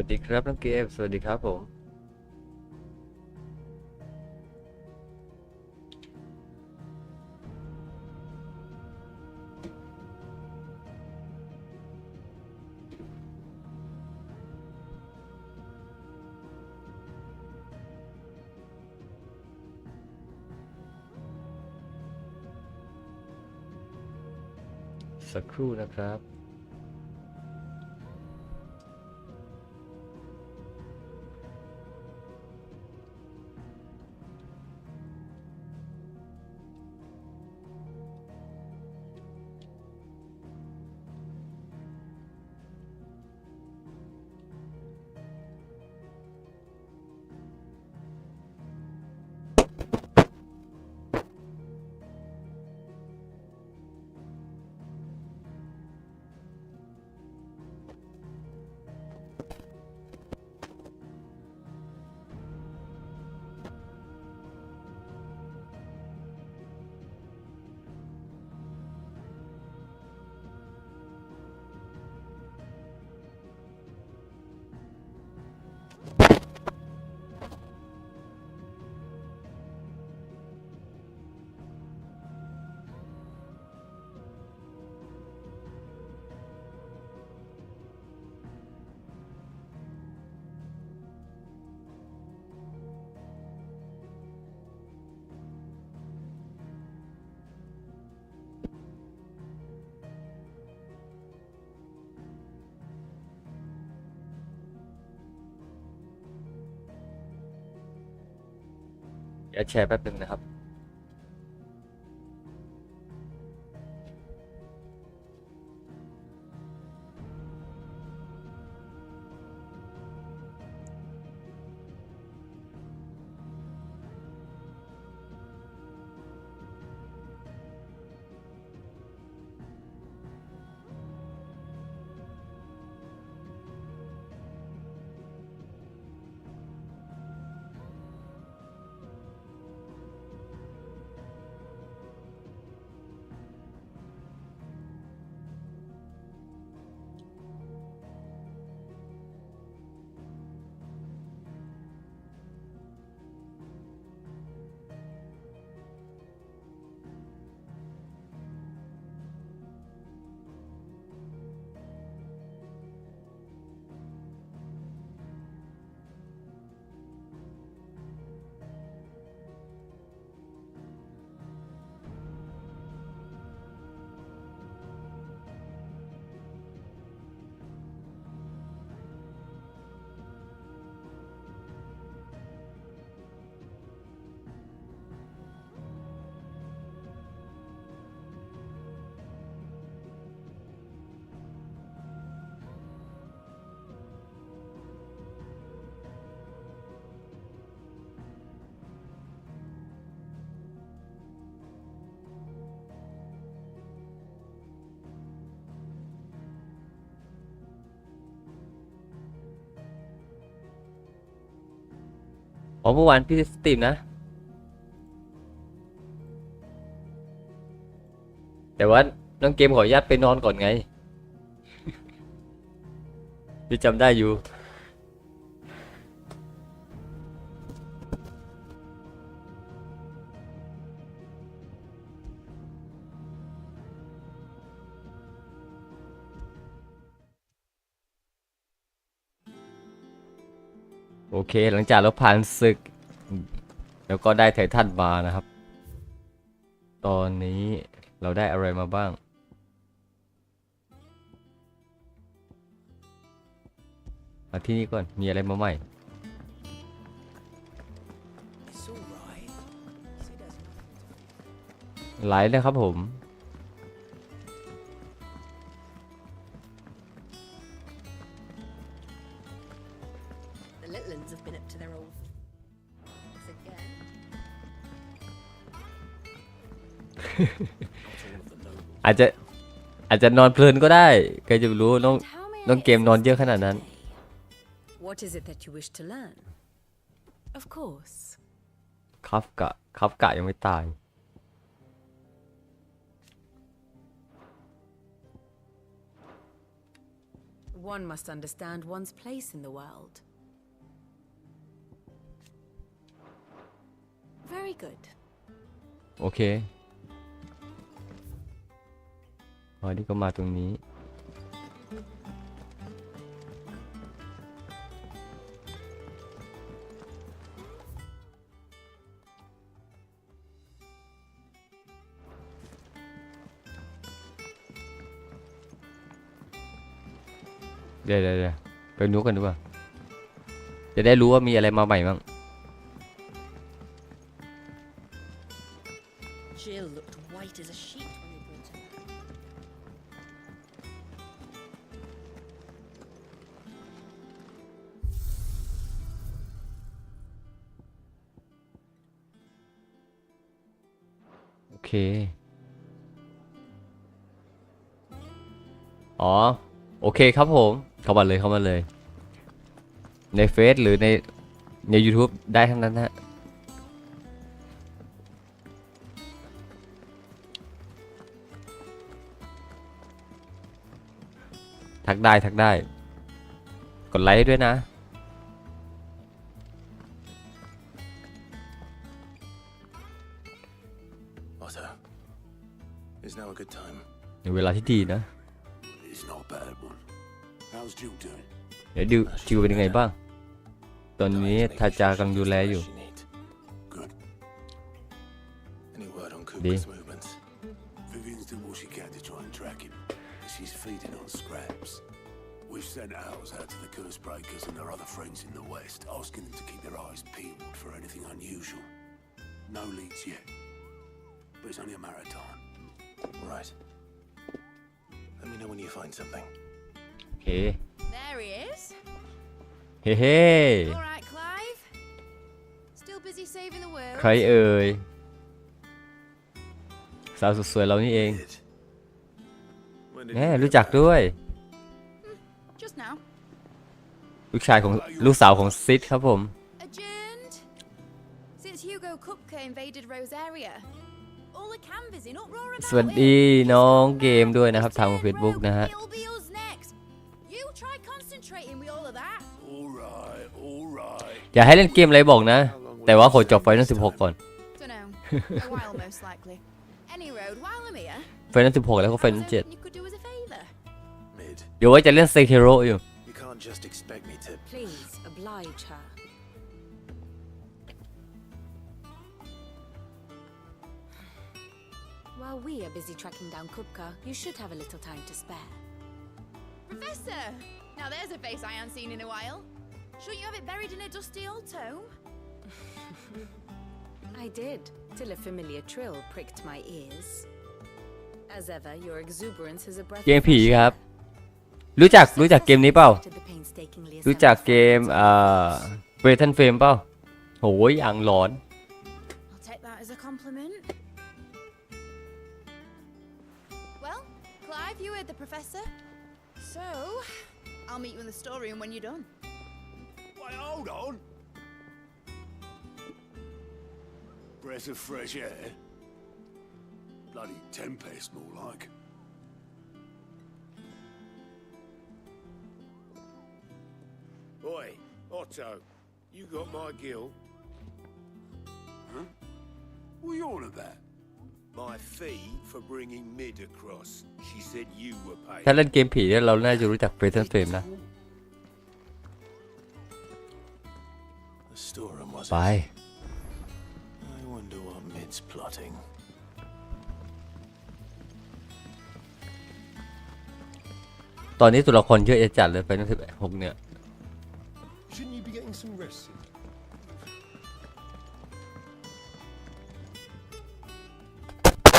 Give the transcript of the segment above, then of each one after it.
วัสดีครับน้องเกมสวัสดีครับผมสักครู่นะครับเดี๋ยวแชร์แป๊บหนึ่งนะครับอ๋อเมื่อวานพี่สตรีมนะแต่ว่าน้องเกมขออนุญาตไปนอนก่อนไงพี่จำได้อยู่โอเคหลังจากเราผ่านศึกแล้วก็ได้ไททันมานะครับตอนนี้เราได้อะไรมาบ้างมาที่นี่ก่อนมีอะไรมาใหม่ไลฟ์นะครับผม The Litlands have been up to their old again. อาจจะนอนเพลินก็ได้ใครจะไปรู้น้องเกมนอนเยอะขนาดนั้น What is it that you wish to learn? Of course. คัฟกะยังไม่ตาย What One must understand one's place in the world. Very good. โอเคอ๋อนี่ก็มาตรงนี้เดี๋ยวไปดูกันดีกว่าจะได้รู้ว่ามีอะไรมาใหม่บ้าง Jill looked white as a sheet when they brought her back. โอเคอ๋อโอเคครับผมเข้ามาเลยในเฟซหรือใน YouTube ได้ทั้งนั้นฮะทักได้กดไลค์ด้วยนะ Otto, is now a good time? ในเวลาที่ดีนะ It's not a bad one. How's Jill doing? เดี๋ยวดูจิวเป็นยังไงบ้างตอนนี้ทาจากำลังดูแลอยู่ Good. Any word on Đi. Cooper's movements? Vivian's doing what she can to try and track him. She's feeding on scraps. We've sent ours out to the curse breakers and their other friends in the west, asking them to keep their eyes peeled for anything unusual. No leads yet, but it's only a matter of time. Right. Let me know when you find something. โอเค There he is. เฮ้ All right, Clive. Still busy saving the world. ใครเอ่ยสาวสุดสวยเรานี่เอง Ed. When did แหม you get รู้จัก back? ด้วย Just now. ลูกสาวของซิดครับผม Adjourned. Since Hugo Kupka invaded Rosaria, all the canvas in uproar about สวัสดี it. น้องเกมด้วยนะครับทาง Facebook นะฮะ It'll be us next. You try concentrating with all of that. All right, all right. อย่าให้เล่นเกมอะไรบอกนะ แต่ว่าขอจบไฟนอล16 ก่อน Dunno. A while most likely. Any road while I'm here. ไฟนอล16 แล้วก็ไฟนอล I was hoping you could do us a favour. Mid, 7เดี๋ยวไว้จะเล่นเซคิโร่อยู่ you can't just expect me to. Please oblige her. While we are busy tracking down Kupka, you should have a little time to spare. Professor! Now there's a face I haven't seen in a while. Shouldn't you have it buried in a dusty old tome? I did, till a familiar trill pricked my ears. As ever, your exuberance is a breath เกม of ผี fresh ครับ air. รู้จักเกมนี้เปล่า To the painstakingly รู้จัก assembled เกม fragments. เวทันเฟมเปล่าโหยอย่างหลอน I'll take that as a compliment. Well, Clive, you heard the professor. So, I'll meet you in the storeroom when you're done. Wait, hold on. Breath of fresh air. Bloody tempest, more like. Oi, Otto, you got my gill? Huh? What are you on about? My fee for bringing Mid across. She said you were paid. ถ้าเล่นเกมผีเนี่ยเราน่าจะรู้จักเวทันเฟมนะ The storeroom was ไป it? I wonder what Mid's plotting. ตอนนี้ตัวละครเยอะจะจัดเลยไฟนอล16เนี่ย Shouldn't you be getting some rest?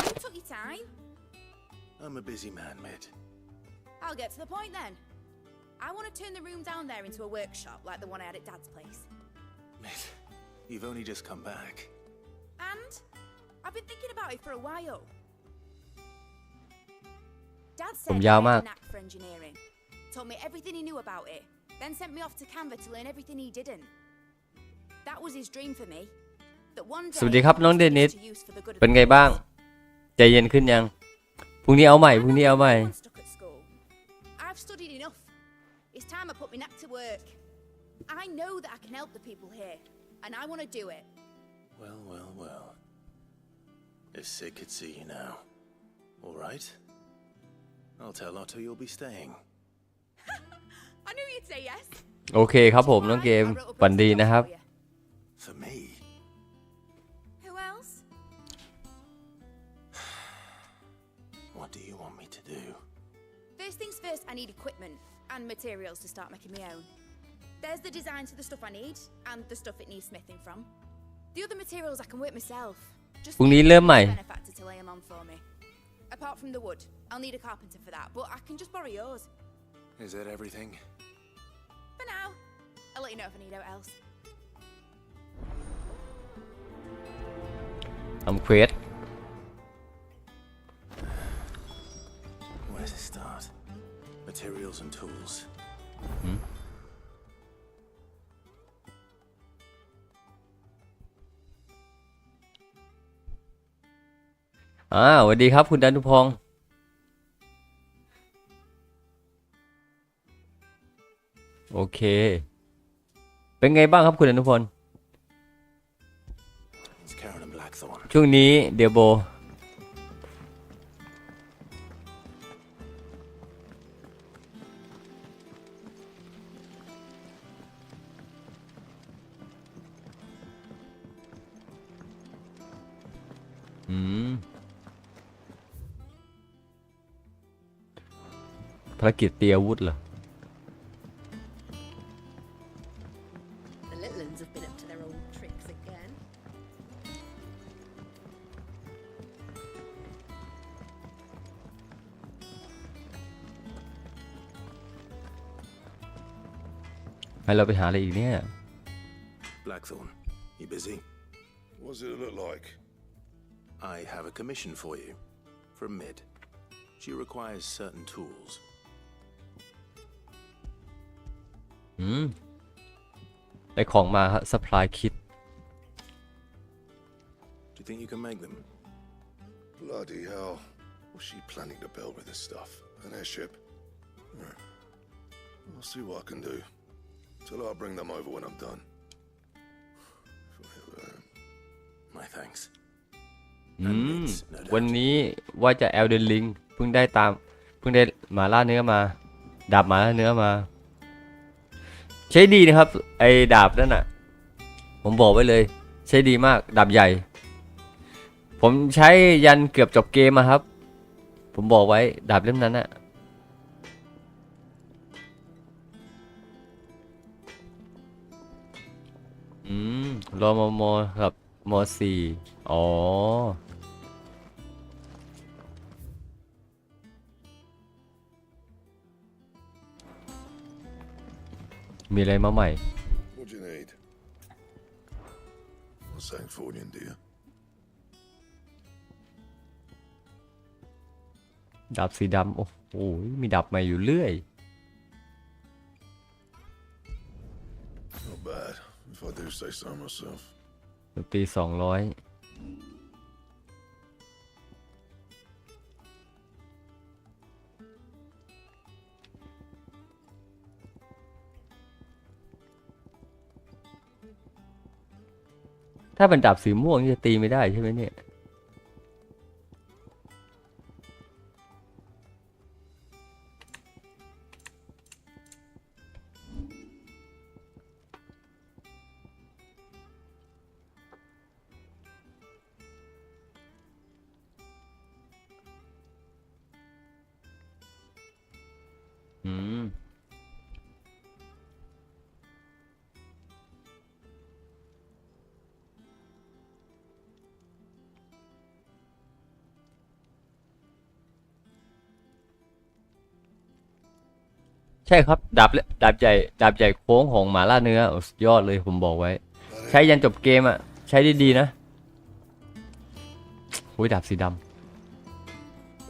You took your time. I'm a busy man, Mid. I'll get to the point then. I want to turn the room down there into a workshop like the one I had at Dad's place. Mid, you've only just come back. And I've been thinking about it for a while. Dad said ผม he ยาว had มาก a knack for engineering. Told me everything he knew about it. Then sent me off to Canva to learn everything he didn't. That was his dream for me. That one day สวัสดีครับน้องเดนิส to use for the good of เป็น the ไง world. บ้าง ใจเย็นขึ้นยัง พรุ่งนี้เอาใหม่ I พรุ่ง know นี้เอาใหม่ everyone stuck at school. I've studied enough. my knack to work. I know that I can help the people here, and I want to do it. Well. If Sid could see you now. All right. I'll tell Otto you'll be staying. I knew you'd say yes. โอเคครับผมน้องเกมฝันดีนะครับ For me? Who else? What do you want me to do? First things first, I need equipment and materials to start making my own. There's the designs for the stuff I need and the stuff it needs smithing from. The other materials I can work myself. Just พรุ่งนี้เริ่มใหม่ need a benefactor to lay them on for me. Apart from the wood, I'll need a carpenter for that, but I can just borrow yours. Is that everything? For now. I'll let you know if I need out else. ทำเควส Where to start? Materials and tools. สวัสดีครับคุณดานุพงศ์โอเคเป็นไงบ้างครับคุณอนุพล It's Karen and Blackthorn. ช่วงนี้เดียโบภารกิจเตรียมอาวุธเหรอ The little uns have been up to their old tricks again. ให้เราไปหาอะไรอีกเนี่ย Blackthorn, you busy? What's it look like? I have a commission for you. From Mid. She requires certain tools. ได้ของมาครับ supply kit Do you think you can make them? Bloody hell. What's she planning to build with this stuff? An airship? Right. I'll see what I can do. Tell her I'll bring them over when I'm done. My thanks. วันนี้ว่าจะแอลเดนลิงเพิ่งได้หมาล่าเนื้อมาดาบหมาล่าเนื้อมาใช้ดีนะครับไอ้ดาบนั่นน่ะผมบอกไว้เลยใช้ดีมากดาบใหญ่ผมใช้ยันเกือบจบเกมมาครับผมบอกไว้ดาบเล่มนั้นน่ะรอมอครับม.4 อ๋อมีอะไรมาใหม่ What do you need? What's saying fortune, do you? ดาบสีดำโอ้โหมีดาบใหม่อยู่เรื่อย Not bad, if I do say so myself. ดนตรี200ถ้าเป็นดาบสีม่วงจะตีไม่ได้ใช่ไหมเนี่ยใช่ครับดาบใหญ่โค้งของหมาล่าเนื้อสุดยอดเลยผมบอกไว้ใช้ยันจบเกมอ่ะใช้ได้ดีนะโอ้ยดาบสีดำ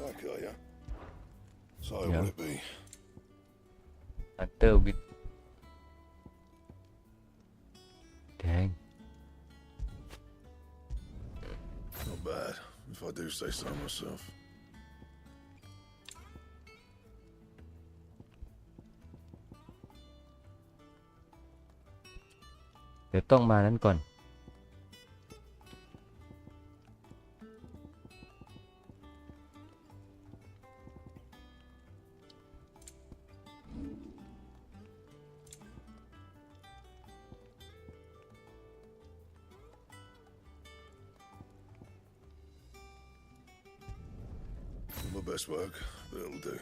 Back, are ya? So, Yeah. would it be? Hunter with dang Not bad, if I do say so myself. อ เดี๋ยวต้องมานั้นก่อน My best work, but it'll do.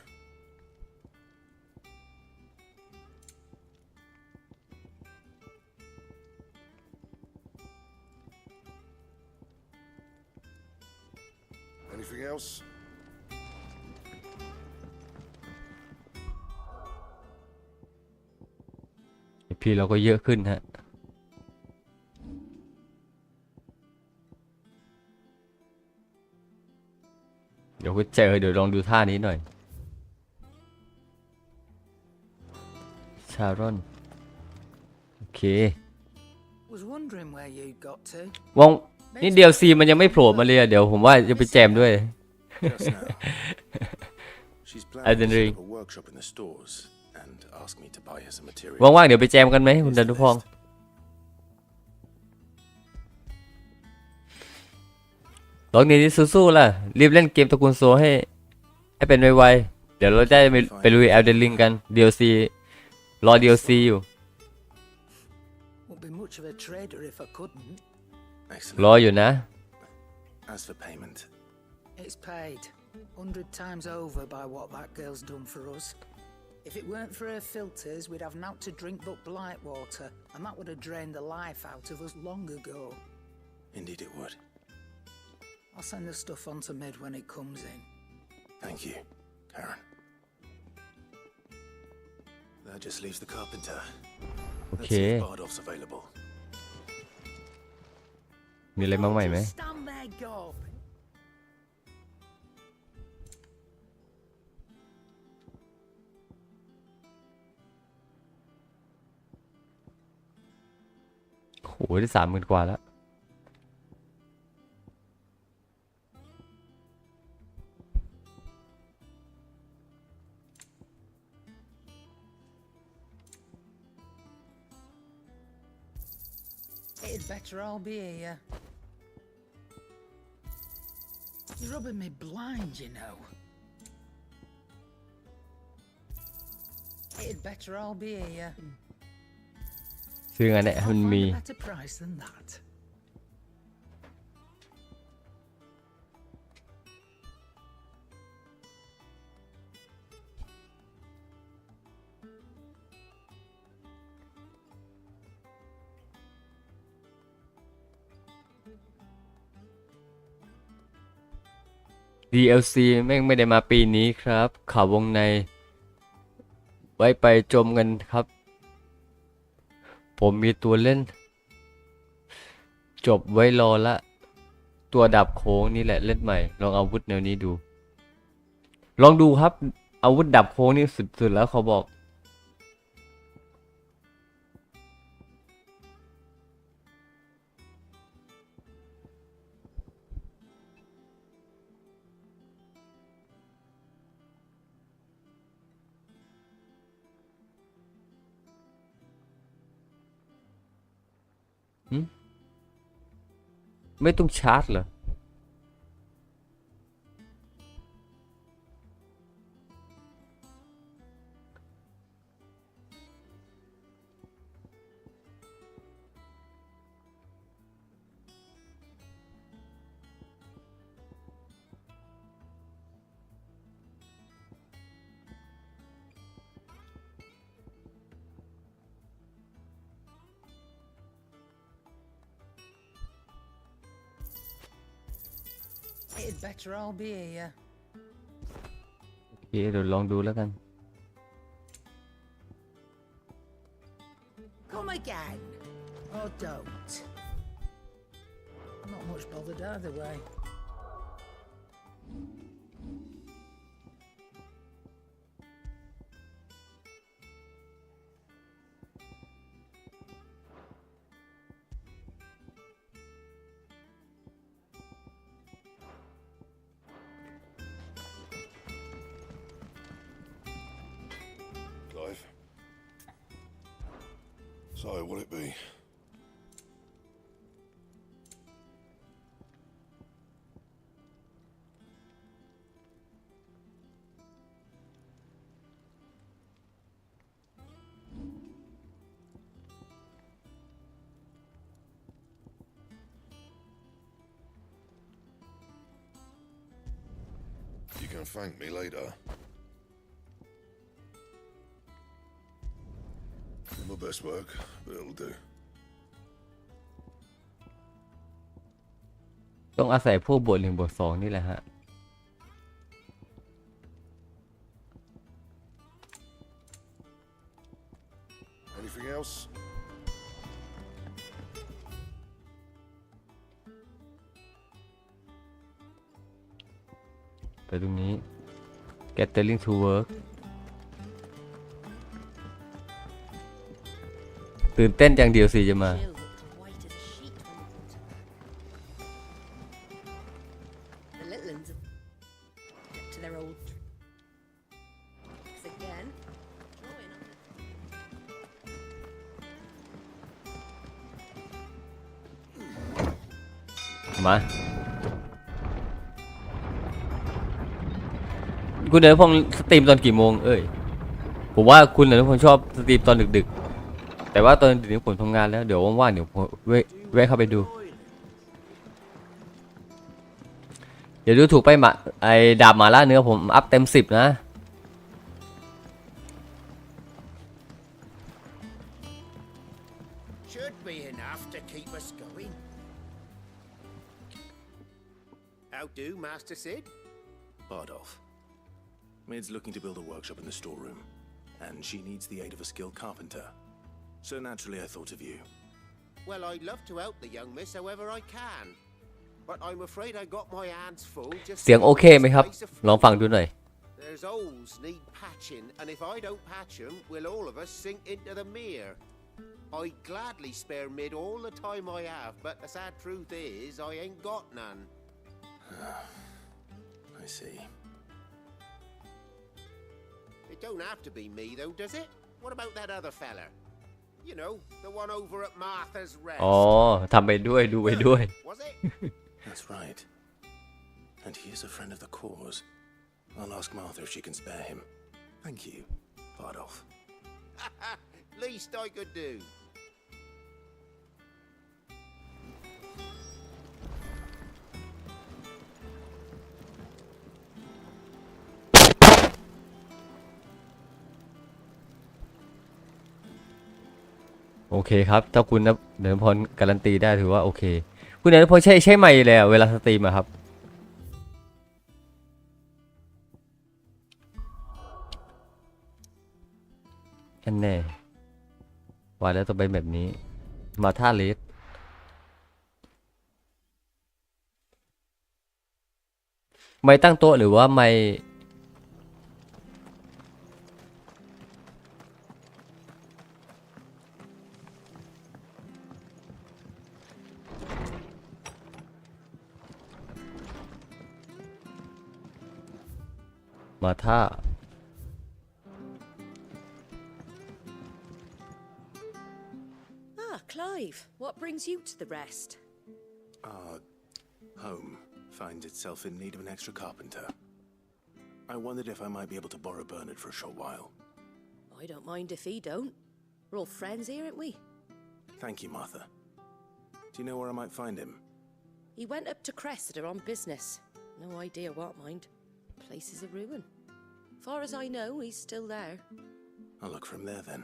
Anything else? พี่เราก็เยอะขึ้นฮะเดี๋ยวก็เจอเดี๋ยวลองดูท่านี้หน่อยชารอนโอเค Was wondering where you got to. วงนี่ DLC มันยังไม่โผล่มาเลยอะเดี๋ยวผมว่าจะไปแจมด้วย Just now. She's I planning to didn't set read. up a workshop in the stores and ask me to buy her some materials. ว่างๆเดี๋ยวไปแจมกันไหมคุณ Here's ดัน the ทุพง list. ลองนี้สู้ๆล่ะรีบเล่นเกมตระกูลโซให้เป็นไวๆเดี๋ยวเราจะไปลุย Elden Ring กัน DLC รอ DLC อยู่ Wouldn't be much of a trader if I couldn't. รอ Excellent. อยู่นะ As for payment, It's paid 100 times over by what that girl's done for us. If it weren't for her filters, we'd have naught to drink but blight water, and that would have drained the life out of us long ago. indeed it would. I'll send the stuff on to Mid when it comes in. Thank you, Karen. That just leaves the carpenter. Let's see Okay. if Bardolph's available. มีอะไรมาใหม่ไหม Just stand there gawping. โหได้30,000 กว่าแล้ว It'd better all be here. You're rubbing me blind, you know. It'd better all be here. ซื้อไงเนี่ย I'll มัน find มี a better price than that. DLC แม่งไม่ได้มาปีนี้ครับข่าววงใน ไว้ไปจมกันครับ ผมมีตัวเล่น จบไว้รอละ ตัวดับโค้งนี่แหละเล่นใหม่ ลองอาวุธแนวนี้ดู ลองดูครับ อาวุธดับโค้งนี่สุดๆแล้วเขาบอก ไม่ต้องชาร์จเหรอ It'd better all be here. โอเคเดี๋ยวลองดูแล้วกัน Come again. Or don't. Not much bothered either way. Clive. So, what'll it be? can thank me later. Not my best work, but it'll do. ต้องอาศัยพวกบวก1บวก2นี่แหละฮะ Anything else? ไปตรงนี้ gathering to work ตื่นเต้นจังเดียวสิจะมา Jill looked white as a sheet when we put her. The little ones have kept to their old tricks again. Drawing on the มาคุณอนุพงศ์สตรีมตอนกี่โมงผมว่าคุณอนุพงศ์ชอบสตรีมตอนดึกๆแต่ว่าตอนดึกๆผมทำงานแล้วเดี๋ยวว่างๆเดี๋ยวผมแวะเข้าไปดูเดี๋ยวดูถูกไปไอ้ดาบหมาล่าเนื้อผมอัพเต็ม10นะ Should be enough to keep us going. How do, Master Sid? Bardolph. Maid's looking to build a workshop in the storeroom, and she needs the aid of a skilled carpenter. So naturally I thought of you. Well, I'd love to help the young miss however I can. But I'm afraid I got my hands full just เสียงโอเคไหมครับ ลองฟังดูหน่อย There's holes need patching, and if I don't patch 'em, we'll all of us sink into the mere. I'd gladly spare Mid all the time I have, but the sad truth is I ain't got none. I see. It don't have to be me though, does it? What about that other fella? You know, the one over at Martha's Rest. อ๋อทำไปด้วยดูไปด้วย Was it? That's right. And he is a friend of the cause. I'll ask Martha if she can spare him. Thank you, Bardolph. Least I could do. โอเคครับถ้าคุณเดินพรการันตีได้ถือว่าโอเคคุณเดินพรใช่ไหมเลยเวลาสตรีมอะครับอันแน่ว่าแล้วต้องไปแบบนี้มาท่าเลสไม่ตั้งโต๊ะหรือว่าไม่มาท่า Ah, Clive, what brings you to the rest? Our home finds itself in need of an extra carpenter. I wondered if I might be able to borrow Bernard for a short while. I don't mind if he don't. We're all friends here, aren't we? Thank you, Martha. Do you know where I might find him? He went up to Cressida on business. No idea what, mind. Place is a ruin. Far as I know, he's still there. I'll look for him there then.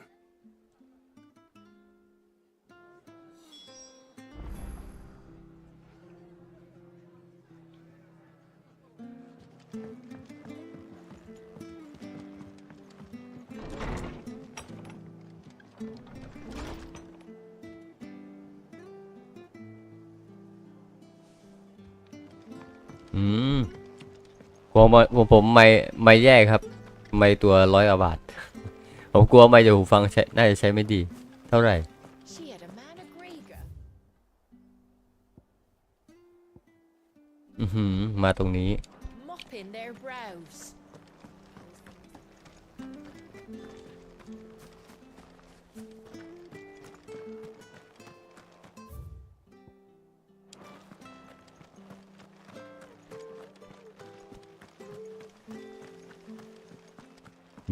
ผมไม่แยกครับไม่ตัว100 กว่าบาทผมกลัวไม่จะหูฟังใช้น่าจะใช้ไม่ดีเท่าไหร่ She had a man of Grega. มาตรงนี้ Mopping their brows.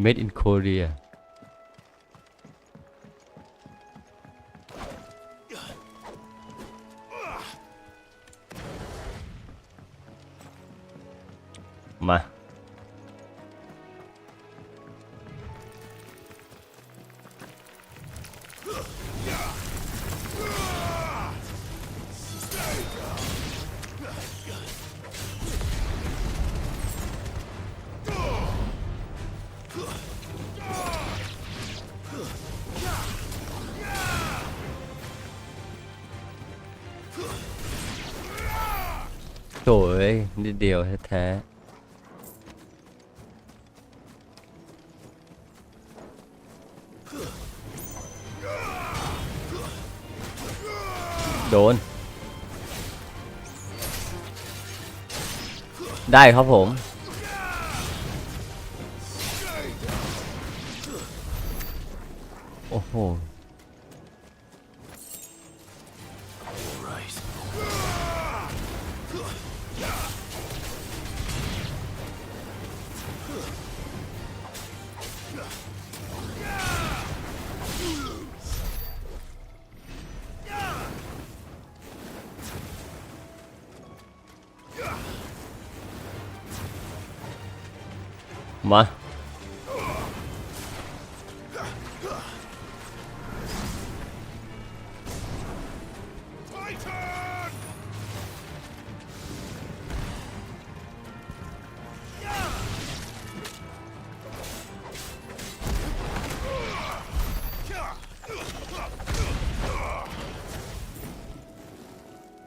Made in Korea มา โถยนิดเดียวแท้ๆโดนได้ครับผมโอ้โหมา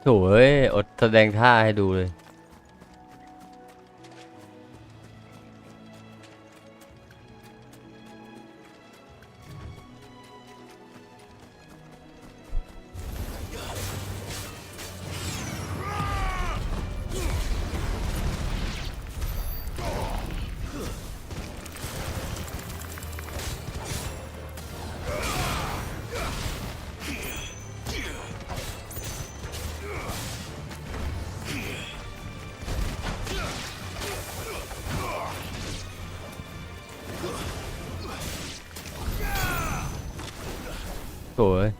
โถ่เอ้ยอดแสดงท่าให้ดูเลยโถ่เอ้ย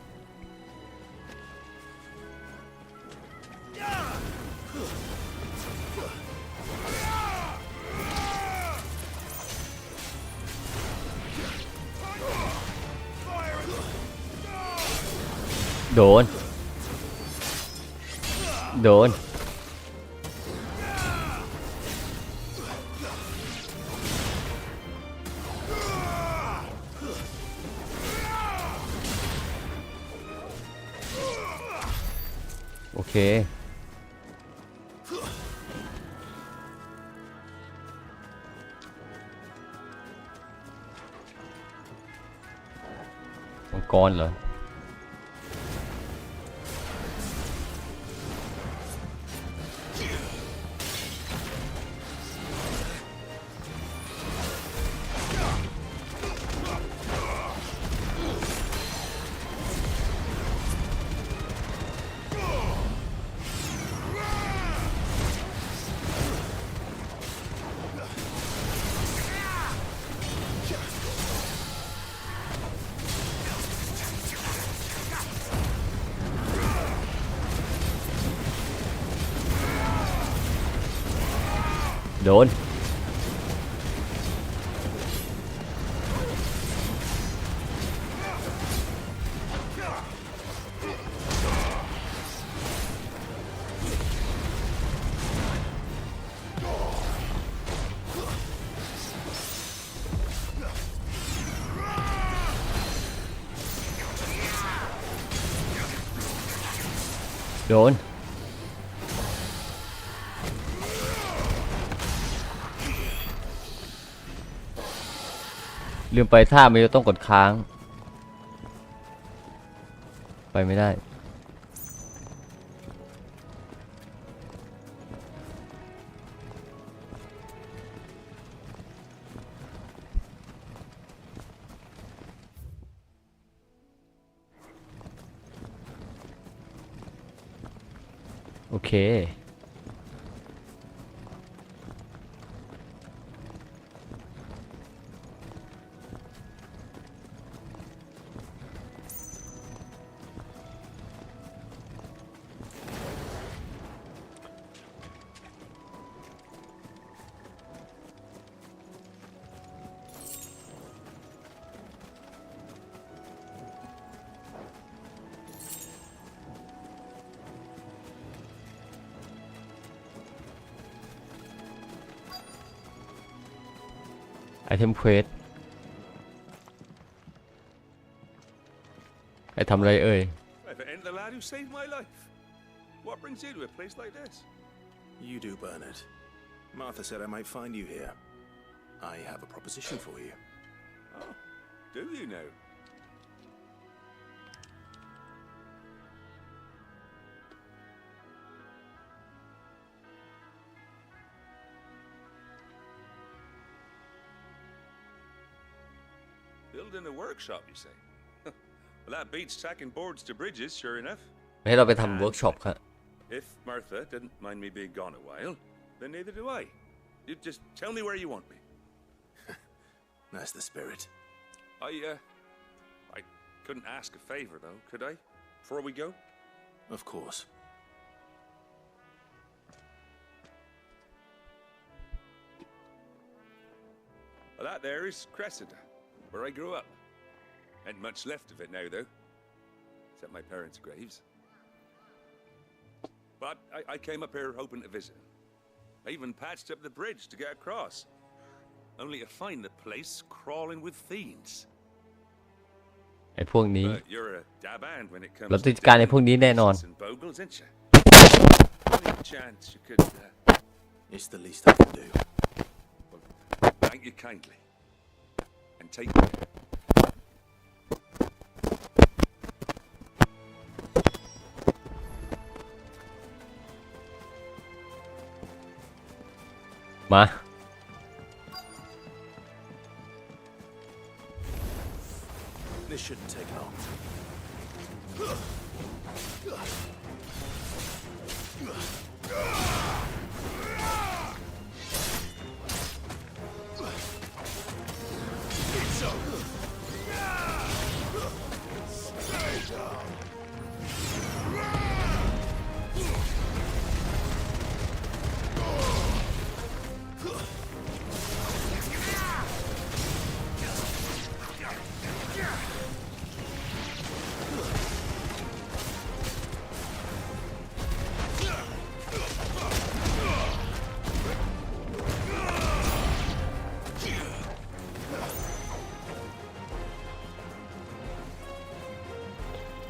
โดนโดนโอเคมังกรเหรอโดนโดนลืมไปท่ามันจะต้องกดค้างไปไม่ได้โอเคไอเทมเควสไอทำอะไรเอ่ย Ever ain't the lad who saved my life. What brings you to a place like this? You do, Bernard. Martha said I might find you here. I have a proposition for you. Oh, do you know? Building a workshop, you say? Well, that beats tacking boards to bridges, sure enough. ให้เราไปทำเวิร์กช็อปครับ If Martha didn't mind me being gone a while, then neither do I. You just tell me where you want me. That's the spirit. I couldn't ask a favor, though, could I? Before we go? Of course. Well, that there is Cressida, where I grew up. Ain't much left of it now, though. Except my parents' graves. But I came up here hoping to visit. I even patched up the bridge to get across. Only to find the place crawling with fiends. ไอ้พวกนี้ But you're a dab hand when it comes เรา to ติดการไอ้พวกนี้แน่นอน and bogles, ain't you? Any chance you could... It's the least I can do. Well, thank you kindly. And take care. มา This shouldn't take long.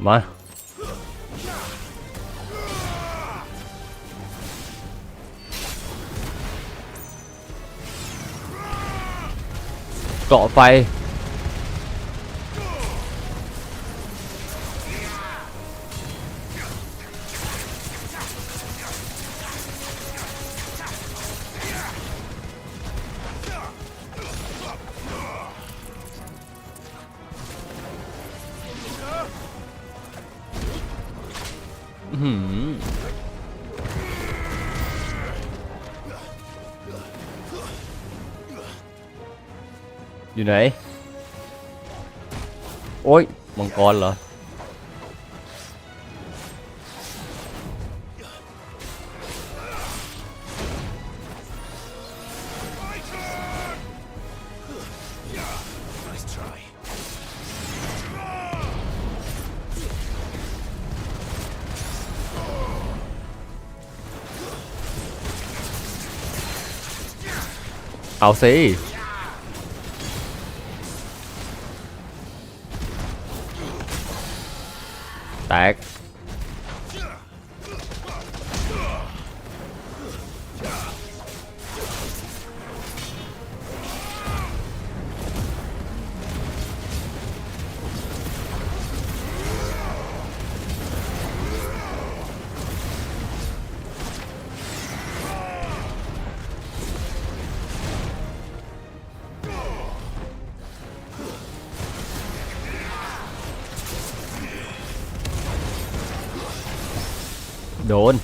มา เกาะไฟ อยู่ไหน โอ้ย มังกรเหรอ Nice try. เอาสิ แตก โดน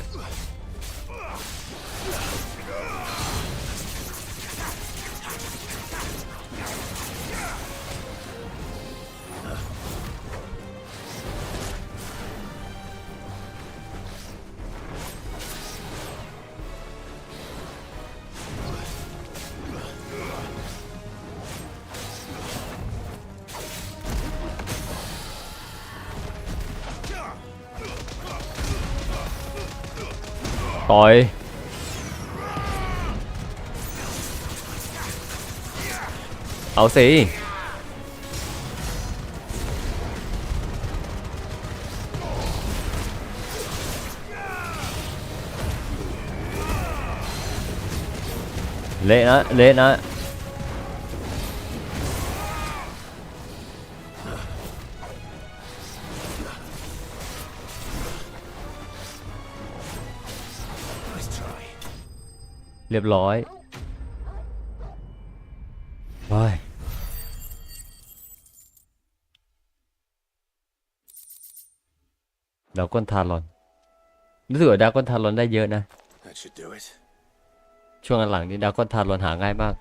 ต่อย เอาสิ เละนะเละนะ Nice try. เรียบร้อยไปดาวก้นทารอนรู้สึกว่าดาวก้นทารอนได้เยอะนะ That should do it. ช่วงหลังนี้ดาวก้นทารอนหาง่ายมาก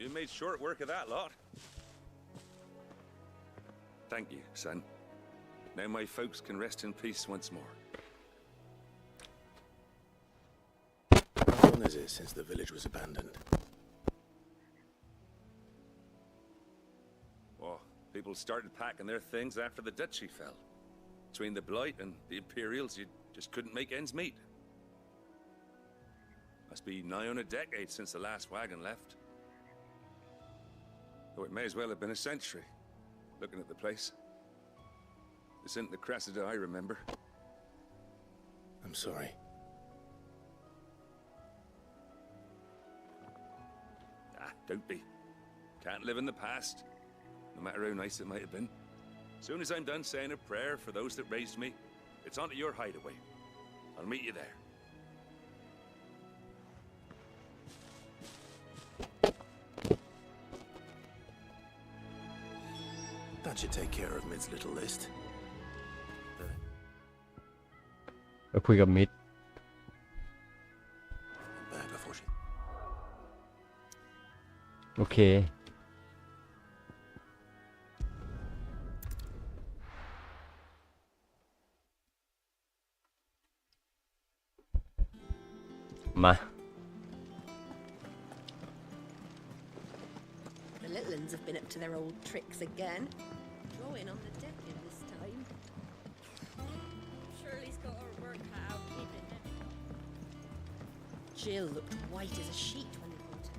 You made short work of that lot. Thank you, son. Now my folks can rest in peace once more. How long is it since the village was abandoned? Well, people started packing their things after the duchy fell. Between the Blight and the Imperials, you just couldn't make ends meet. Must be nigh on a decade since the last wagon left. Though it may as well have been a century, looking at the place. This isn't the Cressida I remember. I'm sorry. Don't be. Can't live in the past, no matter how nice it might have been. Soon as I'm done saying a prayer for those that raised me, it's onto your hideaway. I'll meet you there. That should take care of Mid's little list. ไปคุยกับมิด Bad before she. โอเคมา The little ones have been up to their old tricks again. Drawing on the decking this time. Shirley's got her work cut out keeping it. Jill looked white as a sheet when they got her.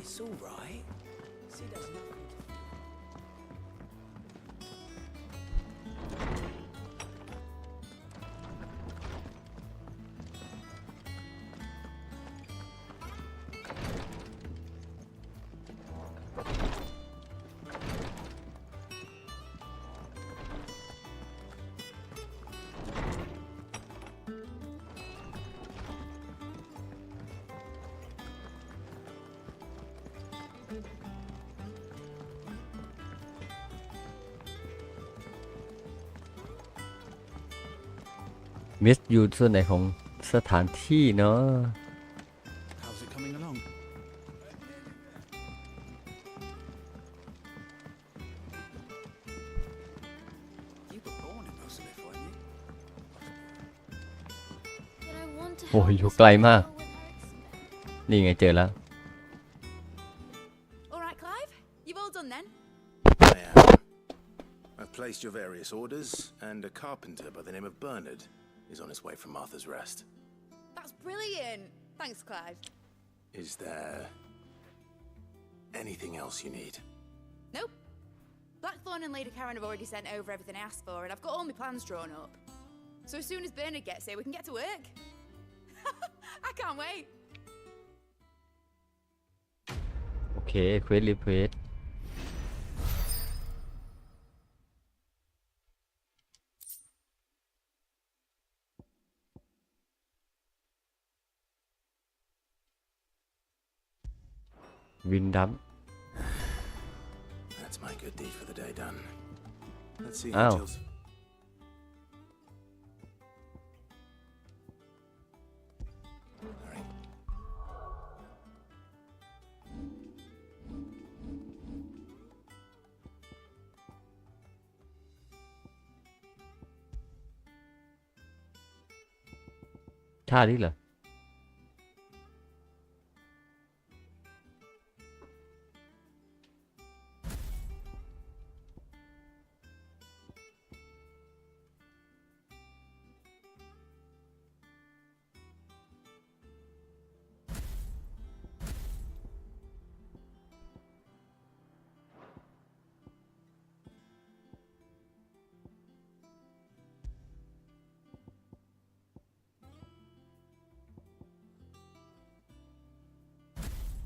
It's all right. Sid has nothing to fear.มิสอยู่ส่วนไหนของสถานที่เนาะ How's it coming along? You were born in Rosalith, weren't you? But I want to โอ้ย help อยู่ us ไกลมาก all with her expense. นี่ไงเจอแล้ว All right, Clive, you've all done then. I am. I've placed your various orders, and a carpenter by the name of Bernard is on his way from Martha's Rest. That's brilliant. Thanks, Clive. Is there anything else you need? Nope. Blackthorn and Lady Karen have already sent over everything I asked for, and I've got all my plans drawn up. So as soon as Bernard gets here, we can get to work. I can't wait. โอเคเควสรีเควสวินดัม That's my good deed for the day done. Let's see Ow. how Jill's. All right. ท่านี้เหรอ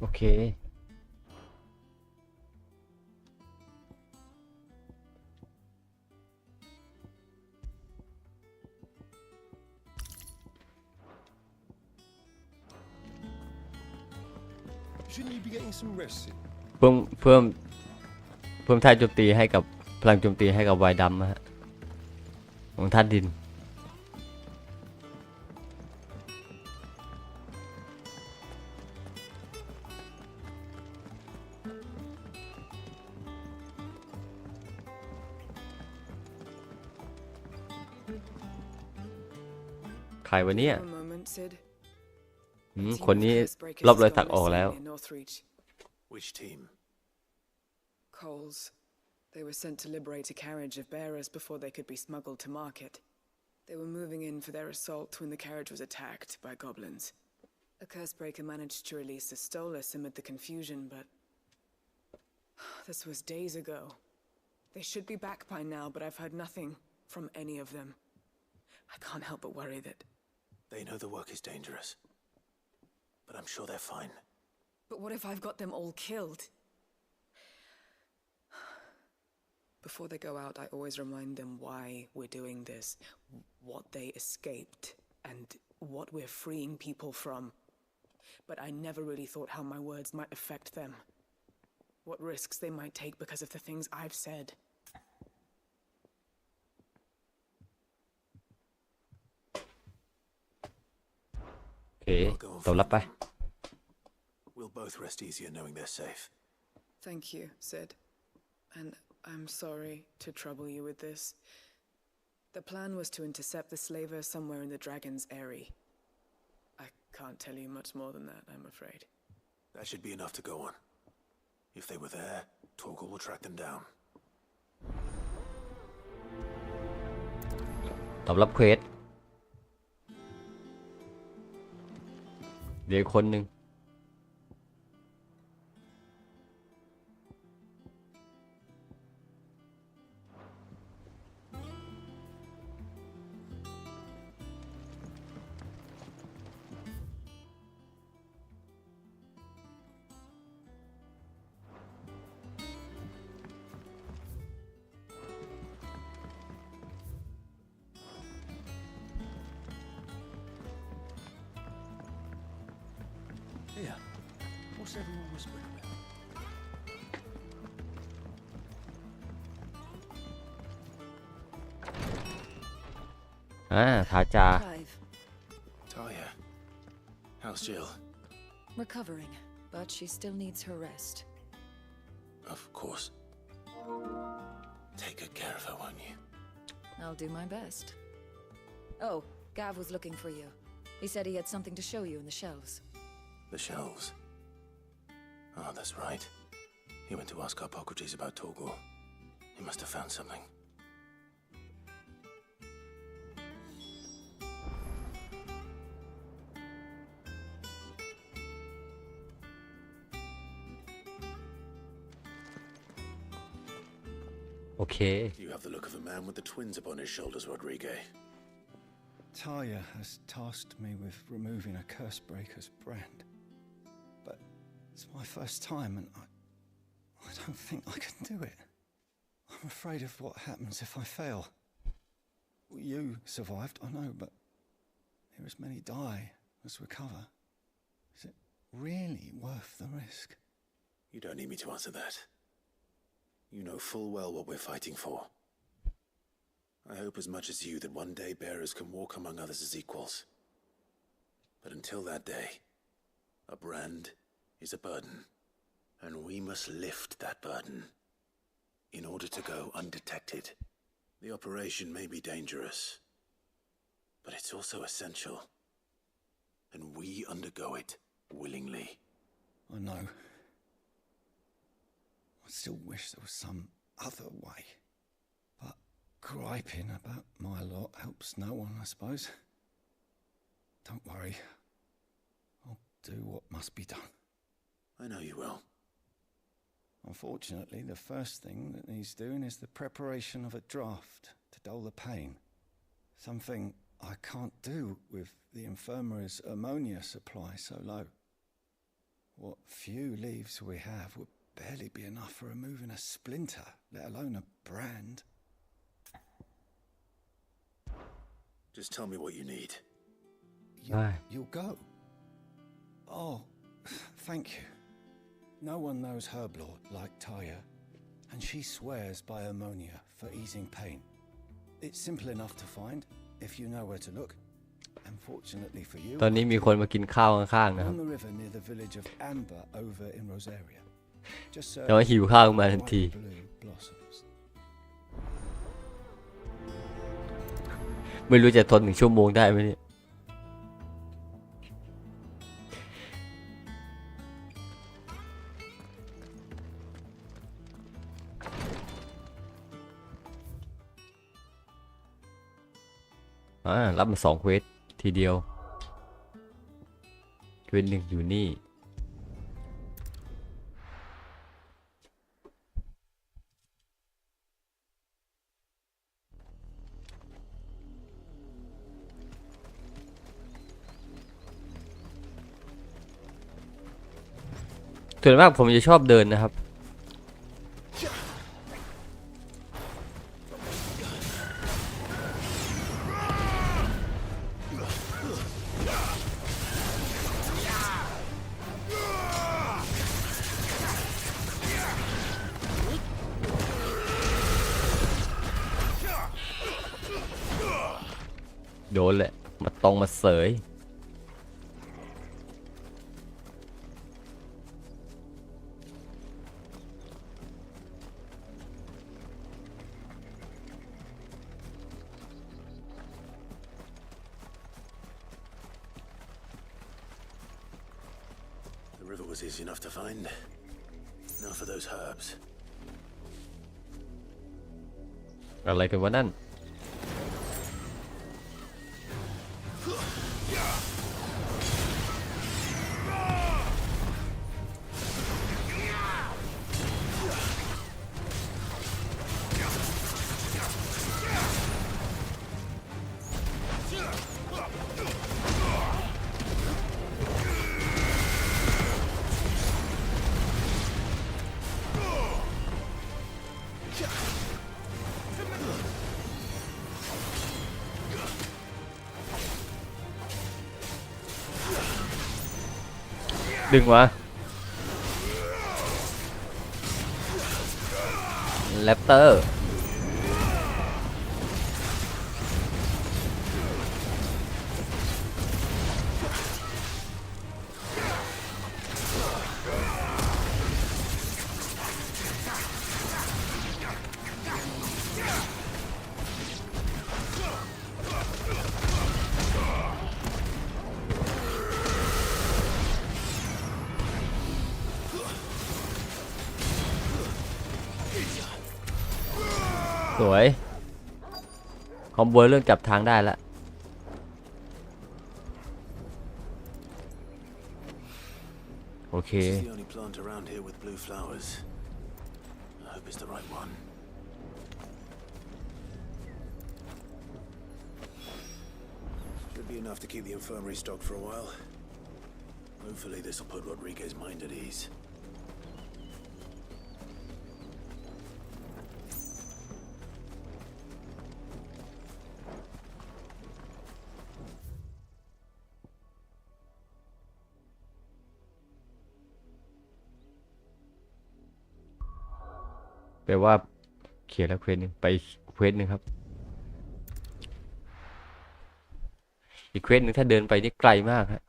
โอเค Shouldn't you be getting some rest? เพิ่มเพิ่มเพิ่มท่าโจมตีให้กับพลังโจมตีให้กับไวน์ดำนะฮะของธาตุดินใครวะเนี่ย For a moment, Sid. คนนี้รอบรอยสักออกแล้ว Northreach. Which team? Coles. They were sent to liberate a carriage of bearers before they could be smuggled to market. They were moving in for their assault when the carriage was attacked by goblins. A cursebreaker managed to release a stolus amid the confusion, but this was days ago. They should be back by now, but I've heard nothing from any of them. I can't help but worry that... They know the work is dangerous. But I'm sure they're fine. But what if I've got them all killed? Before they go out, I always remind them why we're doing this, what they escaped, and what we're freeing people from. But I never really thought how my words might affect them. What risks they might take because of the things I've said. โอเคตอบรับไป We'll both rest easier knowing they're safe. Thank you, Sid. And I'm sorry to trouble you with this. The plan was to intercept the slaver somewhere in the Dragon's Eyrie. I can't tell you much more than that, I'm afraid. That should be enough to go on. If they were there, Torgal will track them down. ตอบรับเควสเดี๋ยวคนหนึ่งHere, what's everyone whispering about? ทาจา Clive, Talia, how's Jill? recovering, but she still needs her rest. Of course. Take good care of her, won't you? I'll do my best. Oh, Gav was looking for you. He said he had something to show you in the shelves. The shelves. Oh, that's right. He went to ask Hippocrates about Torgal. He must have found something. Okay. You have the look of a man with the twins upon his shoulders, Rodrigue. Talia has tasked me with removing a Cursebreaker's brand. But it's my first time and I don't think I can do it. I'm afraid of what happens if I fail. You survived, I know, but here as many die as recover. Is it really worth the risk? You don't need me to answer that. You know full well what we're fighting for. I hope as much as you that one day bearers can walk among others as equals. But until that day, a brand is a burden, and we must lift that burden in order to go undetected. The operation may be dangerous, but it's also essential, and we undergo it willingly. I know. I still wish there was some other way. But griping about my lot helps no one, I suppose. Don't worry. I'll do what must be done. I know you will. Unfortunately, the first thing that needs doing is the preparation of a draft to dull the pain. Something I can't do with the infirmary's ammonia supply so low. What few leaves we have would barely be enough for removing a splinter, let alone a brand. Just tell me what you need. You'll go. Oh, thank you. No one knows Herblord like Taya, and she swears by ammonia for easing pain. It's simple enough to find if you know where to look. Unfortunately for you, ตอนนี้มีคนมากินข้าวข้างๆนะครับ on the river near the village of Amber over in Rosaria. Just แต่ว่าหิวข้าวมาทันที blue blossoms. ไม่รู้จะทน1 ชั่วโมงได้ไหมเนี่ยรับมา2 เควสทีเดียวเควส1อยู่นี่ส่วนมากผมจะชอบเดินนะครับโดนแหละมาตรงมาเสยThe river was easy enough to find. Now for those herbs. อะไรกันวะนั่นดึงวะแรปเตอร์สวยคอมโบเรื่องจับทางได้ละโอเค This is the only plant around here with blue flowers. I hope it's the right one. Should be enough to keep the infirmary stocked for a while. Hopefully this will put Rodriguez's mind at ease.แปลว่าเขียนแล้วเควสหนึ่งไปเควสหนึ่งครับอีกเควสหนึ่งถ้าเดินไปนี่ไกลมากฮะ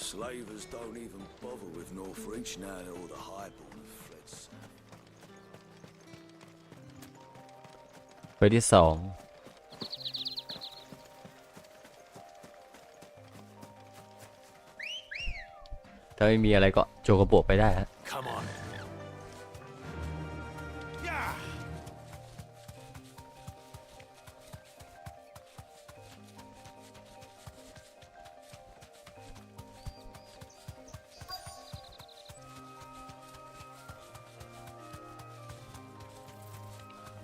Slavers don't even bother with Northreach now that all the highborn have fled south. เควสที่2ถ้าไม่มีอะไรก็โจกระโปะไปได้ฮะ Come on. โ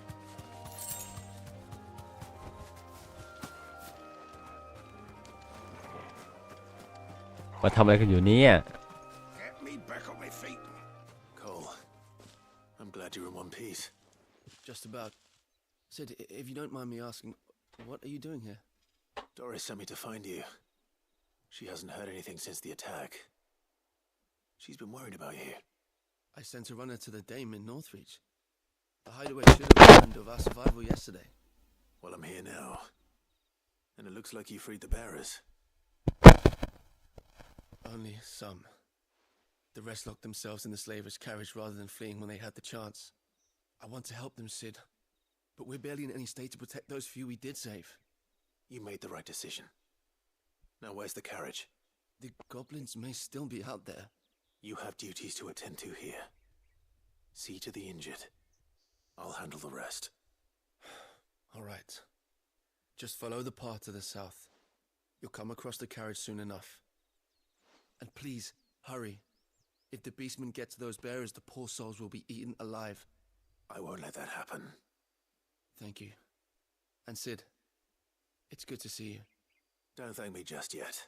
มาทำอะไรกันอยู่เนี่ย Get me back on my feet. Cole, I'm glad you're in one piece. Just about. Sid, if you don't mind me asking, what are you doing here? Doris sent me to find you. She hasn't heard anything since the attack. She's been worried about you. I sent a runner to the Dame in Northreach. The hideaway should have learned of our survival yesterday. Well, I'm here now. And it looks like you freed the bearers. Only some. The rest locked themselves in the slavers' carriage rather than fleeing when they had the chance. I want to help them, Sid. But we're barely in any state to protect those few we did save. You made the right decision. Now where's the carriage? The goblins may still be out there. You have duties to attend to here. See to the injured. I'll handle the rest. All right. Just follow the path to the south. You'll come across the carriage soon enough. And please, hurry. If the beastmen get to those bearers, the poor souls will be eaten alive. I won't let that happen. Thank you. And Sid, it's good to see you. Don't thank me just yet.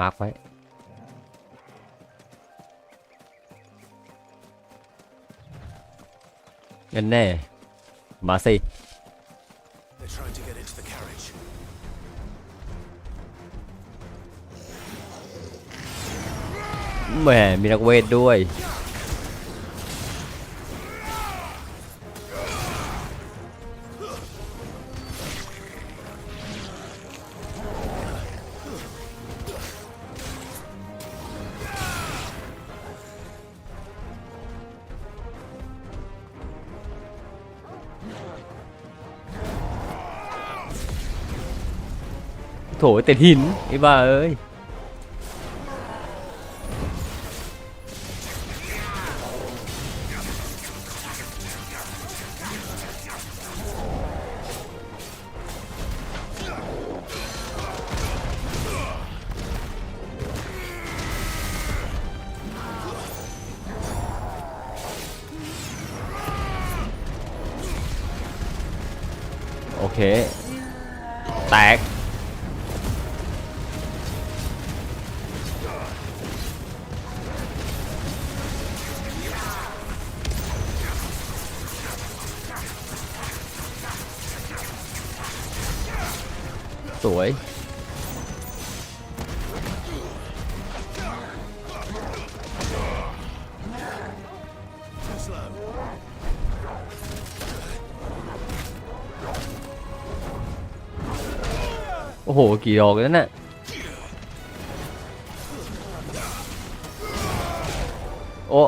มาร์คไว้ยันแน่มาสิ They're trying to get into the carriage. แหมมีนักเวทด้วย โถติดหินไอ้บ้าเอ้ยโอเคแตกสวยโอ้โหกี่ดอกแล้วน่ะโอ้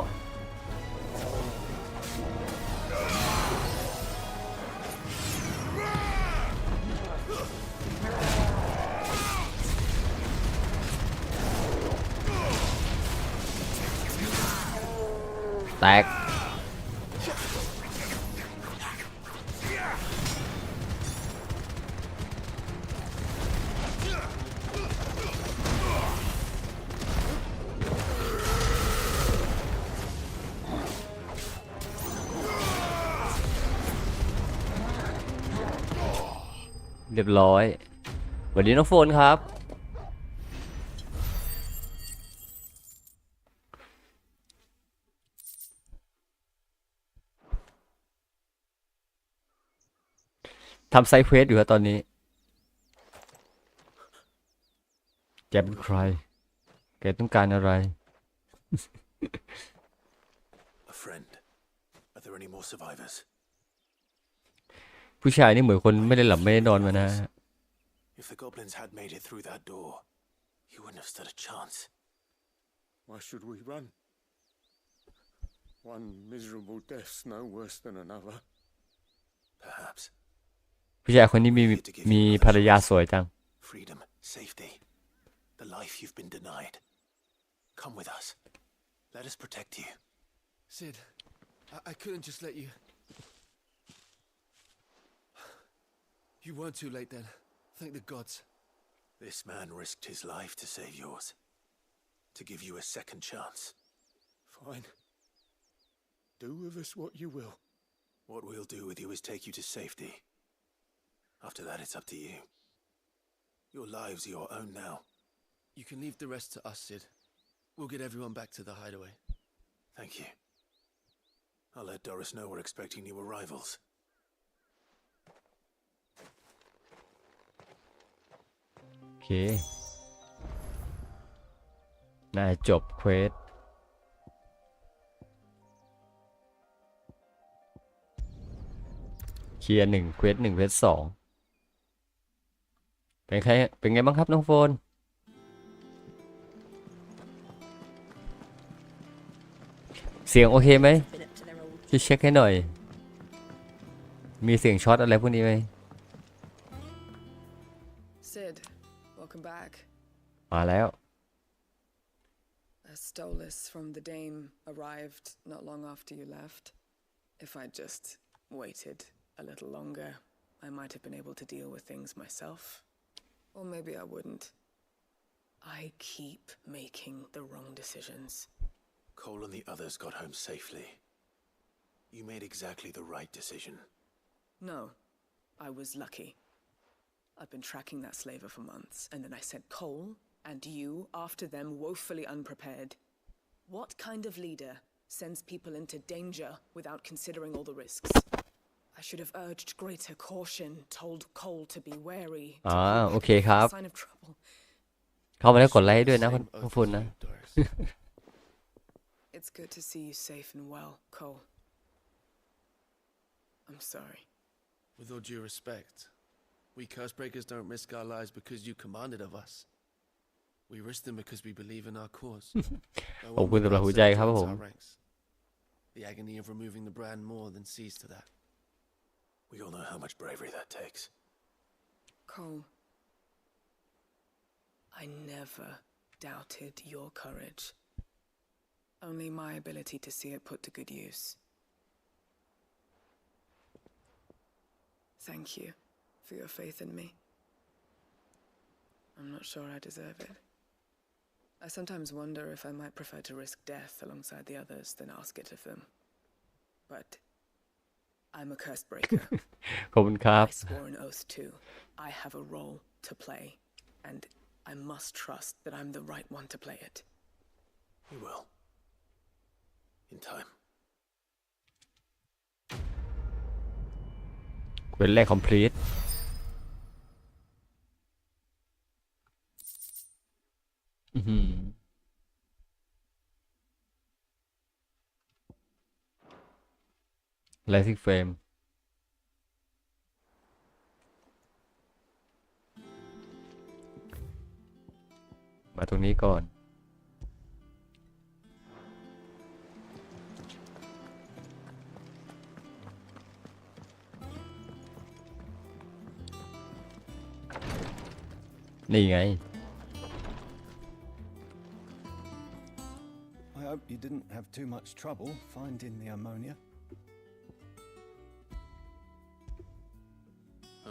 แตกเรียบร้อยสวัสดีน้องโฟนครับทำไซด์เควสอยู่ครับตอนนี้แกเป็นใครแกต้องการอะไร A friend. Are there any more survivors? ผู้ชายนี่เหมือนคนไม่ได้หลับไม่ได้นอนมานะ If the goblins had made it through that door, you wouldn't have stood a chance. Why should we run? One miserable death's no worse than another. Perhaps. ผู้ชายคนนี้มีภรรยาสวยจัง Freedom, safety, the life you've been denied. Come with us. Let us protect you. Sid, I couldn't just let you... You weren't too late then. Thank the gods. This man risked his life to save yours. To give you a second chance. Fine. Do with us what you will. What we'll do with you is take you to safety. After that, it's up to you. Your lives are your own now. You can leave the rest to us, Sid. We'll get everyone back to the hideaway. Thank you. I'll let Doris know we're expecting new arrivals. โอเคน่าจะจบเควสเคลียร์1เควส1เควส2เป็นไงบ้างครับน้องโฟนเสียงโอเคไหม Been up to their old ช่วยเช็คให้หน่อยมีเสียงช็อตอะไรพวกนี้ไหม Sid, welcome back. มาแล้ว A stolus from the Dame arrived not long after you left. If I'd just waited a little longer, I might have been able to deal with things myself. Or maybe I wouldn't. I keep making the wrong decisions. Cole and the others got home safely. You made exactly the right decision. No, I was lucky. I've been tracking that slaver for months, and then I sent Cole and you after them woefully unprepared. What kind of leader sends people into danger without considering all the risks? I should have urged greater caution, told Cole to be wary. โอเคครับ Sign of trouble. เข้ามาแล้วกดไลค์ด้วยนะน้องโฟนนะ It's good to see you safe and well, Cole. I'm sorry. With all due respect, we Cursebreakers don't risk our lives because you commanded of us. We risk them because we believe in our cause. No ขอบ one คุณสำหรับ without หัวใจ them ครับผ joins ม our ranks. The agony of removing the brand more than sees to that. We all know how much bravery that takes. Cole, I never doubted your courage. Only my ability to see it put to good use. Thank you for your faith in me. I'm not sure I deserve it. I sometimes wonder if I might prefer to risk death alongside the others than ask it of them. But I'm a curse breaker. ขอบคุณครับ I swore an oath too. I have a role to play, and I must trust that I'm the right one to play it. You will. In time. เควสแรก complete Rising Frame มาตรงนี้ก่อนนี่ไง I hope you didn't have too much trouble finding the ammonia.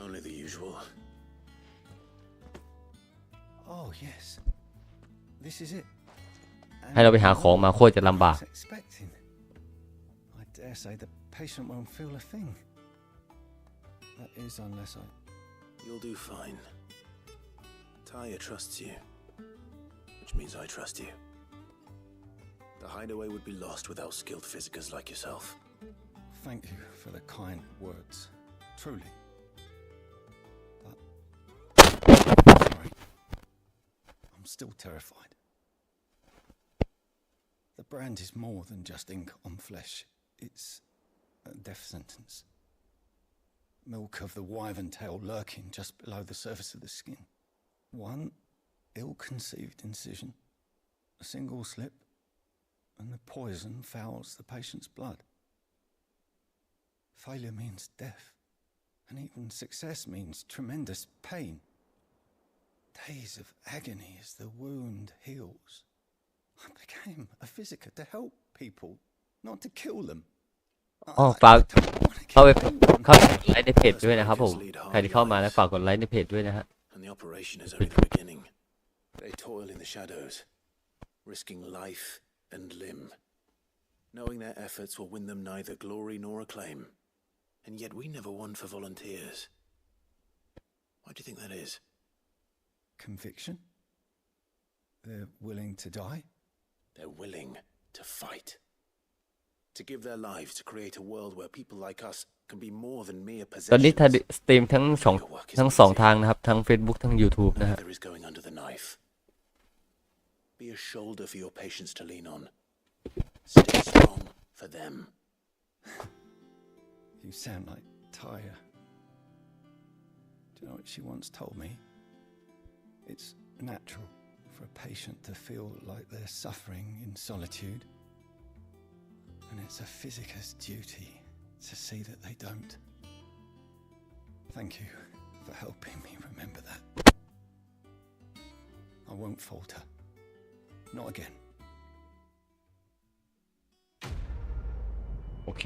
Only the usual. Oh, yes. This is it. ให้เราไปหาของมาโคตรจะลำบาก Expecting. I dare say the patient won't feel a thing. That is, unless I... You'll do fine. Taya trusts you, which means I trust you. The hideaway would be lost without skilled physicers like yourself. Thank you for the kind words. Truly. But... Sorry. I'm still terrified. The brand is more than just ink on flesh. It's a death sentence. Milk of the wyvern tail lurking just below the surface of the skin. One ill-conceived incision, a single slip, and the poison fouls the patient's blood. Failure means death, and even success means tremendous pain. Days of agony as the wound heals. I became a physiker to help people, not to kill them. อ๋อฝากเข้าไปกดไลค์ในเพจด้วยนะครับผมใครที่เข้ามาแล้วฝากกดไลค์ในเพจด้วยนะฮะ and the operation is only the beginning. They toil in the shadows, risking life and limb, knowing their efforts will win them neither glory nor acclaim. And yet we never won for volunteers. Why do you think that is? Conviction? They're willing to die? They're willing to fight. To give their lives to create a world where people like us can be more than mere ตอนนี้ possessions. สตรีมทั้งสองทางนะครับทั้ง Facebook ทั้ง YouTube นะฮะ There is going under the knife. Be a shoulder for your patients to lean on. Stay strong for them. You sound like Taya. Do you know what she once told me? It's natural for a patient to feel like they're suffering in solitude. And it's a physicist's duty to see that they don't. Thank you for helping me remember that. I won't falter. Not again. โอเค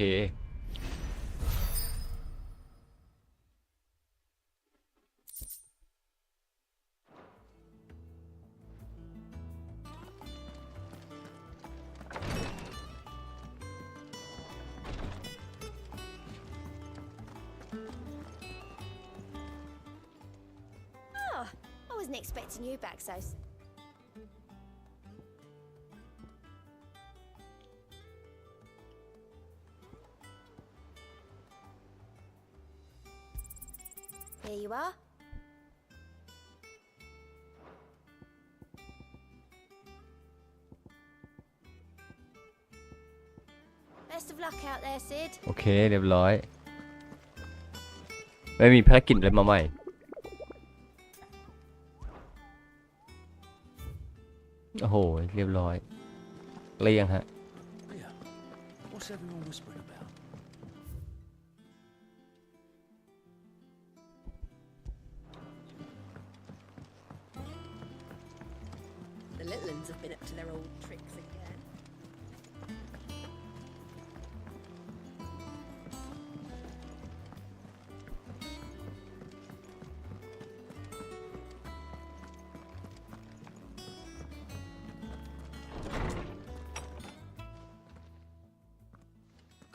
I wasn't expecting you back so. Here you are. Best of luck out there, Sid. โอเคเรียบร้อยไม่มีภารกิจอะไรมาใหม่โอ้โหเรียบร้อยเกลี้ยงฮะ What's everyone whispering about? The little ones have been up to their old tricks again.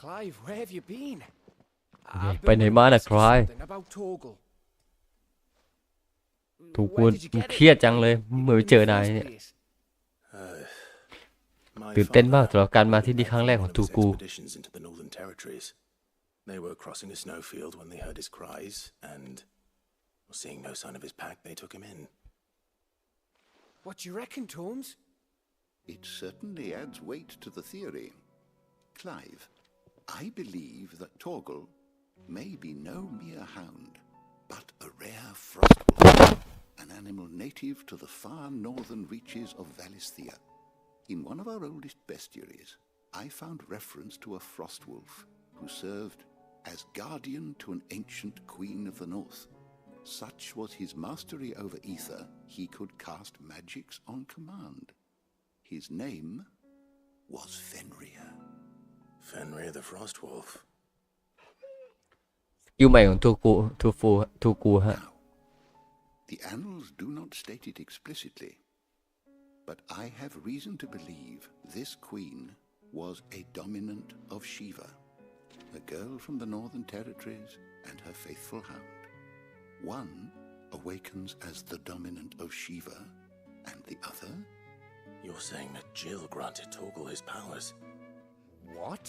Clive, where have you been? ไปไหนมาน่ะคลาย Something about Torgal. ถูกกู Where did you get เครียด it? จังเลยเมื่อไปเจอนายเนี่ย My ตื่นเต้นมาก father สำหรับการมาที่นี่ครั้งแรกของ one ตู of his กู expeditions into the Northern Territories. They were crossing a snowfield when they heard his cries, and seeing no sign of his pack, they took him in. What do you reckon, Torms? It certainly adds weight to the theory. Clive, I believe that Torgal may be no mere hound, but a rare frostwolf, an animal native to the far northern reaches of Valisthea. In one of our oldest bestiaries, I found reference to a frostwolf who served as guardian to an ancient queen of the north. Such was his mastery over ether, he could cast magics on command. His name was Fenrir. Fenrir the Frostwolf. สกิลใหม่ของตูกูฮะ Now, the annals do not state it explicitly, but I have reason to believe this queen was a dominant of Shiva, a girl from the Northern Territories and her faithful hound. One awakens as the dominant of Shiva, and the other? You're saying that Jill granted Torgal his powers? What?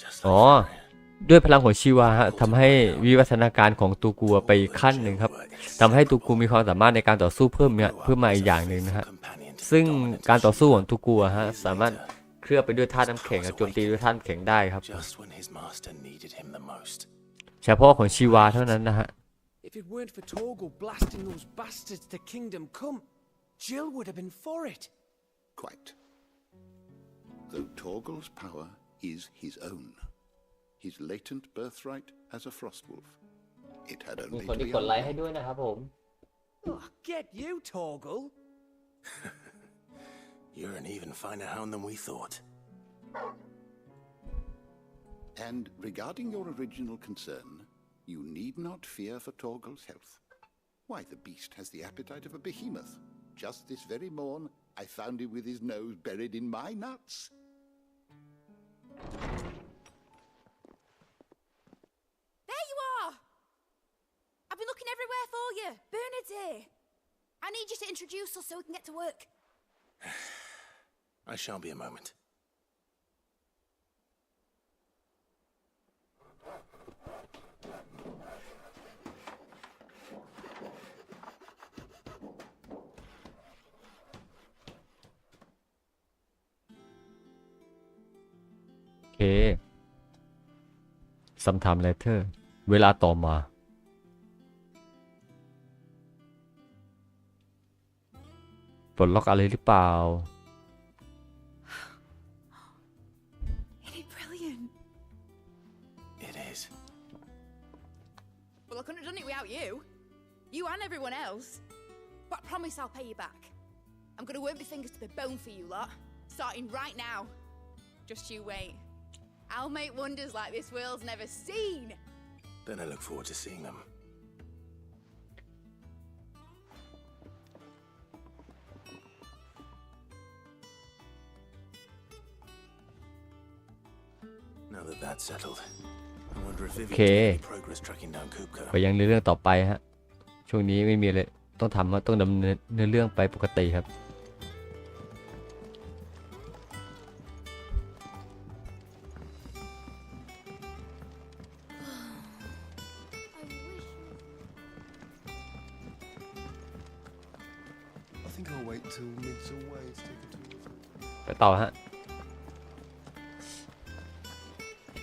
Just อ๋อ like Fenrir. ด้วยพลังของชีวาฮะทำให้วิวัฒนาการของตูกูไปอีกขั้นหนึ่งครับทำให้ตูกูมีความสามารถในการต่อสู้เพิ่มมาอีกอย่างหนึ่งนะฮะซึ่งการต่อสู้ของตูกูฮะสามารถเคลือบไปด้วยธาตุน้ำแข็งโจมตีด้วยธาตุน้ำแข็งได้ครับ Just when his master needed him the most. เฉพาะของชีวาเท่านั้นนะฮะ If it weren't for Torgal blasting those bastards to Kingdom Come, Jill would have been for it. Quite. Though Torgal's power is his own, his latent birthright as a frostwolf, it had มี only คน to ที่ be กดไลค์ unlocked. ให้ด้วยนะครับผม Oh, get you, Torgal. You're an even finer hound than we thought. And regarding your original concern, you need not fear for Torgal's health. Why, the beast has the appetite of a behemoth. Just this very morn, I found him with his nose buried in my nuts. There you are! I've been looking everywhere for you. Bernard's here. I need you to introduce us so we can get to work. I shall be a moment.โอเค sometime later เวลาต่อมาปลดล็อกอะไรหรือเปล่า Isn't it brilliant? It is. Well, I couldn't have done it without you. You and everyone else. But I promise I'll pay you back. I'm gonna work my fingers to the bone for you lot. Starting right now. Just you wait. I'll make wonders like this world's never seen. Then I look forward to seeing them. Now that that's settled, I wonder if Vivian's made any progress tracking down Kupka. ไปยังเรื่องต่อไปฮะช่วงนี้ไม่มีเลยต้องทำต้องดำเนินเรื่องไปปกติครับไปต่อฮะ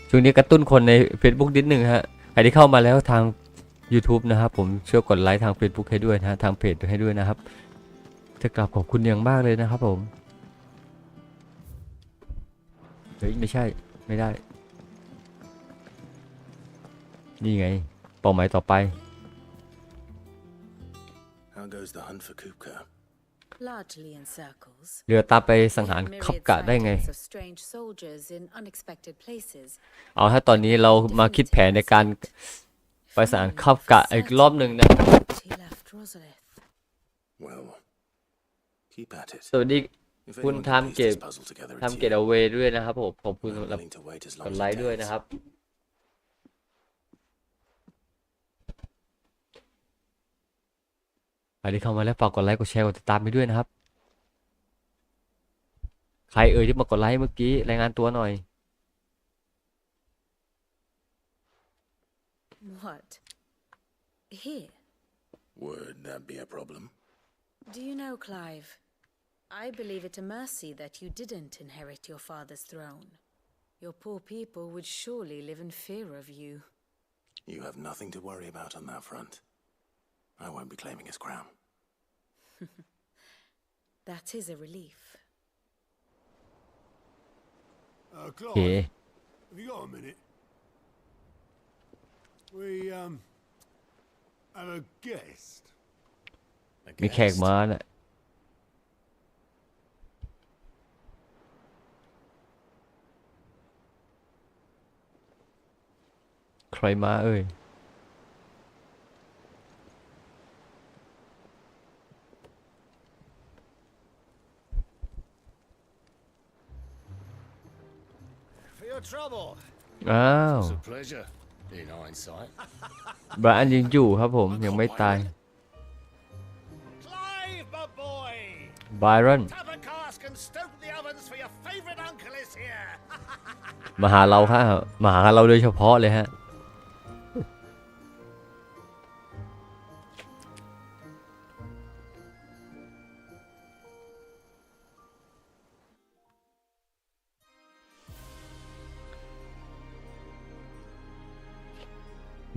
ช่วงนี้กระตุ้นคนใน Facebook นิดนึงฮะใครที่เข้ามาแล้วทาง YouTube นะครับผมช่วยกดไลค์ทาง Facebook ให้ด้วยนะฮะทางเพจให้ด้วยนะครับจะกราบขอบคุณอย่างมากเลยนะครับผมเฮ้ยไม่ใช่ไม่ได้นี่ไงเป้าหมายต่อไป How goes the hunt for Kupka? Largely in circles. เรือตามไปสังหารขับกะได้ไง Of strange soldiers in unexpected places. เอาถ้าตอนนี้เรามาคิดแผนในการไปสังหารขับกะอีกรอบหนึ่งนะ He left Rosalith. Well, keep at it. สวัสดี If คุณ anyone ทำ can piece เก็บ this puzzle together, ทำ it's เก็บ you. เอาไว้ด้วยนะครับผมขอบคุณ I'm สำหรับ willing to wait as ก long ด as ไล it ค์ด้วย takes. นะครับใครที่เข้ามาแล้วฝากกดไลค์กดแชร์กดติดตามไปด้วยนะครับใครที่มากดไลค์เมื่อกี้รายงานตัวหน่อย What? Here? Would that be a problem? Do you know, Clive? I believe it a mercy that you didn't inherit your father's throne. Your poor people would surely live in fear of you. You have nothing to worry about on that front. I won't be claiming his crown. That is a relief. Clive, Okay. have you got a minute? We, have a guest. มีแขกมาน่ะใครมาเอ่ย For your trouble. อ้าว It's a pleasure, in hindsight. บราอันยังอยู่ครับผมยังไม่ตาย Clive, my boy! ไบรอน Tap a cask and stoke the ovens for your favourite uncle is here. มาหาเราครับมาหาเราโดยเฉพาะเลยฮะ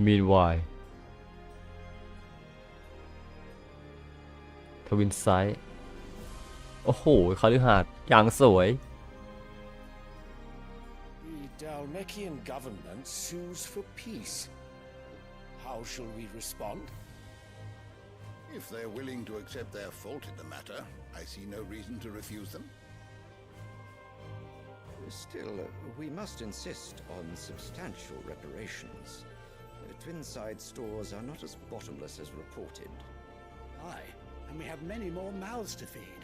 มีนไวทวินไซด์โอ้โหคฤหาสน์อย่างสวย The Dalmekian government sues for peace. How shall we respond? If they're willing to accept their fault in the matter, I see no reason to refuse them. Still, we must insist on substantial reparations. Twinside stores are not as bottomless as reported. Aye, and we have many more mouths to feed.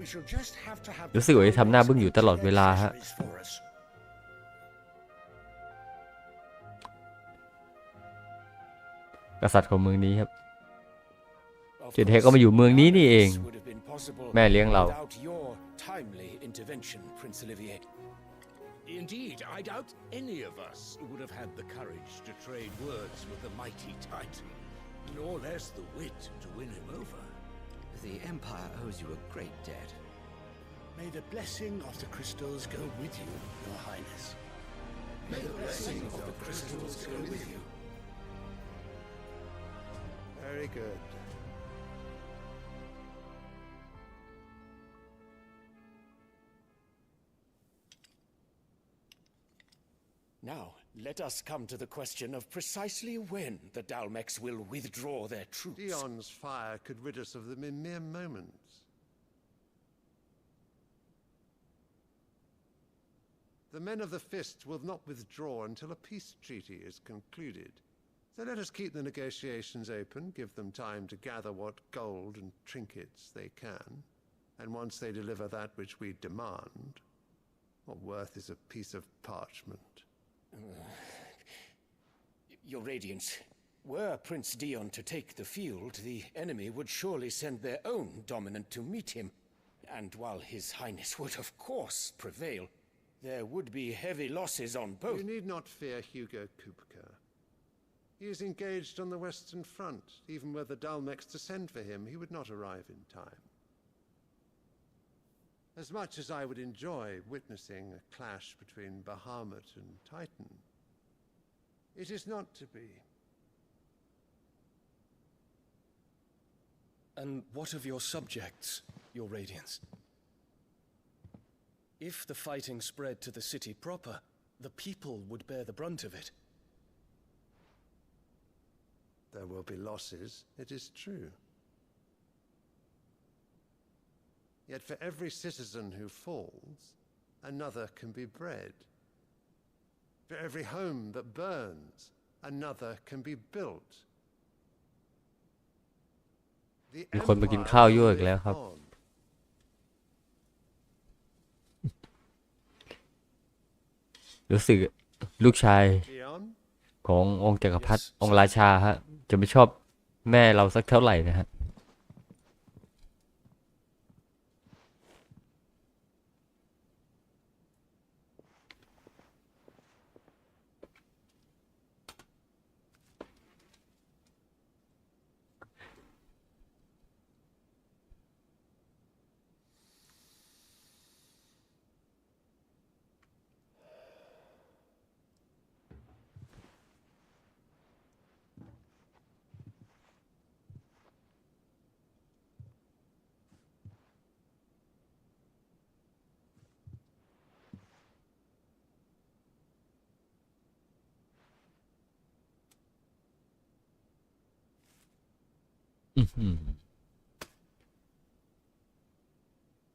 We shall just have to have รู้สึกว่าจะทำหน้าบึ้งอยู่ตลอดเวลาฮะ for us. กษัตริย์ของเมืองนี้ครับเจเทก็มาอยู่เมืองนี้นี่เองแม่เลี้ยงเรา Indeed, I doubt any of us would have had the courage to trade words with the mighty Titan, nor less the wit to win him over. The Empire owes you a great debt. May the blessing of the crystals go with you, Your Highness. May the blessing of the crystals go with you. Very good. Now, let us come to the question of precisely when the Dalmex will withdraw their troops. Dion's fire could rid us of them in mere moments. The men of the Fist will not withdraw until a peace treaty is concluded. So let us keep the negotiations open, give them time to gather what gold and trinkets they can, and once they deliver that which we demand, what worth is a piece of parchment? Your Radiance, were Prince Dion to take the field, the enemy would surely send their own dominant to meet him. And while His Highness would of course prevail, there would be heavy losses on both. You need not fear Hugo Kupka. He is engaged on the Western Front. Even were the Dalmex to send for him, he would not arrive in time. As much as I would enjoy witnessing a clash between Bahamut and Titan, it is not to be. And what of your subjects, Your Radiance? If the fighting spread to the city proper, the people would bear the brunt of it. There will be losses, it is true. Yet for every citizen who falls, another can be bred. For every home that burns, another can be built. มีคนมากินข้าวยั่วอีกแล้วครับรู้สึกลูกชายขององค์จักรพรรดิองค์ราชาฮะจะไม่ชอบแม่เราสักเท่าไหร่นะฮะ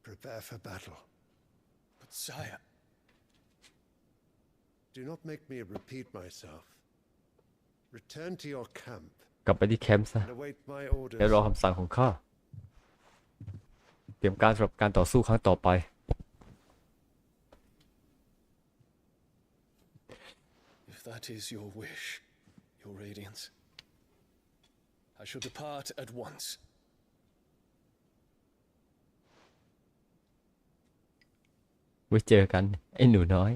Prepare for battle. But sire... Do not make me repeat myself. Return to your camp. กลับไปที่แคมป์ซะ and await my แล้วรอ orders. คำสั่งของข้าเตรียมการสำหรับการต่อสู้ครั้งต่อไป If that is your wish, Your Radiance, I shall depart at once. ไว้เจอกันไอ้หนูน้อย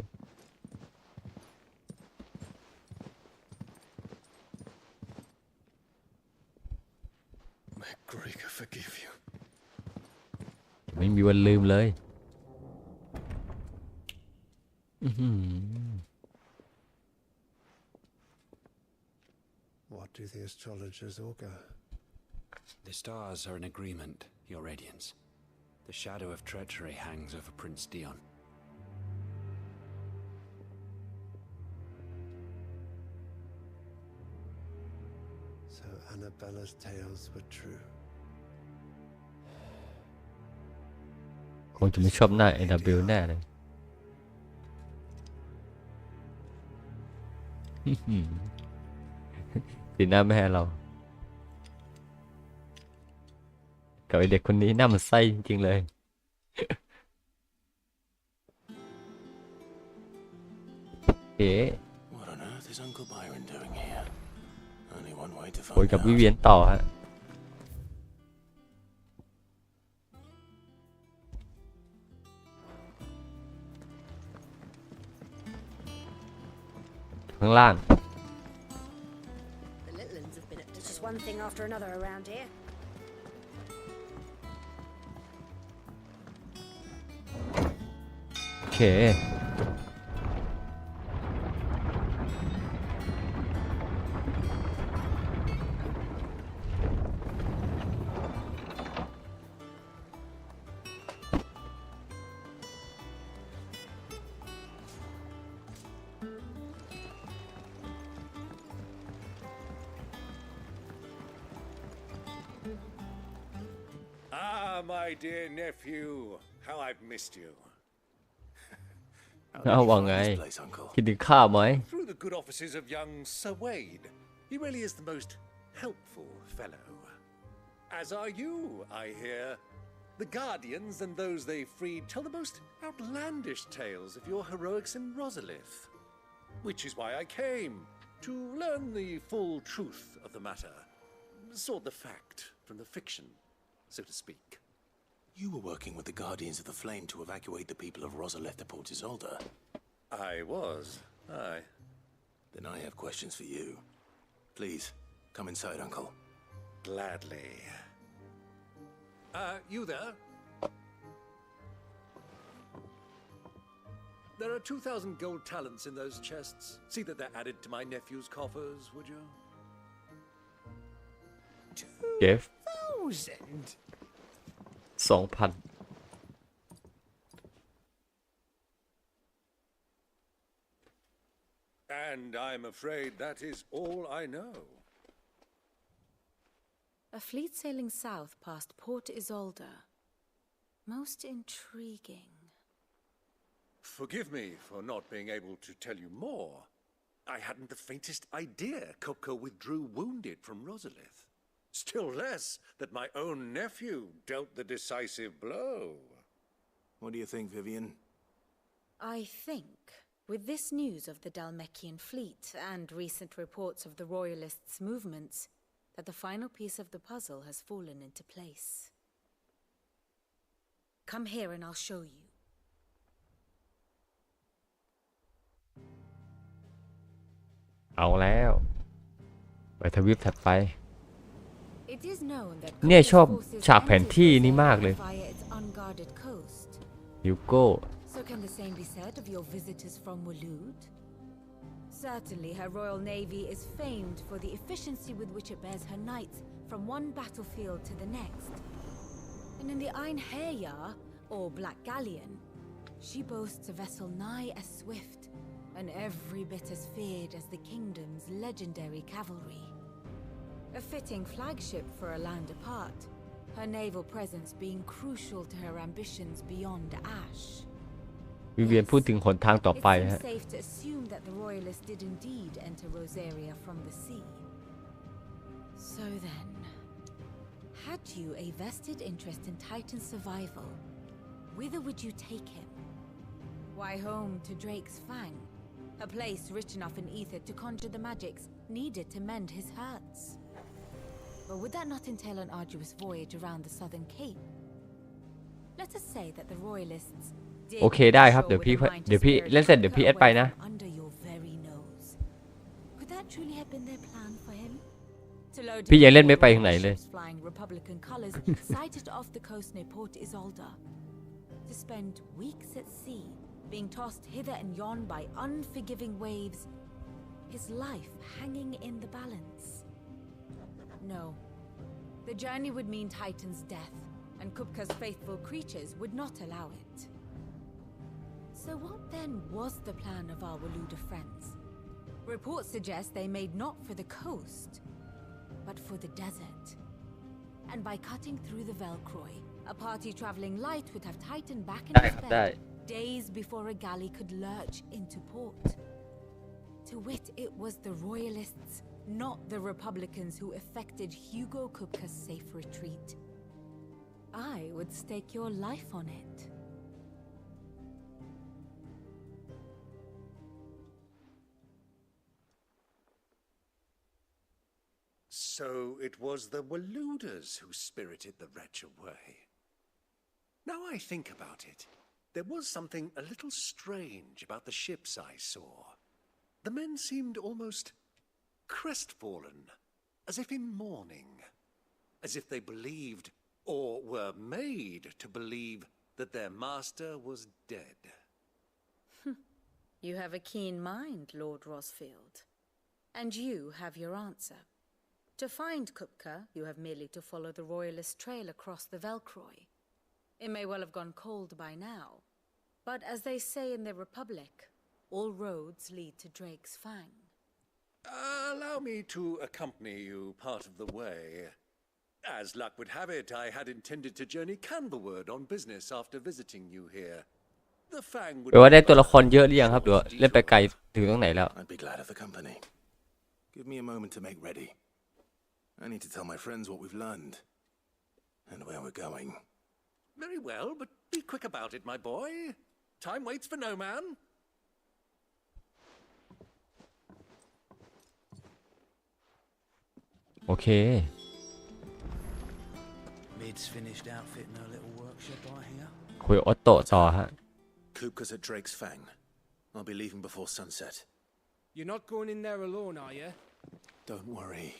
May Gregor forgive you. ไม่มีวันลืมเลย What do the astrologers augur? The stars are in agreement, Your Radiance. The shadow of treachery hangs over Prince Dion. So Annabella's tales were true. คงจะไม่ชอบหน้า NW แน่เลย สีหน้าแม่เรา กับไอเด็กคนนี้น่ามันไส้จริงๆเลย เอ๋ What on earth is Uncle Byron doing here? Only one way to คุย find กับ out. วิเวียนต่อฮะข้างล่าง The Litlands have been up to just one thing after another around here. โอเค Ah, my dear nephew, how I've missed you. เอาว่าไง คิดถึงข้าไหม Through the good offices of young Sir Wade. He really is the most helpful fellow. As are you, I hear. The Guardians and those they freed tell the most outlandish tales of your heroics in Rosalith. Which is why I came, to learn the full truth of the matter. Sort the fact from the fiction, so to speak. You were working with the Guardians of the Flame to evacuate the people of Rosalith to Port Isolde. I was, aye. Then I have questions for you. Please, come inside, Uncle. Gladly. You there? There are 2,000 gold talents in those chests. See that they're added to my nephew's coffers, would you? เก็บ 2,000? 2,000 And I'm afraid that is all I know. A fleet sailing south past Port Isolde. Most intriguing. Forgive me for not being able to tell you more. I hadn't the faintest idea Kopko withdrew wounded from Rosalith. Still less that my own nephew dealt the decisive blow. What do you think, Vivian? I think, with this news of the Dalmekian fleet and recent reports of the Royalists' movements, that the final piece of the puzzle has fallen into place. Come here and I'll show you. เอาแล้ว ไปทวีปถัดไป It is known that เนี่ยชอบ forces ฉากแผนที่นี้มากเลย via its unguarded coast. ฮิวโก้ So can the same be said of your visitors from Waloed? Certainly her royal navy is famed for the efficiency with which it bears her knights from one battlefield to the next. And in the Ein Heya, or Black Galleon, she boasts a vessel nigh as swift and every bit as feared as the kingdom's legendary cavalry. A fitting flagship for a land apart, her naval presence being crucial to her ambitions beyond Ash. วิเวียนพูดถึงหนทางต่อไป It ฮะ seems safe to assume that the Royalists did indeed enter Rosaria from the sea. So then, had you a vested interest in Titan's survival, whither would you take him? Why home to Drake's Fang, a place rich enough in ether to conjure the magics needed to mend his hurts? But would that not entail an arduous voyage around the southern cape? Let us say that the Royalists โอเคได้ครับ เดี๋ยวพี่เล่นเสร็จเดี๋ยวพี่แอดไปนะ under your very nose. Could that truly have been their plan for him? To load พี่ him ยัง with เล่นไม่ไป all ถึงไหนเลย ships flying Republican colors sighted off the coast near Port Isolde. To spend weeks at sea, being tossed hither and yon by unforgiving waves, his life hanging in the balance. No. The journey would mean Titan's death, and Kupka's faithful creatures would not allow it. So what then was the plan of our Waluda friends? Reports suggest they made not for the coast, but for the desert. And by cutting through the Velcroy, a party traveling light would have Titan back in his bed days before a galley could lurch into port. To wit, it was the Royalists, not the Republicans, who effected Hugo Kupka's safe retreat. I would stake your life on it. So it was the Waluders who spirited the wretch away. Now I think about it, there was something a little strange about the ships I saw. The men seemed almost crestfallen, as if in mourning, as if they believed, or were made to believe, that their master was dead. You have a keen mind, Lord Rosfield. And you have your answer. To find Kupka, you have merely to follow the Royalist trail across the Velcroy. It may well have gone cold by now, but as they say in the Republic, all roads lead to Drake's Fang. Allow me to accompany you part of the way. As luck would have it, I had intended to journey Canberward on business after visiting you here. The Fang would แปลว่าได้ตัวละครเยอะหรือยังครับหรือว่าเล่นไปไกลถึงตรงไหนแล้ว I'd be glad of the company. Give me a moment to make ready. I need to tell my friends what we've learned and where we're going. Very well, but be quick about it, my boy. Time waits for no man. โอเค Mid's finished outfitting her little workshop, I hear. คุยออโตต่อฮะ Kupka's at Drake's Fang. I'll be leaving before sunset. You're not going in there alone, are you? Don't worry.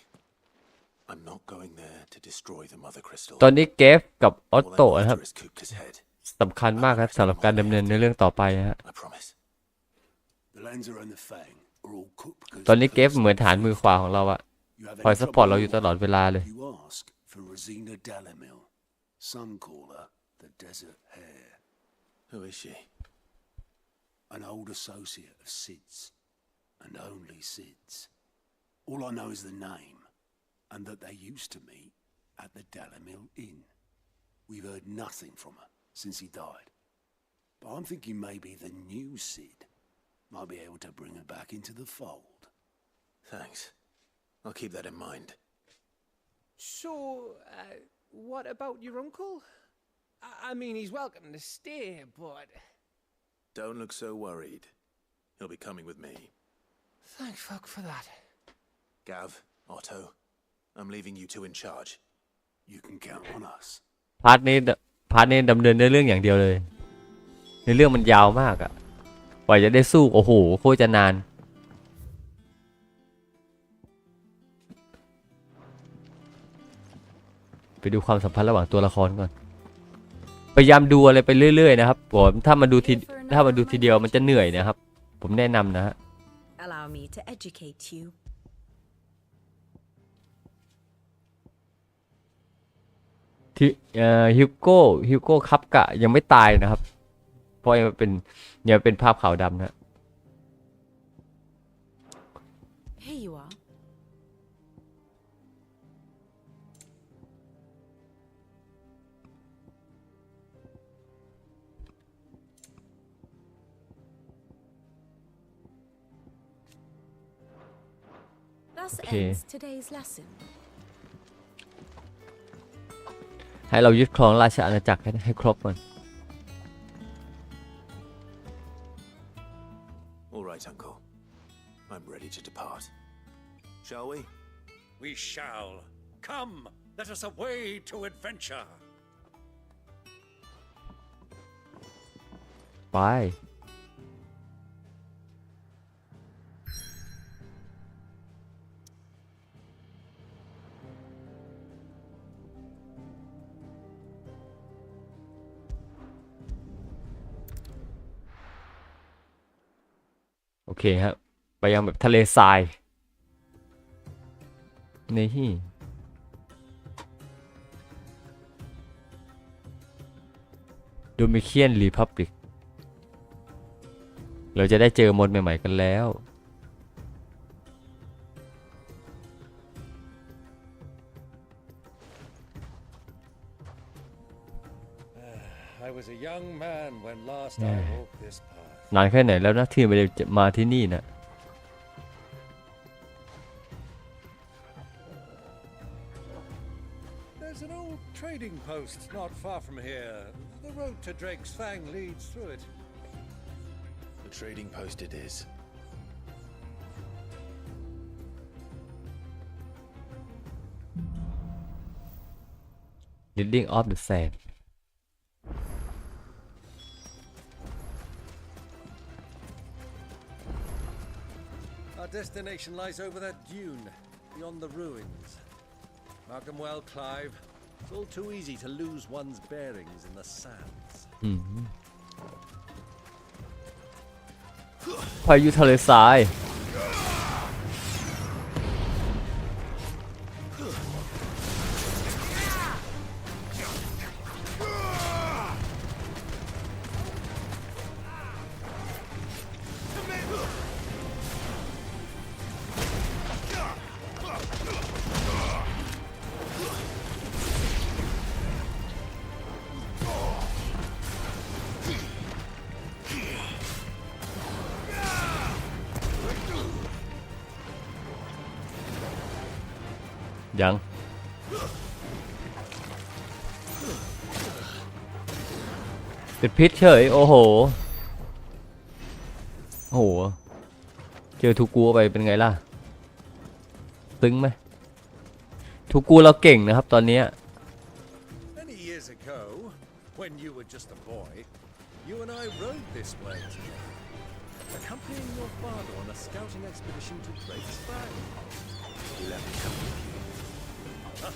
I'm not going there to destroy the Mother Crystal. ตอนนี้เกฟกับออโต All I'm นะครับ after is Kupka's head. สำคัญมากครับสำหรับการดำเนินในเรื่องต่อไปฮะ I promise. The Lancer and the Fang are all Kupka's ตอนนี้เกฟเหมือนฐานมือขวาของเราอะคอยซัพพอร์ตเราอยู่ตลอดเวลาเลย You ask for Rosina Dalamil. Some call her the Desert Hare. Who is she? An old associate of Sid's, and only Sid's. All I know is the name, and that they used to meet at the Dalamil Inn. We've heard nothing from her since he died. But I'm thinking maybe the new Sid might be able to bring her back into the fold. Thanks. I'll keep that in mind. So, what about your uncle? I mean, he's welcome to stay, but... Don't look so worried. He'll be coming with me. Thank fuck for that. Gav, Otto, I'm leaving you two in charge. You can count on us. พาร์ทนี้ดำเนินในเรื่องอย่างเดียวเลยในเรื่องมันยาวมากอะกว่าจะได้สู้โอ้โหโคตรจะนานไปดูความสัมพันธ์ระหว่างตัวละครก่อนพยายามดูอะไรไปเรื่อยๆนะครับผมถ้ามันดูทีเดียวมันจะเหนื่อยนะครับผมแนะนำนะฮะ Allow me to educate you. ที่ฮิวโก้คับกะยังไม่ตายนะครับเพราะยังเป็นภาพขาวดำนะ Here you are. โอ Thus เค ends today's lesson. ให้เรายึดครองราชอาณาจักรให้ครบก่อน All right, Uncle. I'm ready to depart. Shall we? We shall. Come, let us away to adventure. ไปโอเคครับไปยังแบบทะเลทรายนี่โดมิเคียนรีพับลิกเราจะได้เจอมอนใหม่ๆกันแล้ว I was a young man when last I walked this path. นานแค่ไหนแล้วนะที่ไม่ได้มาที่นี่นะ There's an old trading post not far from here. The road to Drake's Fang leads through it. The trading post it is. Leading off the sand. Our destination lies over that dune, beyond the ruins. Mark 'em well, Clive. It's all too easy to lose one's bearings in the sands. พายุทะเลทราย ยังเป็นพิษเฉยโอ้โหโอ้โหเจอทูกูไปเป็นไงล่ะตึงไหมทูกูเราเก่งนะครับตอนนี้ Many years ago, when you were just a boy, you and I rode this way together, accompanying your father on a scouting expedition to Drake's Fang. Let me come with you.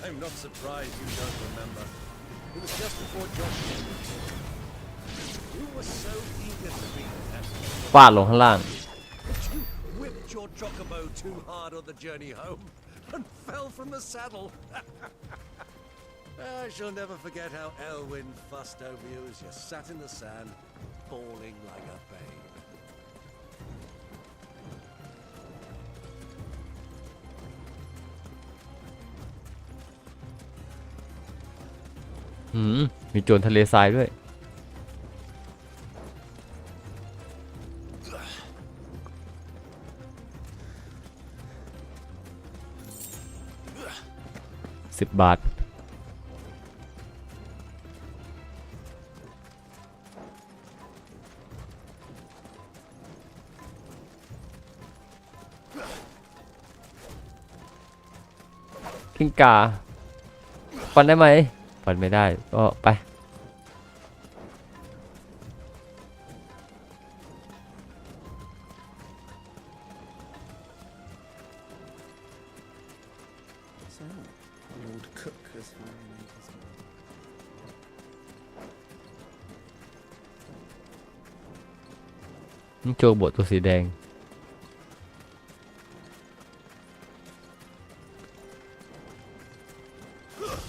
I'm not surprised you don't remember. It was just before Josh came. You were so eager to be there. ฟาดลงข้างล่าง You whipped your chocobo too hard on the journey home and fell from the saddle. I shall never forget how Elwyn fussed over you as you sat in the sand, bawling like a babe. มีโจรทะเลทรายด้วย10 บาทกิ้งก่าฟันได้ไหมฟันไม่ได้ก็ไป So, Lord Cook has finally made his way. โจโบตัวสีแดง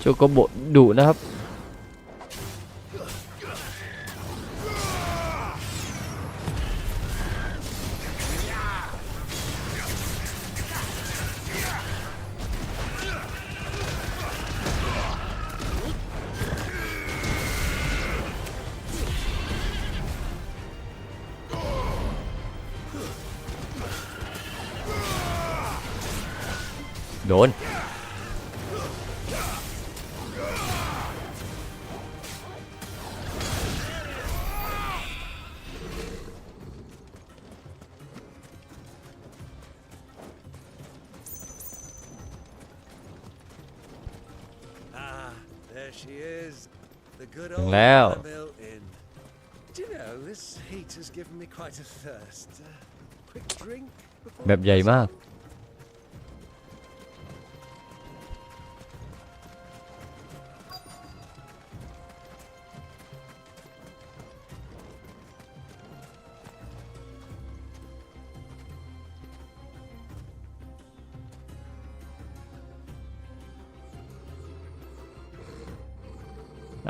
โจโกโบดุนะครับโดนThere she is, the good ถึง old แล้ว Mill Inn. Do you know, this heat has given me quite a thirst. Quick drink before แบบใหญ่มาก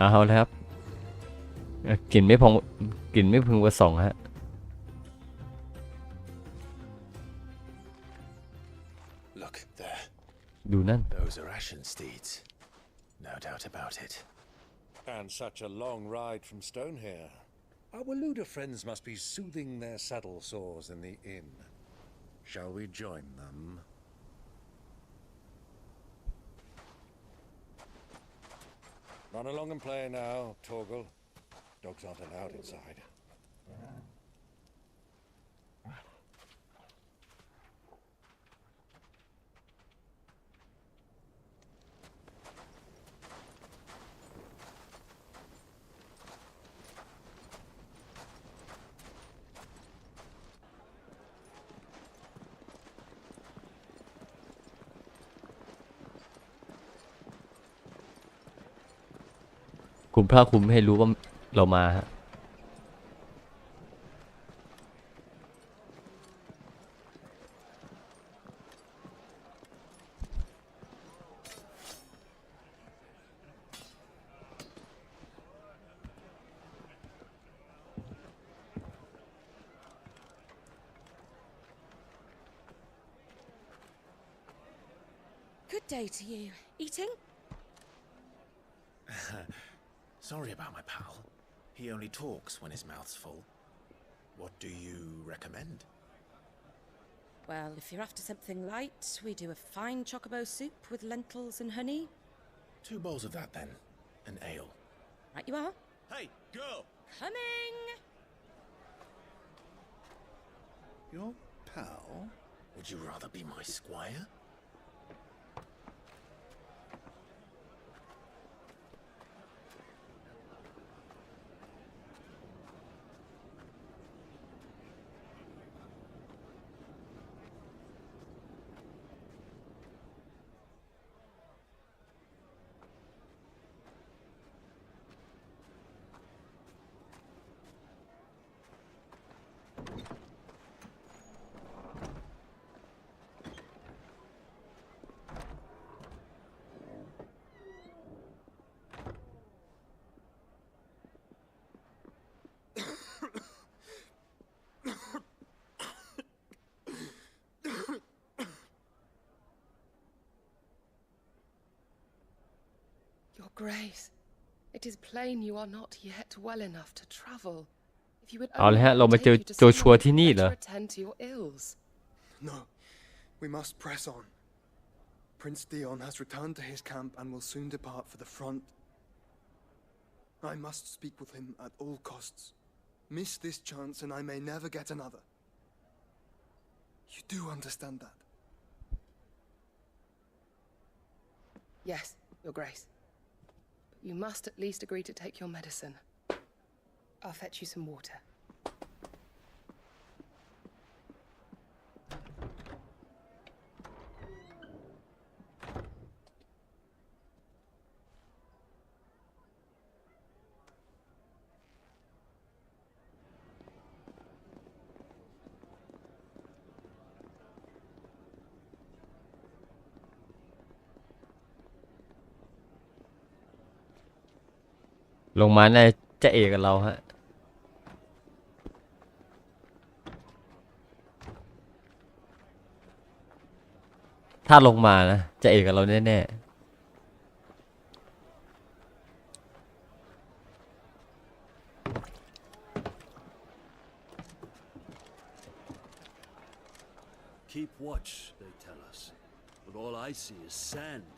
เอาแล้วครับกลิ่นไม่พงประสงค์ฮะ Look there. ดูนั่น Those are ashen steeds. No doubt about it. And such a long ride from Stonehere. Our Luda friends must be soothing their saddle sores in the inn. Shall we join them? Run along and play now, Torgal. Dogs aren't allowed inside. คุมผ้าคลุมให้รู้ว่าเรามาฮะ Good day to you. Eating? Sorry about my pal. He only talks when his mouth's full. What do you recommend? Well, if you're after something light, we do a fine chocobo soup with lentils and honey. 2 bowls of that, then. An ale. Right you are. Hey, girl! Coming! Your pal? Would you rather be my squire? Your Grace, it is plain you are not yet well enough to travel. If you would เอาเลยฮะ only เรามา take เจอ you to โจชัว somewhere ที่นี่เหรอ better attend to your ills. No, we must press on. Prince Dion has returned to his camp and will soon depart for the front. I must speak with him at all costs. Miss this chance and I may never get another. You do understand that? Yes, Your Grace. But you must at least agree to take your medicine. I'll fetch you some water. ลงมาในจะเอกกับเราฮะถ้าลงมานะจะเอกกับเราแน่ๆ Keep watch, they tell us. But all I see is sand.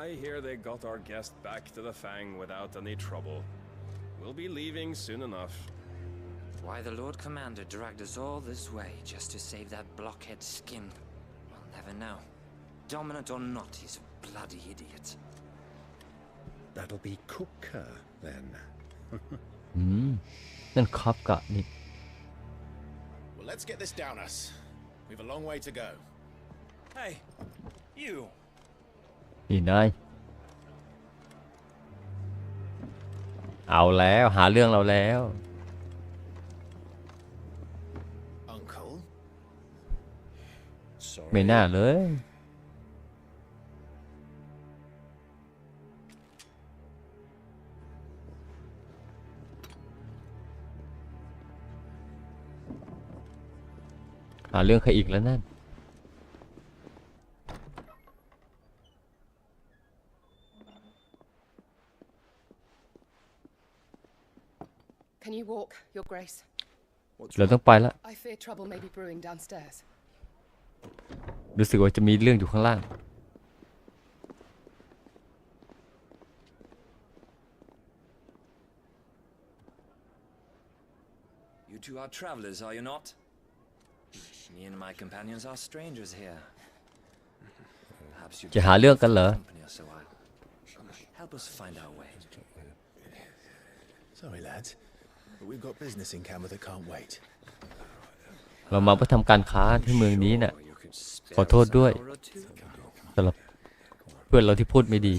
I hear they got our guest back to the Fang without any trouble. We'll be leaving soon enough. Why the Lord Commander dragged us all this way just to save that blockhead skin, we'll never know. Dominant or not, he's a bloody idiot. That'll be Cooker, then. นั่นคอปกะนี่ Well, let's get this down us. We've a long way to go. Hey, you. นี่นายเอาแล้วหาเรื่องเราแล้ว Uncle? ไม่น่าเลยหาเรื่องใครอีกแล้วนั่น Can you walk, Your Grace? เราต้องไปแล้ว I fear trouble may be brewing downstairs. รู้สึกว่าจะมีเรื่องอยู่ข้างล่าง You two are travelers, are you not? Me and my companions are strangers here. Perhaps you จะหาเรื่องกันเหรอ company us a while. Help us find our way. Sorry, lads, but we've got business in Camber that can't wait. เรามาเพื่อทำการค้าที่เมืองนี้น่ะขอโทษด้วยสำหรับเพื่อนเราที่พูดไม่ดี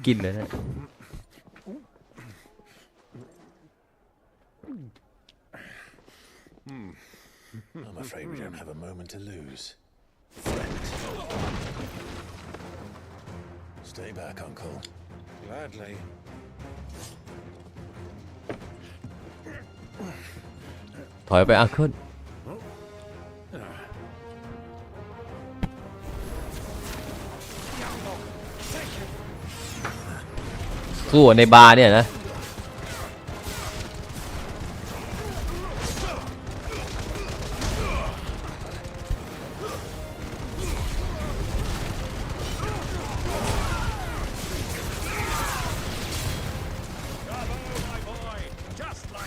กินเลยนะ I'm afraid we don't have a moment to lose. Stay back, Uncle. Gladly. ถอยไปอังเคิลสู้ในบาร์เนี่ยนะ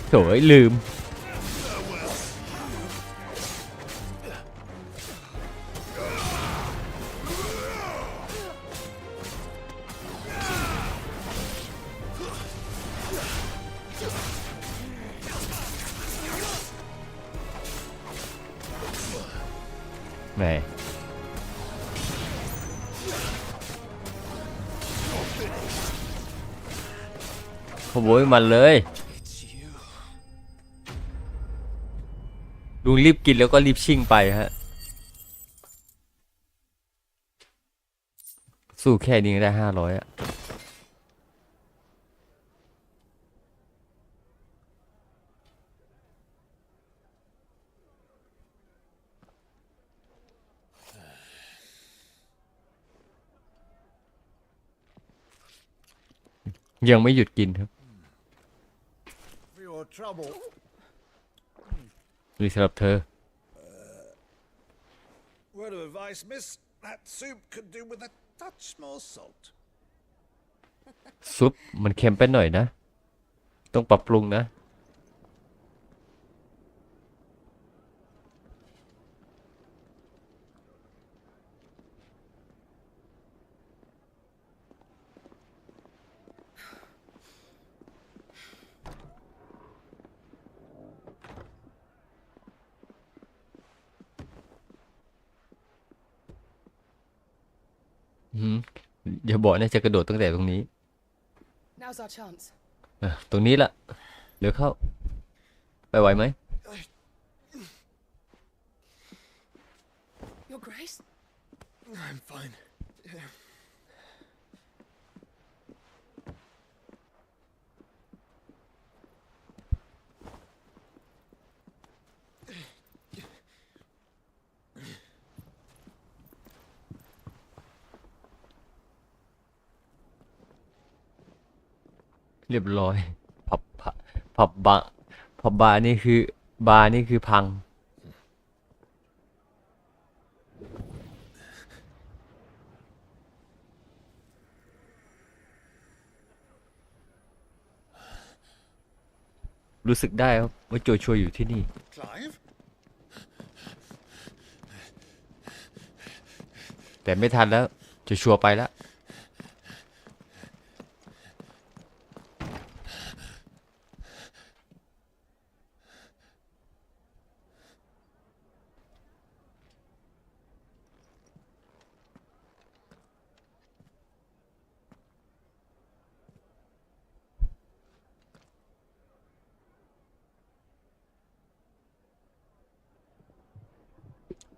โถ่ลืมแหมขโมยมันเลยลุงรีบกินแล้วก็รีบชิ่งไปฮะสู้แค่นี้ได้500อะยังไม่หยุดกินครับ For your trouble. นี่สำหรับเธอ Word of advice, miss. That soup could do with a touch more salt. ซุปมันเค็มไปหน่อยนะต้องปรับปรุงนะอย่าบอกนะจะกระโดดตั้งแต่ตรงนี้ Now's our chance. ตรงนี้ละเดี๋ยวเข้าไปไหวไหม Your Grace? I'm fine. เรียบร้อยผับบาร์นี่คือบาร์นี่คือพังรู้สึกได้ครับว่าโจชัวอยู่ที่นี่ Clive? แต่ไม่ทันแล้วโจชัวไปแล้ว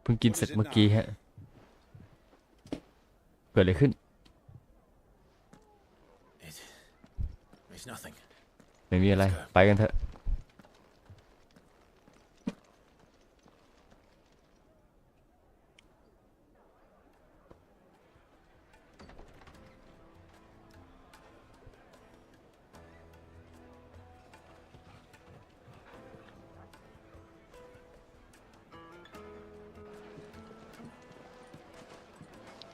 เพิ่งกินเสร็จเมื่อกี้ฮะเกิดอะไรขึ้น It's nothing. ไม่มีอะไรไปกันเถอะ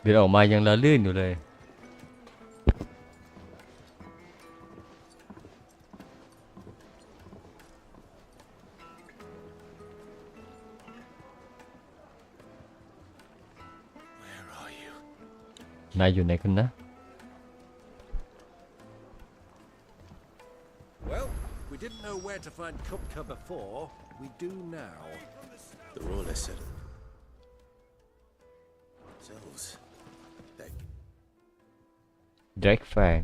เดินออกมายังละลื่นอยู่เลย นายอยู่ไหนกันนะ Well, we didn't know where to find Kupka before. We do now. The rule is settled. Selves. They เดร็กแฟง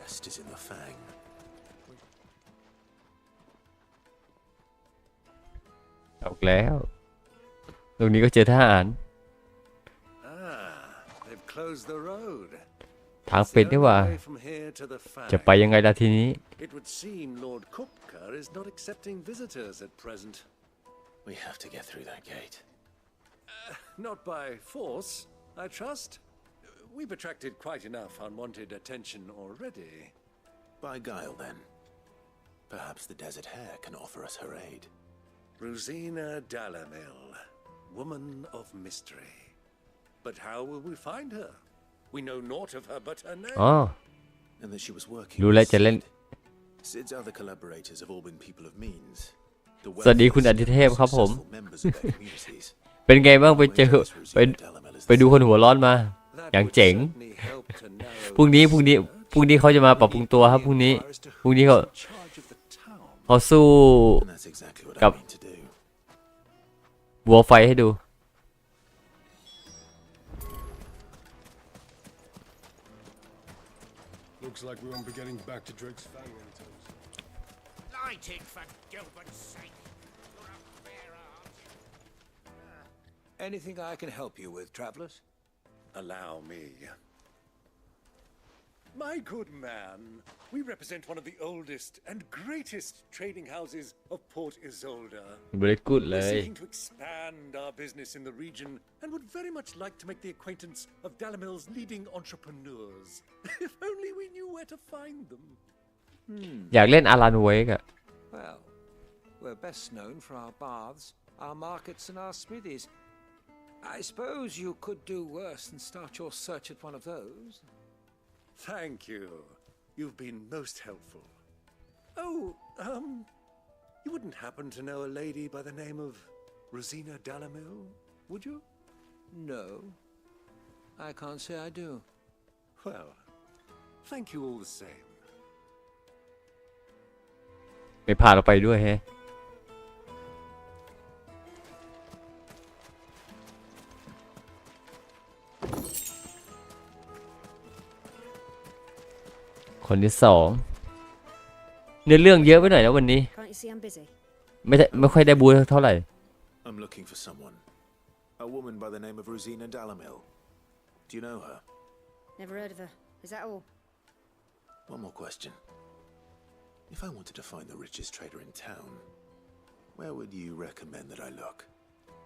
Nest is in the fang. ออกแล้วตรงนี้ก็เจอทหาร They've closed the road. ทางปิดนี่หว่า From here to the fang. จะไปยังไงล่ะทีนี้ It would seem Lord Kupka is not accepting visitors at present. We have to get through that gate. Not by force, I trust. We've attracted quite enough unwanted attention already. By guile, then. Perhaps the Desert Hare can offer us her aid. Rosina Dalamil, woman of mystery. But how will we find her? We know naught of her but her name. อ๋อ And that she was working รู้แล้ว with จะเล่น Sid's other collaborators have all been people of means. The สวัสดีคุณอดิเทพครับผม successful members of their communities. เป็นไงบ้างไปเจอไปดูคนหัวร้อนมา อย่างเจ๋ง พรุ่งนี้เขาจะมาปรับปรุงตัวครับพรุ่งนี้เขาสู้ And that's exactly what กับ I mean to do. วัวไฟให้ดู Looks like we won't be getting back to Drake's Fang anytime soon. Light it, for Gilbert's sake. You're a fair art. Anything I can help you with, travelers? Allow me. My good man, we represent one of the oldest and greatest trading houses of Port Isolde. very good เล We're ย seeking to expand our business in the region and would very much like to make the acquaintance of Dalamil's leading entrepreneurs. If only we knew where to find them. อยากเล่นอารันเวกอะ Well, we're best known for our baths, our markets, and our smithies. I suppose you could do worse than start your search at one of those. Thank you. You've been most helpful. Oh, you wouldn't happen to know a lady by the name of Rosina Dalamil, would you? No, I can't say I do. Well, thank you all the same. ไม่พาเราไปด้วยแฮะ คนที่สองเนื้อเรื่องเยอะไปหน่อยนะวันนี้ Can't you see I'm busy? ไม่ค่อยได้บูเท่าไหร่ I'm looking for someone. A woman by the name of Rosina Dalamil. Do you know her? Never heard of her. Is that all? One more question. If I wanted to find the richest trader in town, where would you recommend that I look?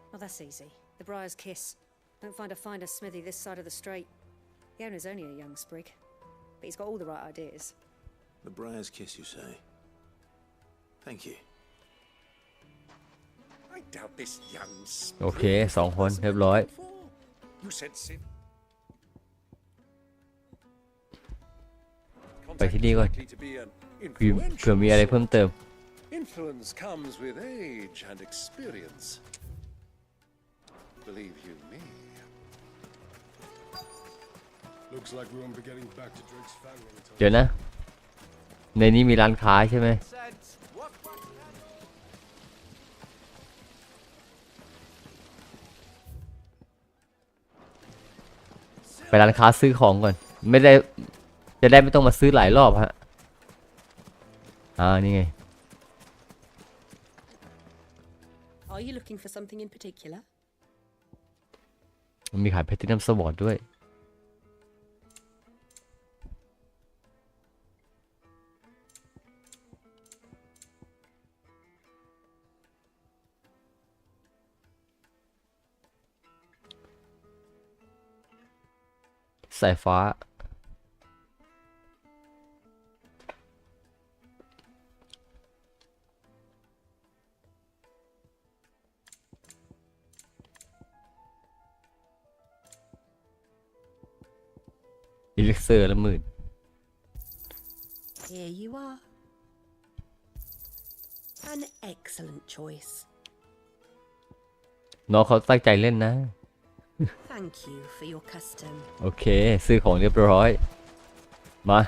Well, that's easy. The Briar's Kiss. Don't find a finer smithy this side of the strait. The owner's only a young sprig, but he's got all the right ideas. The Briar's Kiss, you say? Thank you. I doubt this young โอเคสองคนเรียบร้อย You said Sid. ไปที่นี่ก่อน Likely to be an เผื่อมีอะไรเพิ่มเติม Influence comes with age and experience. Believe you me. Looks like we won't be getting back to Drake's Fang anytime เดี๋ยวนะ ในนี้มีร้านค้าใช่ไหม ไปร้านค้าซื้อของก่อน จะได้ไม่ต้องมาซื้อหลายรอบฮะ นี่ไง Are you looking for something in particular? มันมีขายแพลทินัมสวอร์ดด้วย สายฟ้า เ อีลิกเซอร์ละหมื่น Here you are. An excellent choice. น้องเขาตั้งใจเล่นนะ Thank you for your custom. โอเคซื้อของเรียบร้อยมา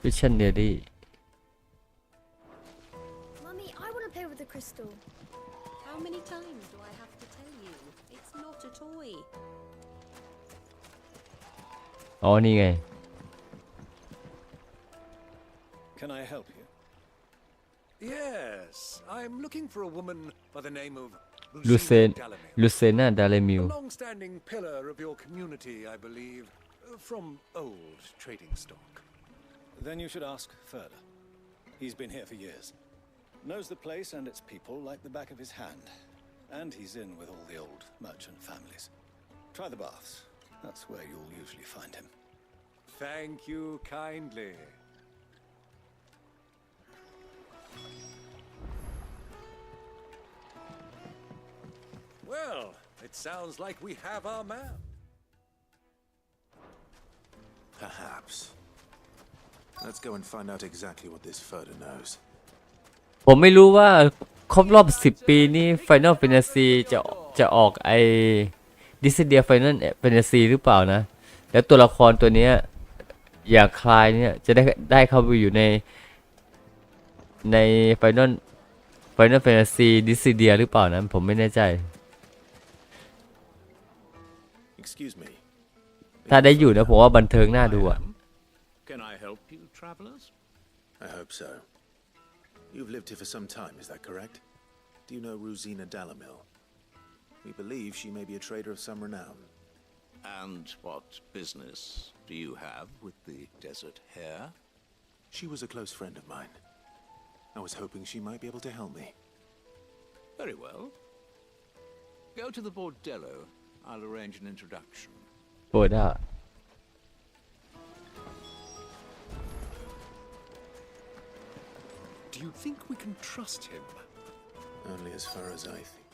วิชั่นเนอรี่ Mummy, I want to play with the crystal. How many times do I have to tell you? It's not a toy. อ๋อนี่ไง Can I help you? Yes, I'm looking for a woman by the name of ลูเซน Dalamil. ลูเซนาดาเลมิล A long-standing pillar of your community, I believe, from old trading stock. Then you should ask further. He's been here for years. Knows the place and its people like the back of his hand. And he's in with all the old merchant families. Try the baths. That's where you'll usually find him. Thank you kindly. Well, it sounds like we have our man. Perhaps. Let's go and find out exactly what this Further knows. ผมไม่รู้ว่าครบรอบ10 ปีนี่ Final Fantasy จะออกไอ้ Dissidia Final Fantasy หรือเปล่านะ แล้วตัวละครตัวเนี้ยอย่างคลายเนี่ยจะได้เข้าไปอยู่ใน Final Fantasy Dissidia หรือเปล่านะผมไม่แน่ใจ Excuse me. ถ้าได้อยู่นะผมว่าบันเทิงน่าดูอ่ะ Can I help you, travelers? I hope so. You've lived here for some time, is that correct? Do you know Rosina Dalamil? We believe she may be a trader of some renown. And what business do you have with the desert hare? She was a close friend of mine. I was hoping she might be able to help me. Very well. Go to the bordello. I'll arrange an introduction. โอ้ได้ Do you think we can trust him? Only as far as I think.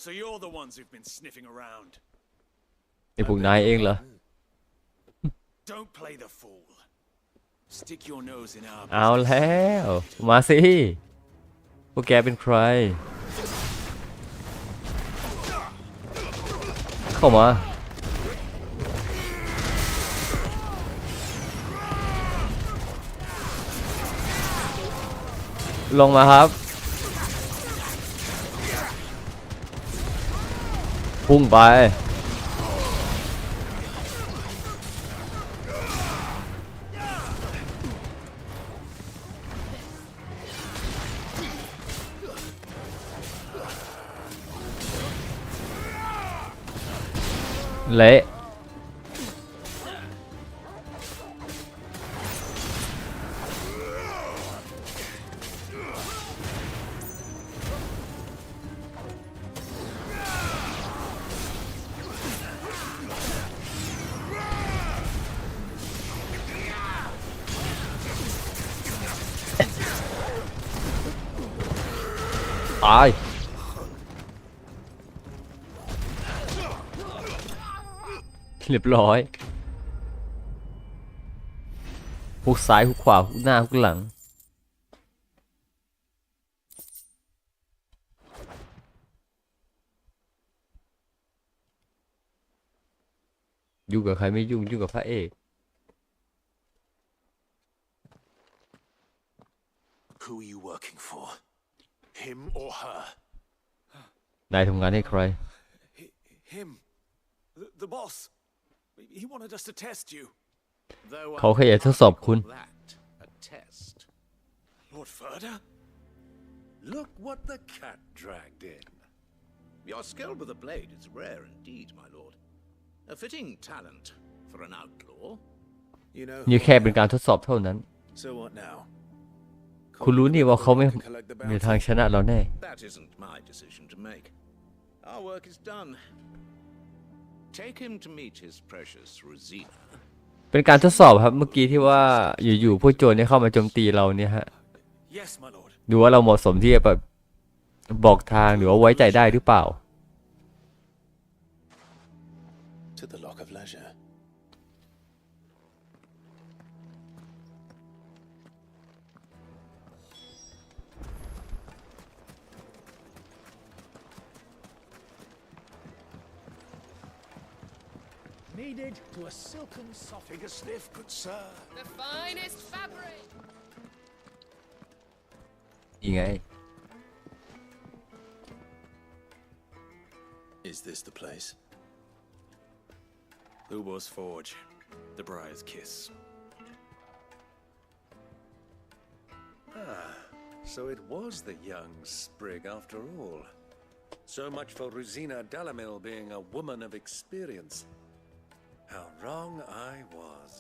So you're the ones who've been sniffing around. ไอ้พวกนายเองเหรอ Don't play the fool. Stick your nose in our เอาแล้วมาสิพวกแกเป็นใครเข้ามาลงมาครับพุ่งไปเละตายเรียบร้อยฮุกซ้ายฮุกขวาฮุกหน้าฮุกหลังยุ่งกับใครไม่ยุ่งกับพระเอก Who are you working for? Him or her? นายทำงานให้ใคร Him. The boss. He wanted us to test you. เขาแค่อยากทดสอบคุณ A test. Lord Further? Look what the cat dragged in. Your skill with the blade is rare indeed, my lord. A fitting talent for an outlaw. You know นี่แค่เป็นการทดสอบเท่านั้น So what now? คุณรู้นี่ว่าเขาไม่มีทางชนะเราแน่ That isn't my decision to make. Our work is done. Take him to meet his precious Rosina เป็นการทดสอบครับเมื่อกี้ที่ว่าอยู่ๆพวกโจรเนี่ยเข้ามาโจมตีเราเนี่ยฮะ Yes, my lord. ดูว่าเราเหมาะสมที่จะแบบบอกทางหรือว่าไว้ใจได้หรือเปล่า To the Lock of Leisure. Needed to a silken soft. Take a sniff, good sir. The finest fabric. ยังไง Is this the place? Lubo's Forge, the Briar's Kiss. Ah, so it was the young sprig after all. So much for Rosina Dalamil being a woman of experience. How wrong I was.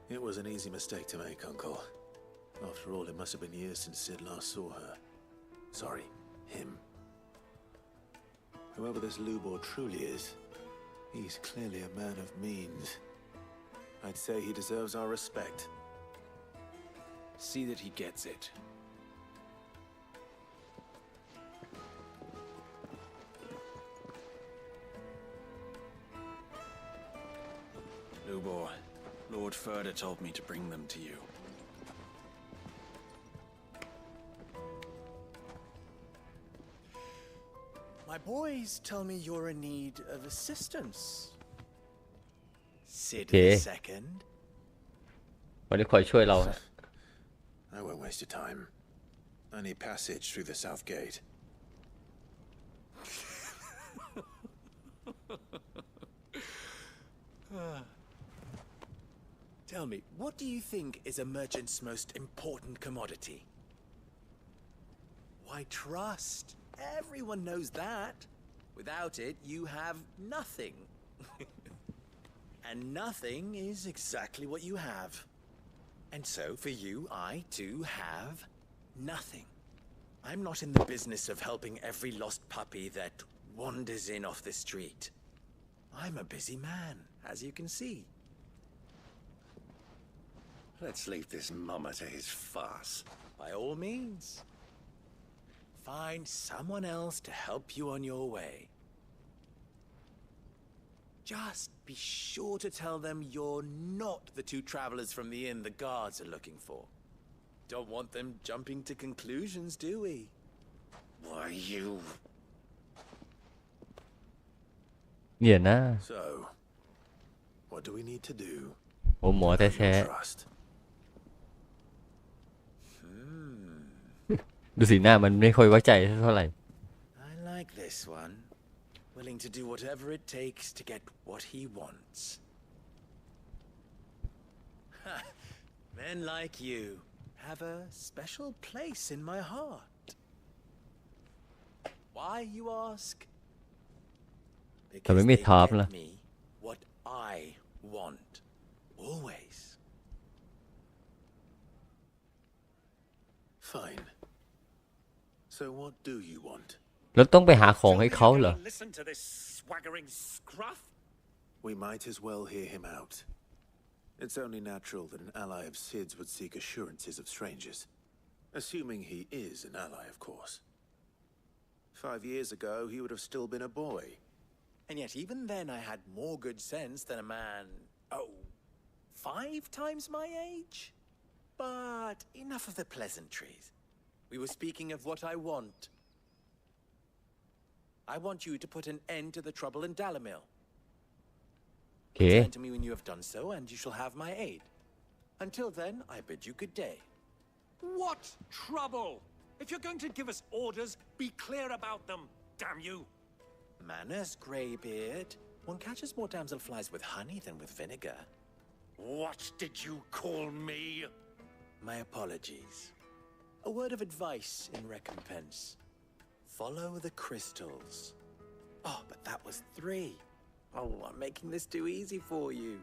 It was an easy mistake to make, Uncle. After all, it must have been years since Sid last saw her. Sorry, him. Whoever this Lubor truly is, he's clearly a man of means. I'd say he deserves our respect. See that he gets it. Lubor, Lord Furder told me to bring them to you. My boys tell me you're in need of assistance. Sid Okay. the Second. วันนี้คอยช่วยเราฮะ I won't waste your time. I need passage through the south gate. Tell me, what do you think is a merchant's most important commodity? Why, trust. Everyone knows that. Without it, you have nothing. And nothing is exactly what you have. And so, for you, I, too, have nothing. I'm not in the business of helping every lost puppy that wanders in off the street. I'm a busy man, as you can see. Let's leave this mummer to his farce. By all means. Find someone else to help you on your way. Just be sure to tell them you're not the two travelers from the inn the guards are looking for. Don't want them jumping to conclusions, do we? Why, you... เนี่ยนะ So, what do we need to do? ผมหมอแท้ Trust. ๆดูสีหน้ามันไม่ค่อยไว้ใจเท่าไหร่ I like this one. Willing to do whatever it takes to get what he wants. Men like you have a special place in my heart. Why, you ask? ทำไม Because ไม่ they ถามล่ะ get me what I want. Always. Fine. So what do you want? เราต้องไปหาของให้เขาเหรอ Listen to this swaggering scruff? We might as well hear him out. It's only natural that an ally of Sid's would seek assurances of strangers. Assuming he is an ally, of course. 5 years ago, he would have still been a boy. And yet even then I had more good sense than a man, 5 times my age? But enough of the pleasantries. We were speaking of what I want. I want you to put an end to the trouble in Dalamil. Okay. Return to me when you have done so, and you shall have my aid. Until then, I bid you good day. What trouble? If you're going to give us orders, be clear about them, damn you! Manners, Greybeard. One catches more damselflies with honey than with vinegar. What did you call me? My apologies. A word of advice in recompense. Follow the crystals. Oh, but that was 3. Oh, I'm making this too easy for you.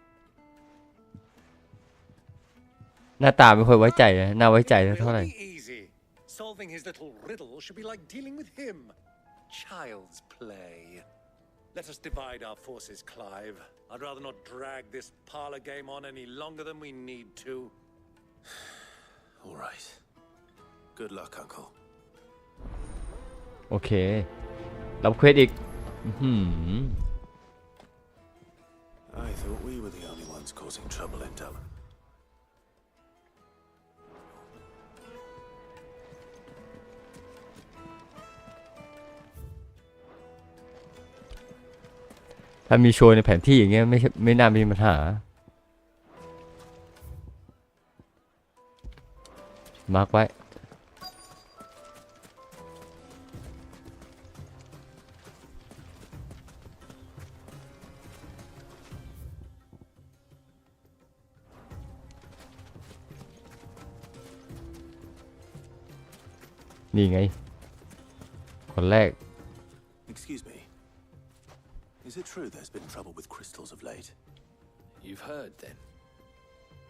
หน้าตาไม่ค่อยไว้ใจนะน่าไว้ใจเท่าไหร่ It'll be easy. Solving his little riddle should be like dealing with him. Child's play. Let us divide our forces, Clive. I'd rather not drag this parlor game on any longer than we need to. All right. Good luck, Uncle. โอเครับเควสอีกI thought we were the only ones causing trouble in Dallin. ถ้ามีโชว์ในแผนที่อย่างเงี้ยไม่น่ามีปัญหามาร์กไว้นี่ไงคนแรก Excuse me. Is it true there's been trouble with crystals of late? You've heard, then?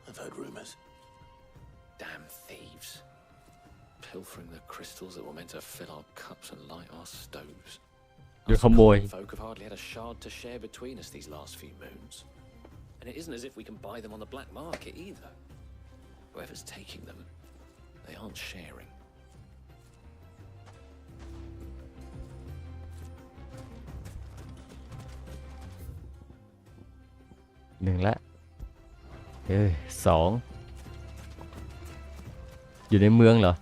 I've heard rumors. Damn thieves. Pilfering the crystals that were meant to fill our cups and light our stoves. เดี๋ยวขโมย Folk have hardly had a shard to share between us these last few moons. And it isn't as if we can buy them on the black market either. Whoever's taking them, they aren't sharing. 1ละ2อยู่ในเมืองเหรอ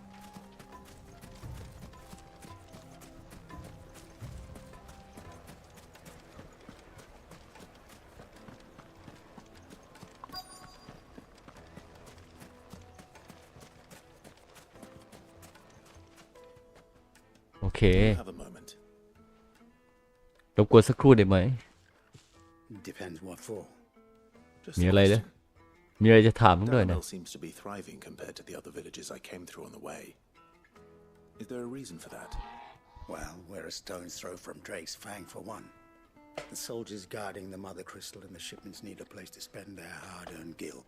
โอเครบกวนสักครู่ได้ไหม Depends what for. มีอะไรเลยมีอะไรจะถามมึงด้วยนะ Dallin seems to be thriving compared to the other villages I came through on the way. Is there a reason for that? Well, we're a stone's throw from Drake's Fang for one. The soldiers guarding the mother crystal and the shipments need a place to spend their hard-earned gil.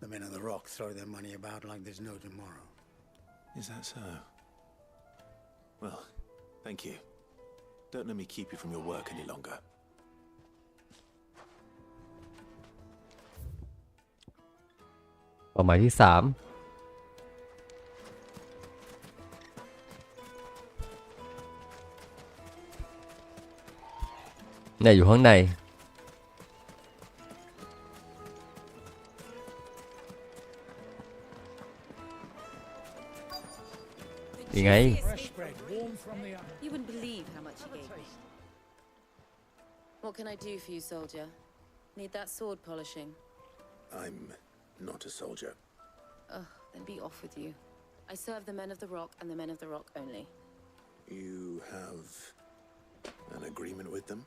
The men of the rock throw their money about like there's no tomorrow. Is that so? Well, thank you. Don't let me keep you from your work any longer. เป้าหมายที่3เนี่ยอยู่ข้างในยังไง You wouldn't believe how much he gave me. What can I do for you, soldier? Need that sword polishing? I'm not a soldier. Ugh, then be off with you. I serve the men of the rock and the men of the rock only. You have an agreement with them?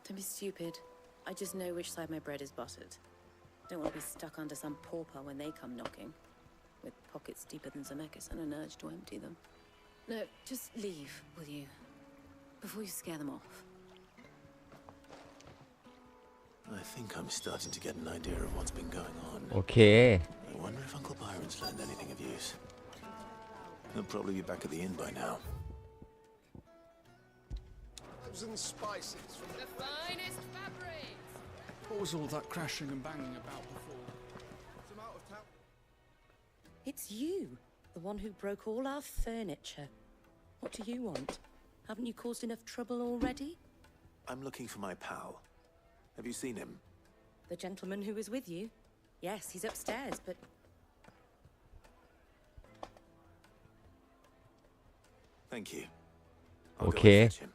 Don't be stupid. I just know which side my bread is buttered. Don't want to be stuck under some pauper when they come knocking, with pockets deeper than Zemeckis and an urge to empty them. No, just leave, will you? Before you scare them off. I think I'm starting to get an idea of what's been going on. Okay. I wonder if Uncle Byron's learned anything of use. He'll probably be back at the inn by now. Herbs and spices from the finest fabrics. What was all that crashing and banging about before? Some out of town. It's you, the one who broke all our furniture. What do you want? Haven't you caused enough trouble already? I'm looking for my pal. Have you seen him? The gentleman who was with you? Yes, he's upstairs, but... Thank you. Okay. Go and fetch him.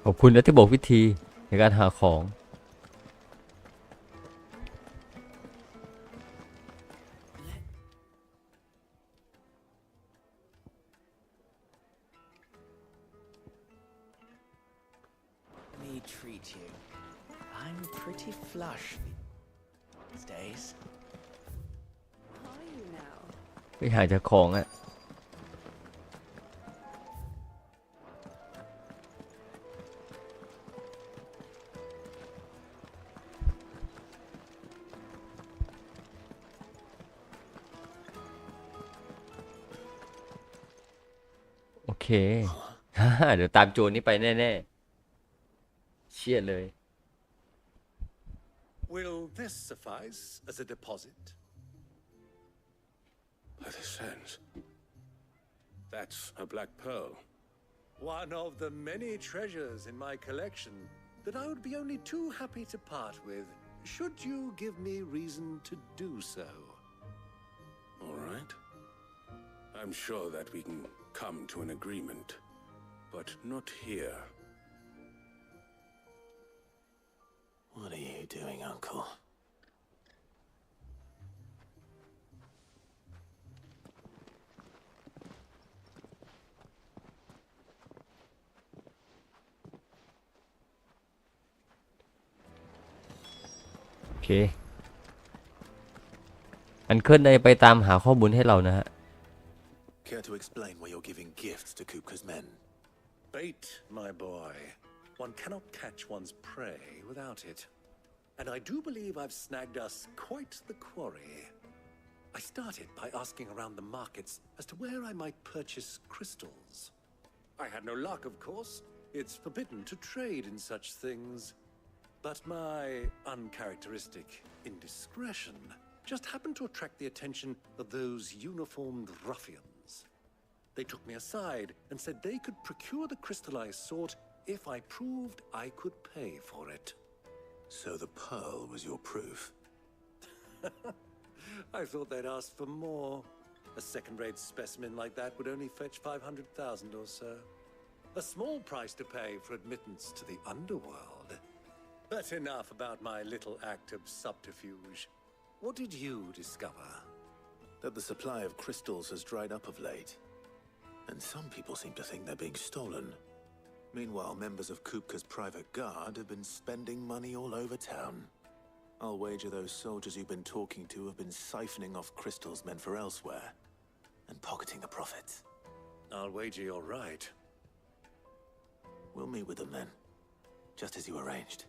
ขอบคุณนะที่บอกวิธีในการหาของTreat you. I'm pretty flush these days. Are you now? ไปหาจากของอะโอเค เดี๋ยวตามโจรนี้ไปแน่ๆเชี่ยเลย Will this suffice as a deposit? By the sands. That's a black pearl. One of the many treasures in my collection that I would be only too happy to part with, should you give me reason to do so. All right. I'm sure that we can come to an agreement, but not here. What are you doing, Uncle? Okay. อันเคิลได้ไปตามหาข้อมูลให้เรานะฮะ Care to explain why you're giving gifts to Kupka's men? Bait, my boy. One cannot catch one's prey without it. And I do believe I've snagged us quite the quarry. I started by asking around the markets as to where I might purchase crystals. I had no luck, of course. It's forbidden to trade in such things. But my uncharacteristic indiscretion just happened to attract the attention of those uniformed ruffians. They took me aside and said they could procure the crystal I sought if I proved I could pay for it. So the pearl was your proof? I thought they'd ask for more. A second-rate specimen like that would only fetch 500,000 or so. A small price to pay for admittance to the underworld. But enough about my little act of subterfuge. What did you discover? That the supply of crystals has dried up of late. And some people seem to think they're being stolen. Meanwhile, members of Kupka's private guard have been spending money all over town. I'll wager those soldiers you've been talking to have been siphoning off crystals meant for elsewhere and pocketing the profits. I'll wager you're right. We'll meet with them then, just as you arranged,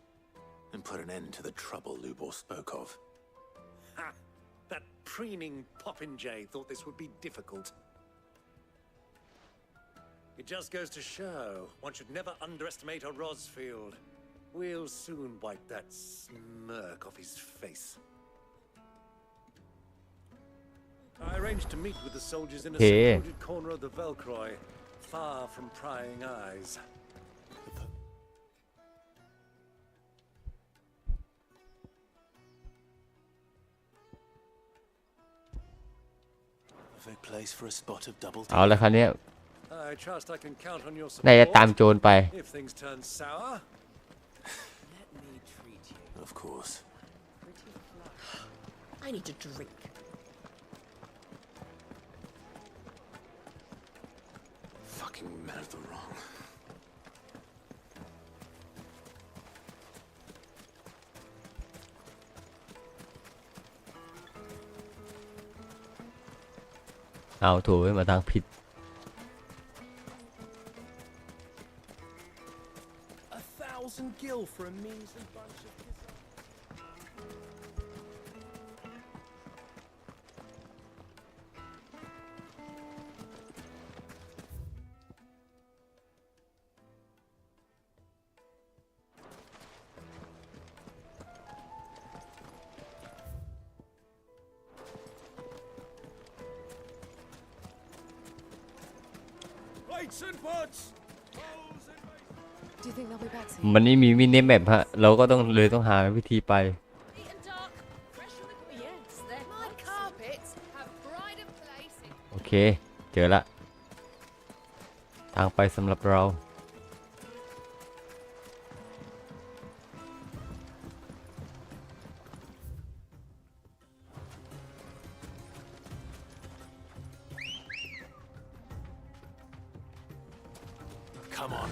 and put an end to the trouble Lubor spoke of. Ha! That preening popinjay thought this would be difficult. It just goes to show one should never underestimate a Rosfield. We'll soon wipe that smirk off his face. I arranged to meet with the soldiers in a secluded corner of the Velcroy, far from prying eyes. Perfect place for a spot of double เอาละครับเนี่ย I trust I can count on your น่าจะ support ตามโจรไป if things turn sour. Let me treat you. Of course. I need to drink. Fucking men of the wrong.เอาถูกไว้มาทางผิด 1,000 gil for a measly bunch of Lights and pots! Do you think they'll be back soon? มันนี่มีมินิแมปฮะเราก็ต้องหาวิธีไป Yes, my carpets have pride of place in โอเค เจอละทางไปสำหรับเรา Come on.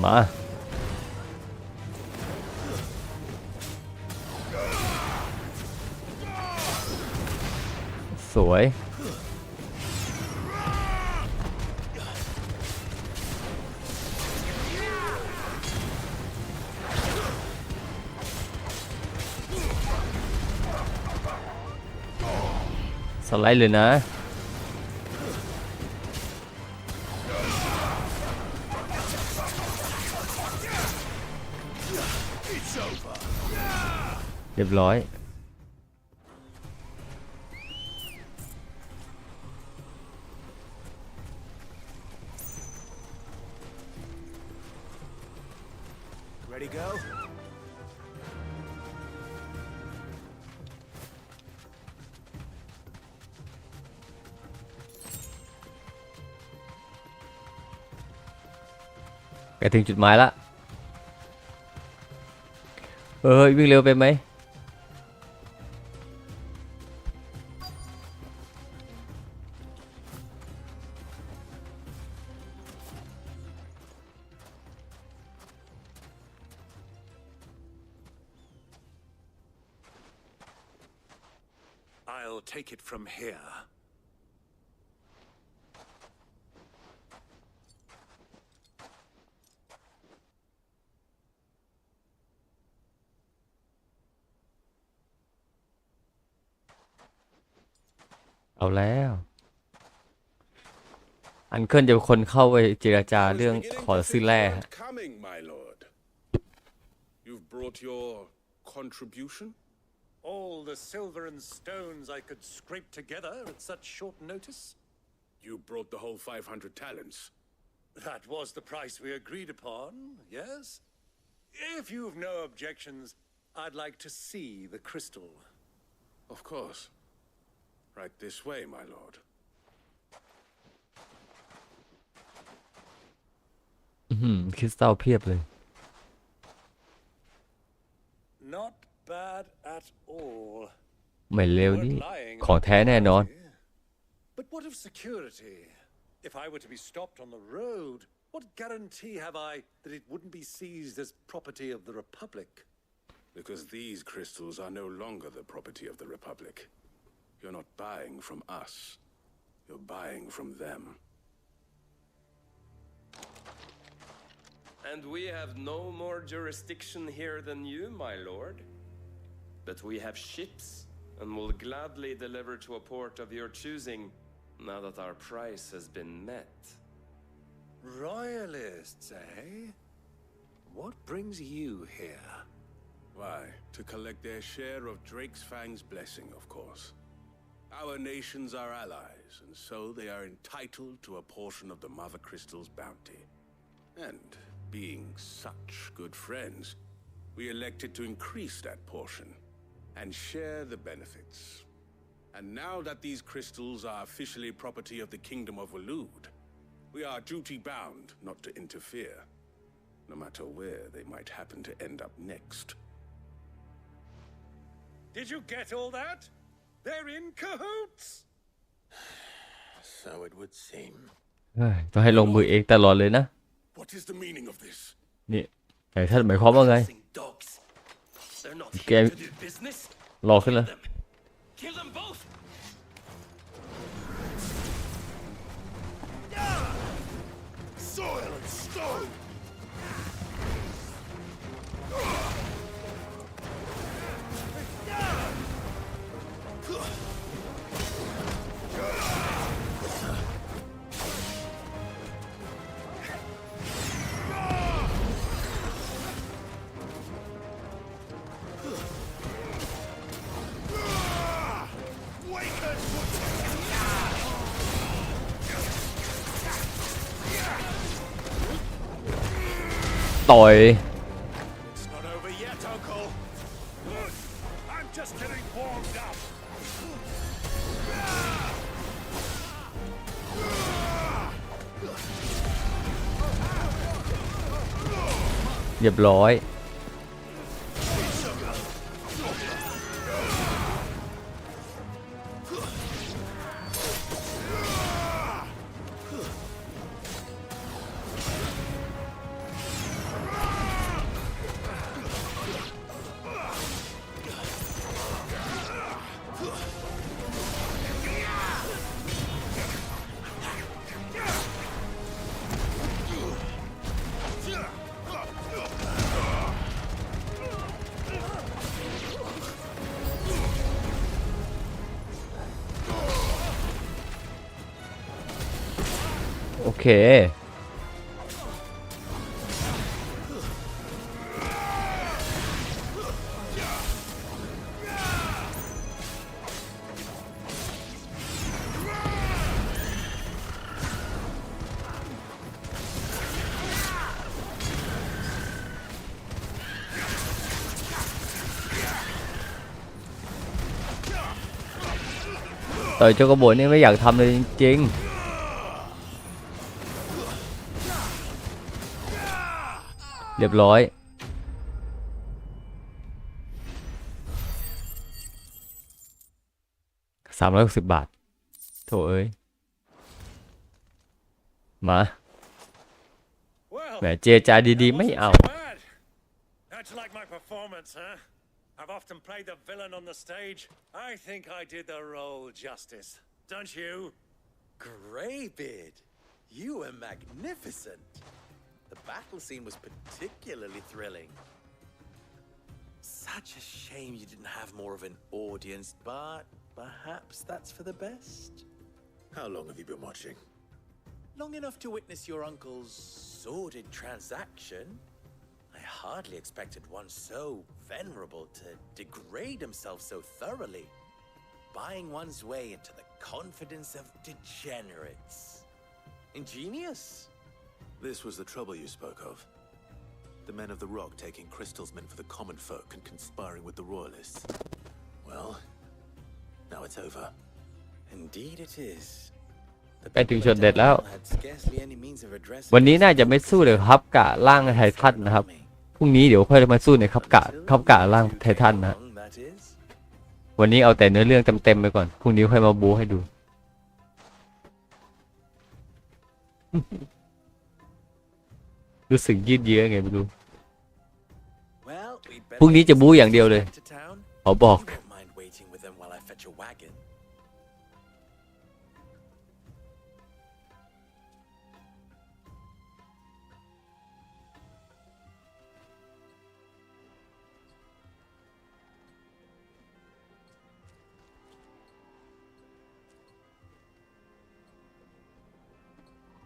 มาสวยสไลด์เลยนะเรียบร้อยReady, go? ไปถึงจุดหมายละวิ่งเร็วไปไหมI'll take it from here. เอาแล้วอันเคิลจะเป็นคนเข้าไปเจรจาเรื่องขอซื้อแร่ Coming, my lord. You've brought your contribution? All the silver and stones I could scrape together at such short notice? You brought the whole 500 talents. That was the price we agreed upon, yes? If you've no objections, I'd like to see the crystal. Of course. Right this way, my lord. คริสตัลเพียบเลย Not bad at all. ไม่เลวนี่ของแท้แน่นอน But what of security? If I were to be stopped on the road, what guarantee have I that it wouldn't be seized as property of the Republic? Because these crystals are no longer the property of the Republic. You're not buying from us. You're buying from them. And we have no more jurisdiction here than you, my lord. But we have ships, and will gladly deliver to a port of your choosing, now that our price has been met. Royalists, eh? What brings you here? Why, to collect their share of Drake's Fang's blessing, of course. Our nations are allies, and so they are entitled to a portion of the Mother Crystal's bounty. And being such good friends, we elected to increase that portion and share the benefits. And now that these crystals are officially property of the Kingdom of Waloed, we are duty-bound not to interfere, no matter where they might happen to end up next. Did you get all that? They're in cahoots! So it would seem. ต้องให้ลงมือเองตลอดเลยนะ What is the meaning of this? นี่ไอ้ท่านหมายความว่าไง They're not แก here to do business. รอขึ้นแล้ว Kill them both. Soil and stone! ต่อย It's not over yet, Uncle. I'm just getting warmed up. เรียบร้อย เคต่อยเจ้ากบฏนี่ไม่อยากทำเลยจริงๆเรียบร้อย360 บาทโถเอ้ยมาแหมเจรจาดีๆไม่เอา How'd you like my performance, huh? I've often played the villain on the stage. I think I did the role justice. Don't you? Greybeard, you were magnificent. The battle scene was particularly thrilling. Such a shame you didn't have more of an audience, but perhaps that's for the best. How long have you been watching? Long enough to witness your uncle's sordid transaction. I hardly expected one so venerable to degrade himself so thoroughly, buying one's way into the confidence of degenerates. Ingenious. This was the trouble you spoke of. The men of the Rock taking crystals meant for the common folk and conspiring with the royalists. Well, now it's over. Indeed it is. ไปถึงจุดเด็ดแล้ววันนี้น่าจะไม่สู้เลยครับกะล่างไททันนะครับพรุ่งนี้เดี๋ยวค่อยมาสู้ในครับกะล่างไททันนะวันนี้เอาแต่เนื้อเรื่องเต็มๆไปก่อนพรุ่งนี้ค่อยมาบู๊ให้ดูรู้สึกยืดเยื้อไงไม่รู้พรุ่งนี้จะบู๊อย่างเดียวเลยขอบอก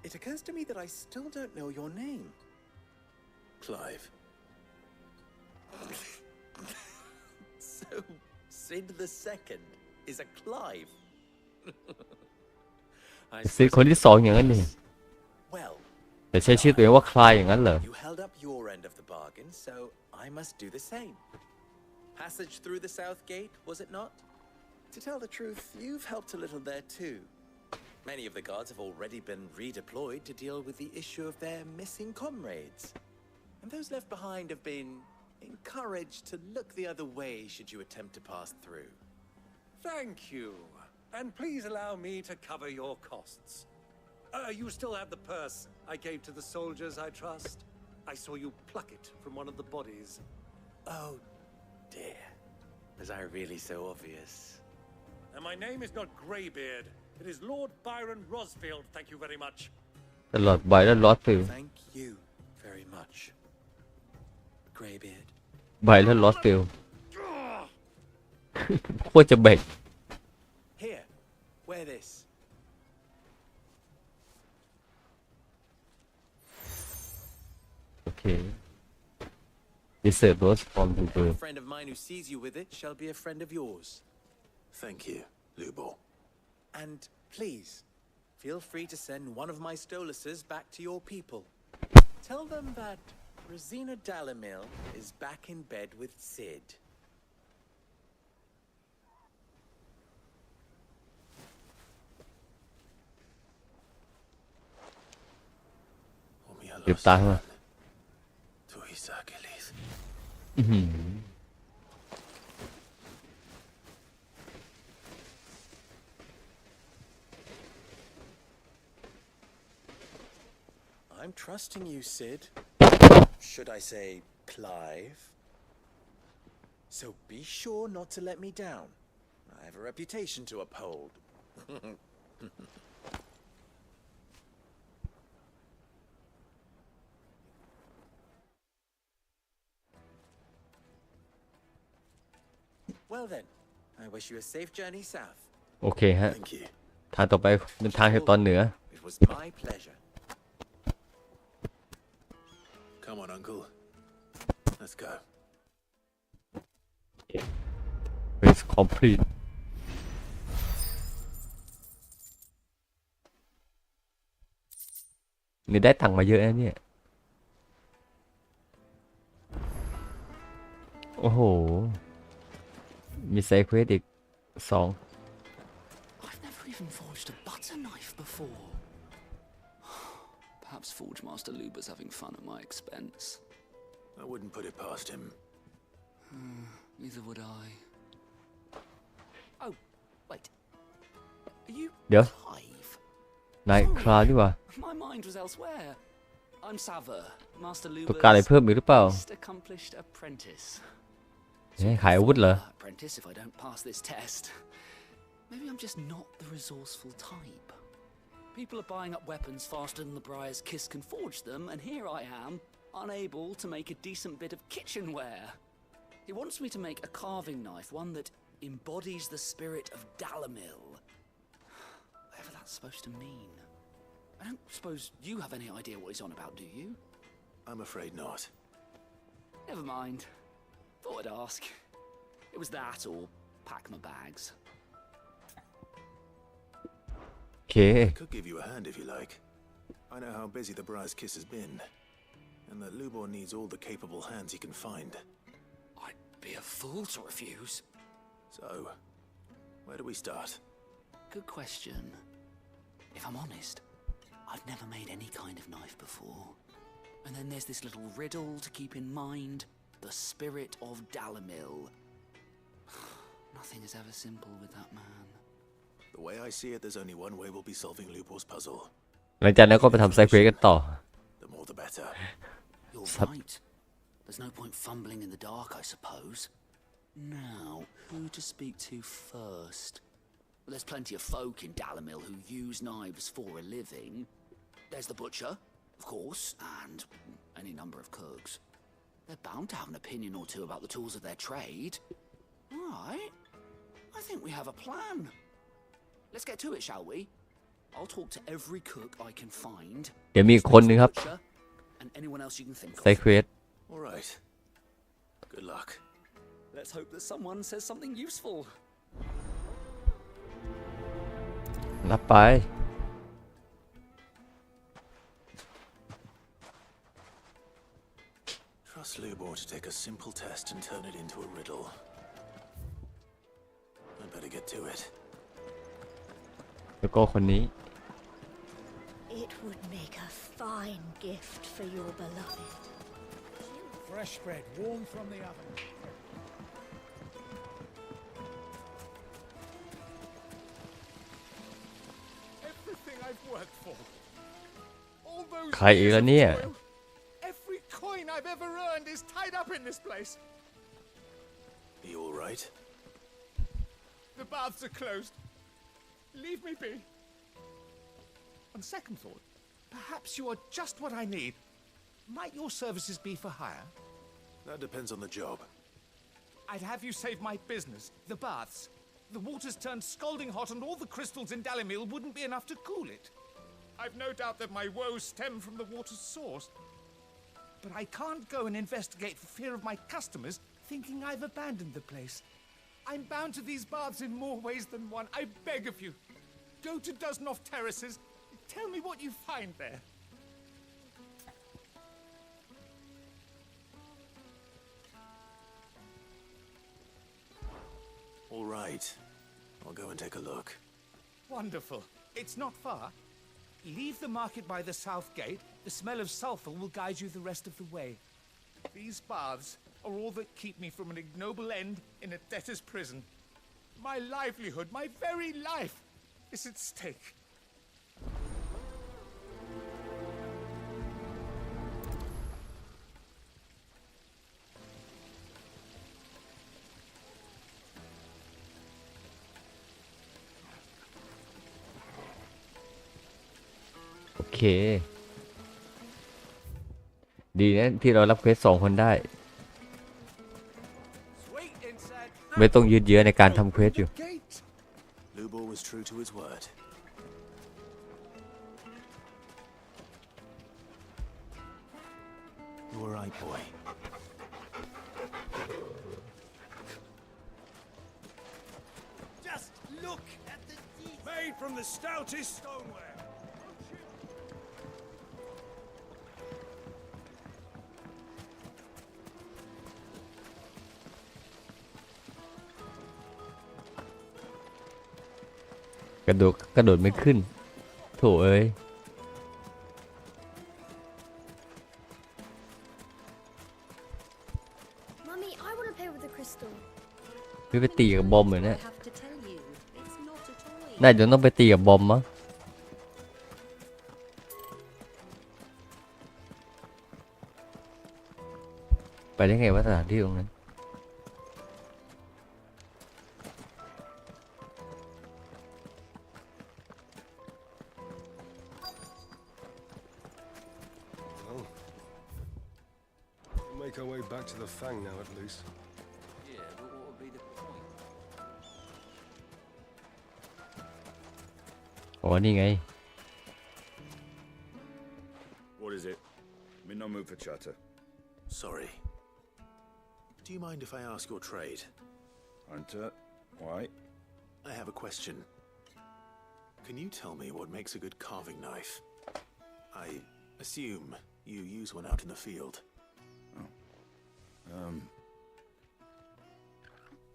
It occurs to me that I still don't know your name. Clive. So, Sid the Second is a Clive. ซิดคนที่สองอย่างนั้นนี่แต่ใช้ชื่อตัวเองว่าคลายอย่างนั้นเหรอ You held up your end of the bargain, so I must do the same. Passage through the south gate, was it not? To tell the truth, you've helped a little there too. Many of the guards have already been redeployed to deal with the issue of their missing comrades. And those left behind have been encouraged to look the other way should you attempt to pass through. Thank you. And please allow me to cover your costs. You still have the purse I gave to the soldiers, I trust? I saw you pluck it from one of the bodies. Oh, dear. Was I really so obvious? And my name is not Greybeard. It is Lord Byron Rosfield, thank you very much. The Lord Byron Rosfield. Thank you very much, Greybeard. Byron Rosfield. โคตรจะเบก Here, wear this. Okay. Desert rose from the bird. A friend of mine who sees you with it shall be a friend of yours. Thank you, Lubo. And please, feel free to send one of my Stoluses back to your people. Tell them that Rosina Dalamil is back in bed with Sid. Kịp tay mà. I'm trusting you, Sid. Should I say Clive? So be sure not to let me down. I have a reputation to uphold. Well then, I wish you a safe journey south. โอเคฮะทางต่อไปเป็นทางแห่งตอนเหนือ It was my pleasure. Come on, Uncle. Let's go. Quest complete นี่ได้ตังค์มาเยอะนะเนี่ยโอ้โหมีไซเควสอีก2 I've never even forged a butter knife before. Perhaps Forge Master Luber's having fun at my expense. I wouldn't put it past him. Neither would I. Oh, wait. Are you เดี๋ยว Clive? นายคลาดีกว่า My mind was elsewhere. I'm Saver, Master ต้องการอะไร Luber's เพิ่มอีกหรือเปล่า least accomplished apprentice. ขายอาวุธเหรอ Apprentice if I don't pass this test. Maybe I'm just not the resourceful type. People are buying up weapons faster than the Briar's Kiss can forge them, and here I am, unable to make a decent bit of kitchenware. He wants me to make a carving knife, one that embodies the spirit of Dalamil. Whatever that's supposed to mean. I don't suppose you have any idea what he's on about, do you? I'm afraid not. Never mind. Thought I'd ask. It was that or pack my bags. โอเค I could give you a hand if you like. I know how busy the Briar's Kiss has been, and that Lubor needs all the capable hands he can find. I'd be a fool to refuse. So, where do we start? Good question. If I'm honest, I've never made any kind of knife before. And then there's this little riddle to keep in mind. The spirit of Dalamil. Nothing is ever simple with that man. The way I see it, there's only one way we'll be solving Lubor's puzzle. หลังจากนั้นก็ไปทำไซเควสกันต่อ The more the better. You're right. There's no point fumbling in the dark, I suppose. Now, who to speak to first? Well, there's plenty of folk in Dalamil who use knives for a living. There's the butcher, of course, and any number of cooks. They're bound to have an opinion or two about the tools of their trade. All right. I think we have a plan. Let's get to it, shall we? I'll talk to every cook I can find. เดี๋ยวมีอีกคนนึงครับ And anyone else you can think ไซ of. เควส All right. Good luck. Let's hope that someone says something useful. รับไป Trust Lubor to take a simple test and turn it into a riddle. I'd better get to it. แล้วก็คนนี้ It would make a fine gift for your beloved. Fresh bread, warm from the oven. Everything I've worked for. All those ใครอีกแล้วเนี่ย years of toil, every coin I've ever earned is tied up in this place. You all right? The baths are closed. Leave me be. On second thought, perhaps you are just what I need. Might your services be for hire? That depends on the job. I'd have you save my business, the baths. The water's turned scalding hot and all the crystals in Dalamil wouldn't be enough to cool it. I've no doubt that my woes stem from the water's source. But I can't go and investigate for fear of my customers thinking I've abandoned the place. I'm bound to these baths in more ways than one. I beg of you. Go to Dusnoff Terraces. Tell me what you find there. All right. I'll go and take a look. Wonderful. It's not far. Leave the market by the south gate. The smell of sulfur will guide you the rest of the way. These baths are all that keep me from an ignoble end in a debtor's prison. My livelihood, my very life, is at stake.โอเค ดีนะที่เรารับเควส2 คนได้ ไม่ต้องยืดเยื้อในการทำเควสอยู่ Lubor was true to his word. You all right, boy? Just look at the detail. Made from the stoutest stoneware. กระโดดไม่ขึ้นโถเอ้ย Mummy, I want to play with the crystal. พี่ไปตีกับบอมเหมือนเนี่ย I have to tell you, it's not a toy. น่าจะต้องไปตีกับบอมมั้งไปได้ไงว่าสถานที่ตรงนั้น Well, we'll make our way back to the Fang now, at least. Yeah, but what would be the point? อ๋อนี่ไง What is it? I'm in no mood for chatter. Sorry. Do you mind if I ask your trade? Hunter, why? I have a question. Can you tell me what makes a good carving knife? I assume you use one out in the field.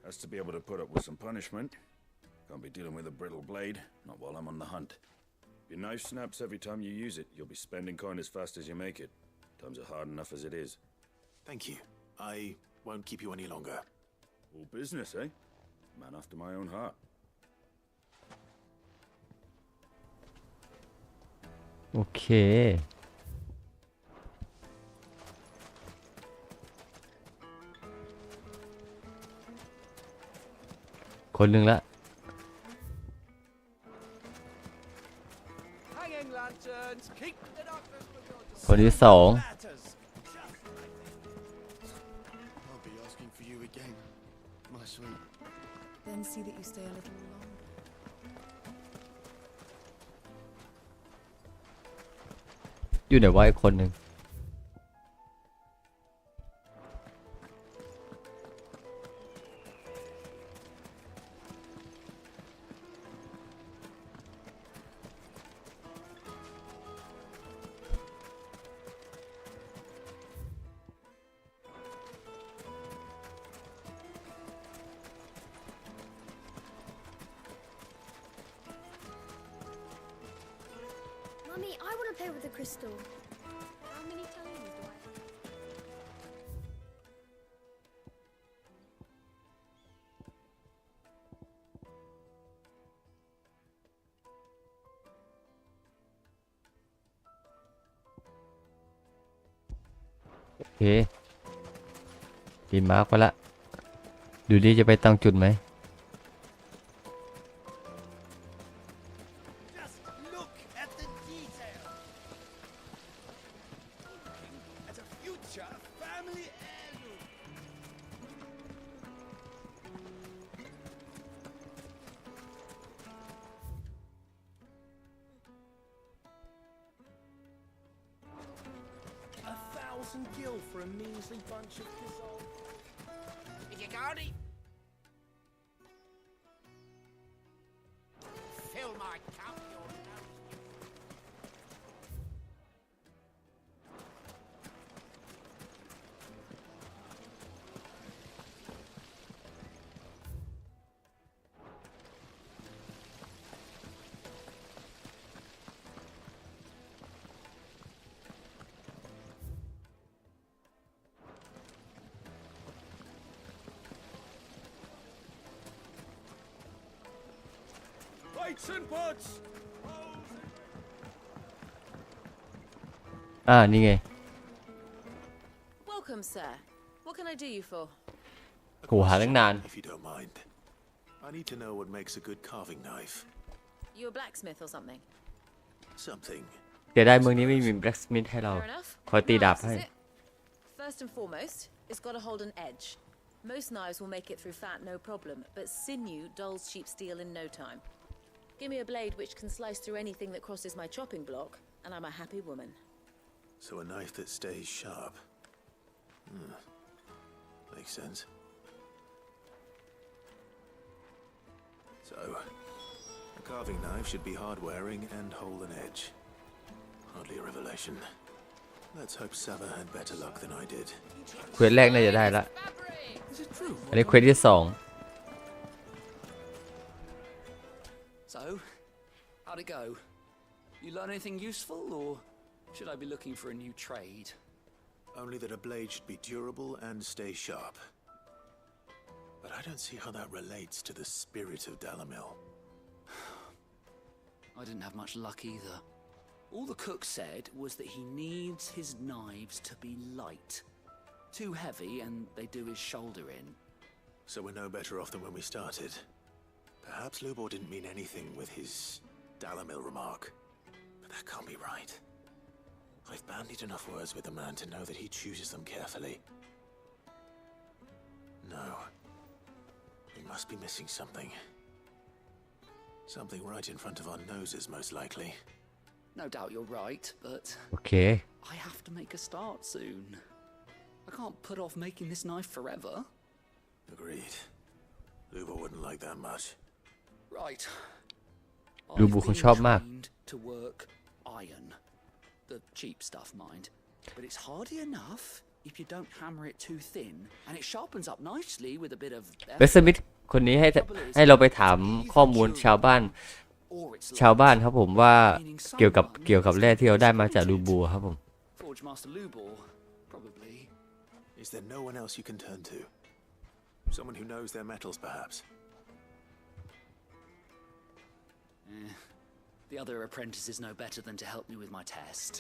Has to be able to put up with some punishment. Can't be dealing with a brittle blade, not while I'm on the hunt. If your knife snaps every time you use it, you'll be spending coin as fast as you make it. Times are hard enough as it is. Thank you. I won't keep you any longer. All business, eh? Man after my own heart. โอเคคนหนึ่งละ Hanging lanterns, keep the darkness from your คนที่สอง I'll be asking for you again, my sweet. Then see that you stay a little longer. อยู่ไหนวะอีกคนหนึ่ง Mummy, I want to play with the crystal. How many times do I have to... โอเคปีนมาร์กไปละดูดิจะไปตั้งจุดไหม Just look at the detail. As a future family heirloom. $1,000 for a measly bunch of dissolved. If you got it. Fill my cup, your nose. Lights and pots. นี่ไง Welcome, sir. What can I do you for? โหหาตั้งนาน If you don't mind. I need to know what makes a good carving knife. You a blacksmith or something? Something. เดี๋ยวได้เมืองนี้ไม่มี blacksmith ให้เรา Fair enough. คอยตีดาบ Nice, ให้ is it? First and foremost, it's got to hold an edge. Most knives will make it through fat no problem, but sinew dulls cheap steel in no time. Give me a blade which can slice through anything that crosses my chopping block, and I'm a happy woman. So a knife that stays sharp. Makes sense. So, a carving knife should be hard-wearing and hold an edge. Hardly a revelation. Let's hope Sava had better luck than I did. เควสแรกน่าจะได้ละ อันนี้เควสที่2 So, how'd it go? You learn anything useful, or should I be looking for a new trade? Only that a blade should be durable and stay sharp. But I don't see how that relates to the spirit of Dalamil. I didn't have much luck either. All the cook said was that he needs his knives to be light. Too heavy and they do his shoulder in. So we're no better off than when we started. Perhaps Lubor didn't mean anything with his Dalamil remark. But that can't be right. I've bandied enough words with the man to know that he chooses them carefully. No. We must be missing something. Something right in front of our noses, most likely. No doubt you're right, but โอเค I have to make a start soon. I can't put off making this knife forever. Agreed. Lubor wouldn't like that much. Right. ลูบูคงชอบมาก trained to work iron. The cheap stuff, mind. But it's hardy enough if you don't hammer it too thin, and it sharpens up nicely with a bit of เบสมิธคนนี้ให้เราไปถามข้อมูลชาวบ้านครับผมว่าเกี่ยวกับแร่ที่เราได้มาจากลูบูครับผม Forge Master Lubor, probably. Is there no one else you can turn to? Someone who knows their metals, perhaps? The other apprentices know better than to help me with my test.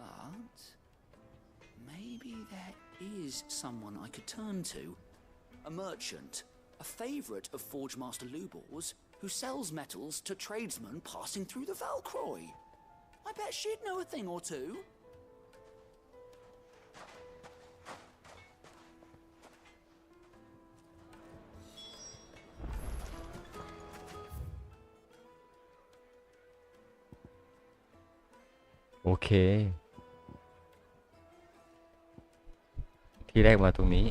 But maybe there is someone I could turn to. A merchant, a favourite of Forge Master Lubor's, who sells metals to tradesmen passing through the Valcroy. I bet she'd know a thing or two. โอเค ที่แรกมาตรงนี้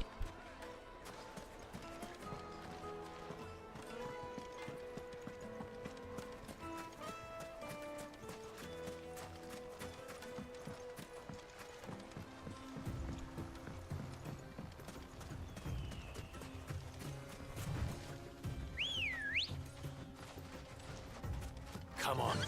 Come on.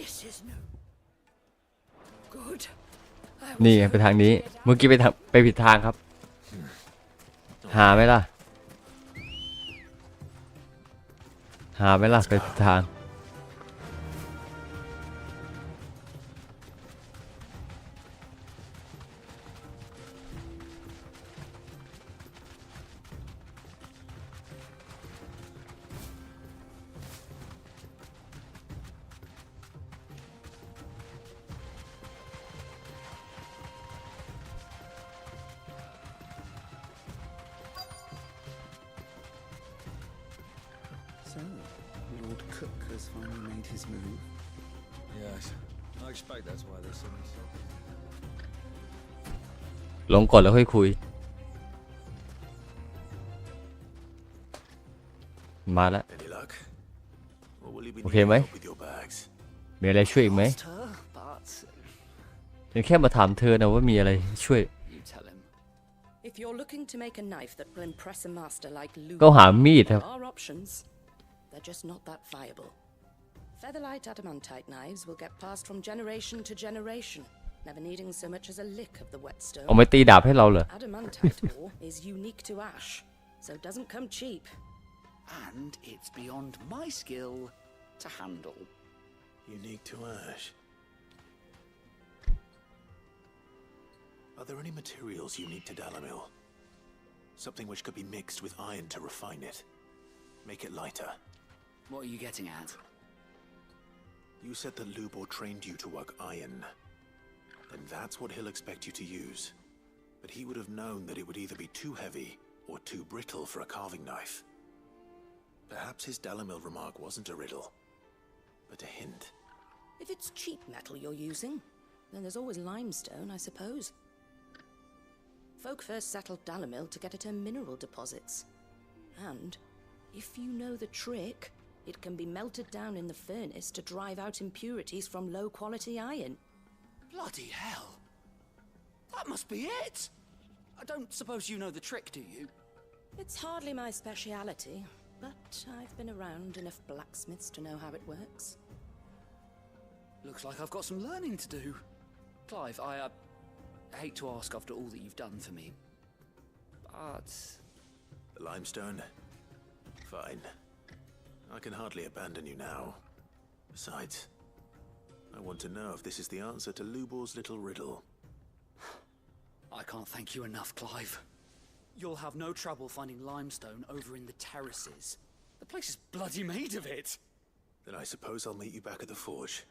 This is no good. นี่ไงไปทางนี้ เมื่อกี้ไปผิดทางครับ หาไหมล่ะ ไปผิดทาง So, Lord Cook has finally made his move. Yes. I expect that's why they sent me so. ลงก่อนแล้วค่อยคุย มาแล้ว Any luck? Or will you be โอเค needing ไหม help with your bags? มีอะไรช่วยอีกไหม Lost her, but ฉันแค่มาถามเธอนะว่ามีอะไรช่วย you tell him. If you're looking to make a knife that will impress a master like Luke, ก็หามีดครับ there are options. They're just not that viable. Featherlight adamantite knives will get passed from generation to generation. never needing so much as a lick of the whetstone. เอาไม่ตีดาบให้เราเหรอ Adamantite ore is unique to ash, so it doesn't come cheap. And it's beyond my skill to handle. Unique to ash. Are there any materials unique to Dalamil? Something which could be mixed with iron to refine it. Make it lighter. What are you getting at? You said that Lubor trained you to work iron. Then that's what he'll expect you to use. But he would have known that it would either be too heavy or too brittle for a carving knife. Perhaps his Dalamil remark wasn't a riddle, but a hint. If it's cheap metal you're using, then there's always limestone, I suppose. Folk first settled Dalamil to get at her mineral deposits. And, if you know the trick, it can be melted down in the furnace to drive out impurities from low-quality iron. Bloody hell! That must be it! I don't suppose you know the trick, do you? It's hardly my speciality, but I've been around enough blacksmiths to know how it works. Looks like I've got some learning to do. Clive, I hate to ask after all that you've done for me, but... The limestone? Fine. I can hardly abandon you now. Besides, I want to know if this is the answer to Lubor's little riddle. I can't thank you enough, Clive. You'll have no trouble finding limestone over in the terraces. The place is bloody made of it. Then I suppose I'll meet you back at the forge.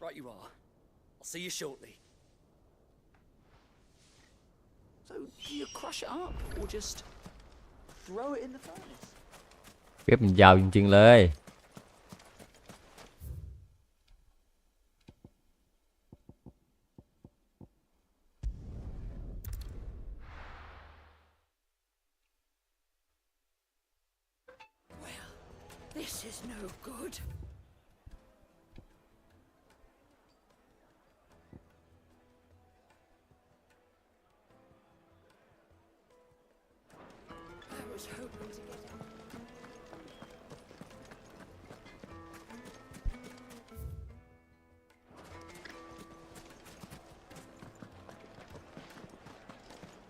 Right you are. I'll see you shortly. So, do you crush it up, or just throw it in the furnace? เว็บมันยาวจริงๆเลย Well, this is no good. I was hoping to get it.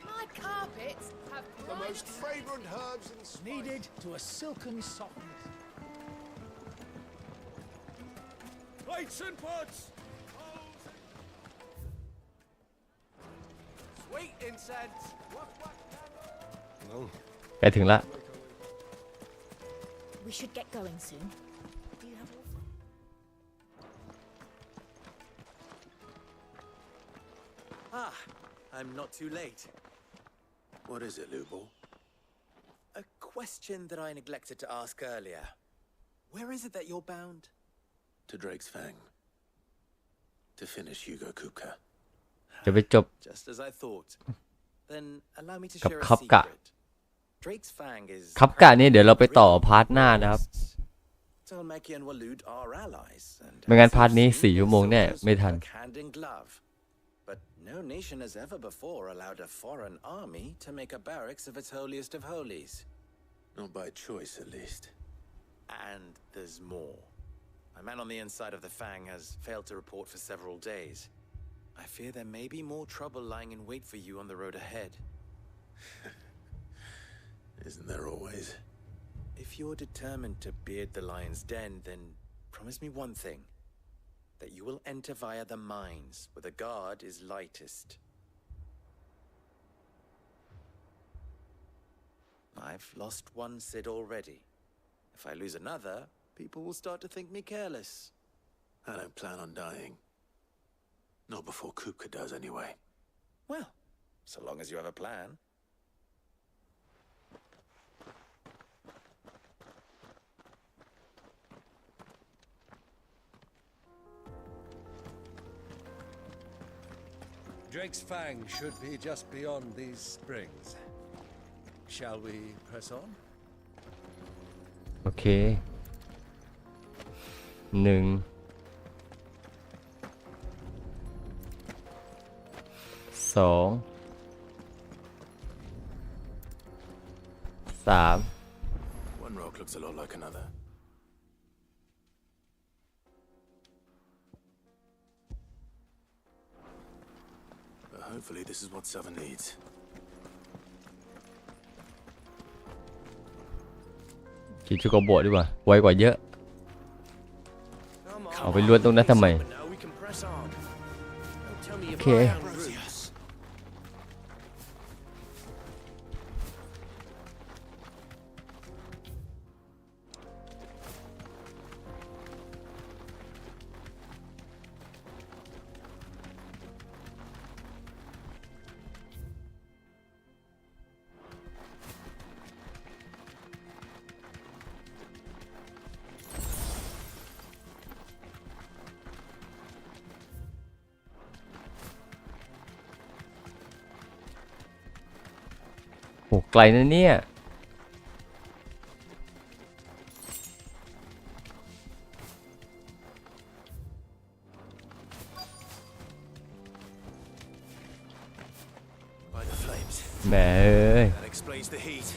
My carpets have The most fragrant herbs and needed to a silken softness. Plates and pots! Sweet incense. Well, ใกล้ถึงละ We should get going soon. Do you have water? Ah, I'm not too late. what is it, Lubor? A question that I neglected to ask earlier. Where is it that you're bound? To Drake's Fang. To finish Hugo Kupka. จะไปจบ Just as I thought. Then allow me to กับ share a คับกะ secret. Drake's Fang is คับกะนี่เดี๋ยวเราไปต่อพาร์ทหน้านะครับ Talmeki and Walud are allies, and ไม่งั้นพาร์ทนี้4 ชั่วโมงแน่ไม่ทัน work hand in glove. But no nation has ever before allowed a foreign army to make a barracks of its holiest of holies. Not by choice, at least. And there's more. My man on the inside of the Fang has failed to report for several days. I fear there may be more trouble lying in wait for you on the road ahead. Isn't there always? If you're determined to beard the lion's den, then promise me one thing. That you will enter via the mines, where the guard is lightest. I've lost one Cid already. If I lose another, people will start to think me careless. I don't plan on dying. Not before Kupka does, anyway. Well, so long as you have a plan. Drake's Fang should be just beyond these springs. Shall we press on? โอเค 1 2 3 One rock looks a lot like another. Hopefully, this is what Seven needs. ขี่ชูโกโบะดีกว่าไวกว่าเยอะเอาไปลวดตรงนั้นทำไมโอเคโอ้ไกลนะเนี่ยแหมเอ้ย That explains the heat.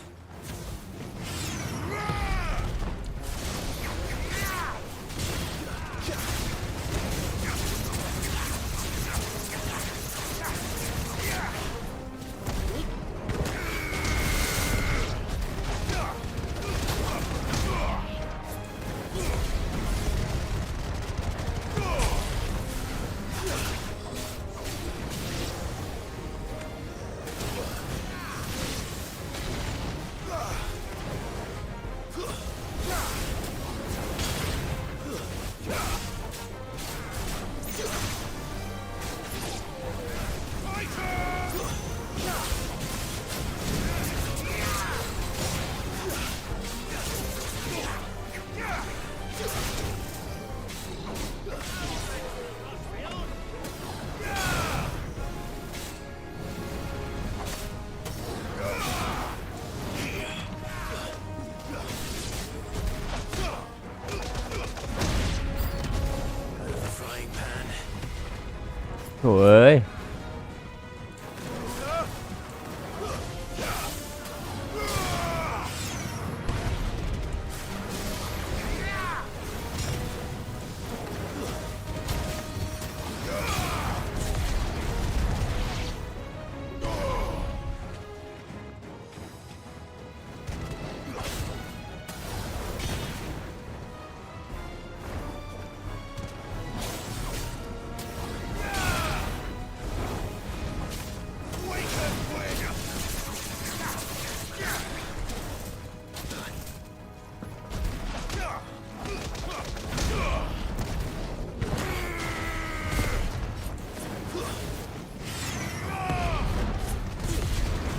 โถ่เอ้ย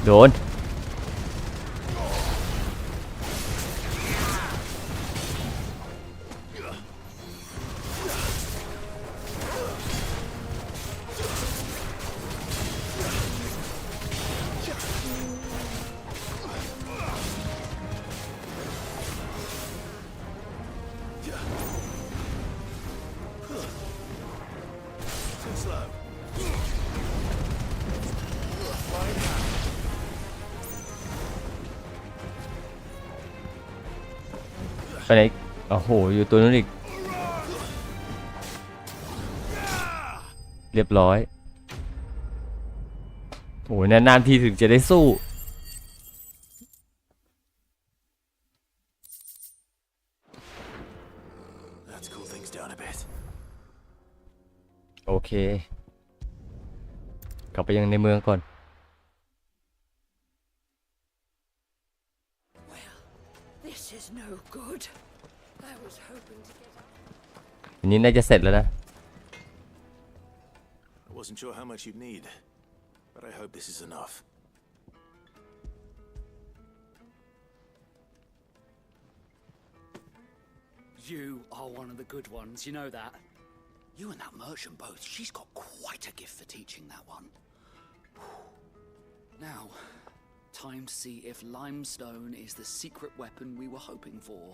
โดนไปไหนโอ้โหอยู่ตัวนู้นอีกเรียบร้อยโอ้ยนานๆทีถึงจะได้สู้ Let's cool things down a bit. โอเคกลับไปยังในเมืองก่อน This is no good. I was hoping to get อันนี้น่าจะเสร็จแล้วนะ I wasn't sure how much you'd need, but I hope this is enough. You are one of the good ones, you know that. You and that merchant both, she's got quite a gift for teaching that one. Now, time to see if limestone is the secret weapon we were hoping for.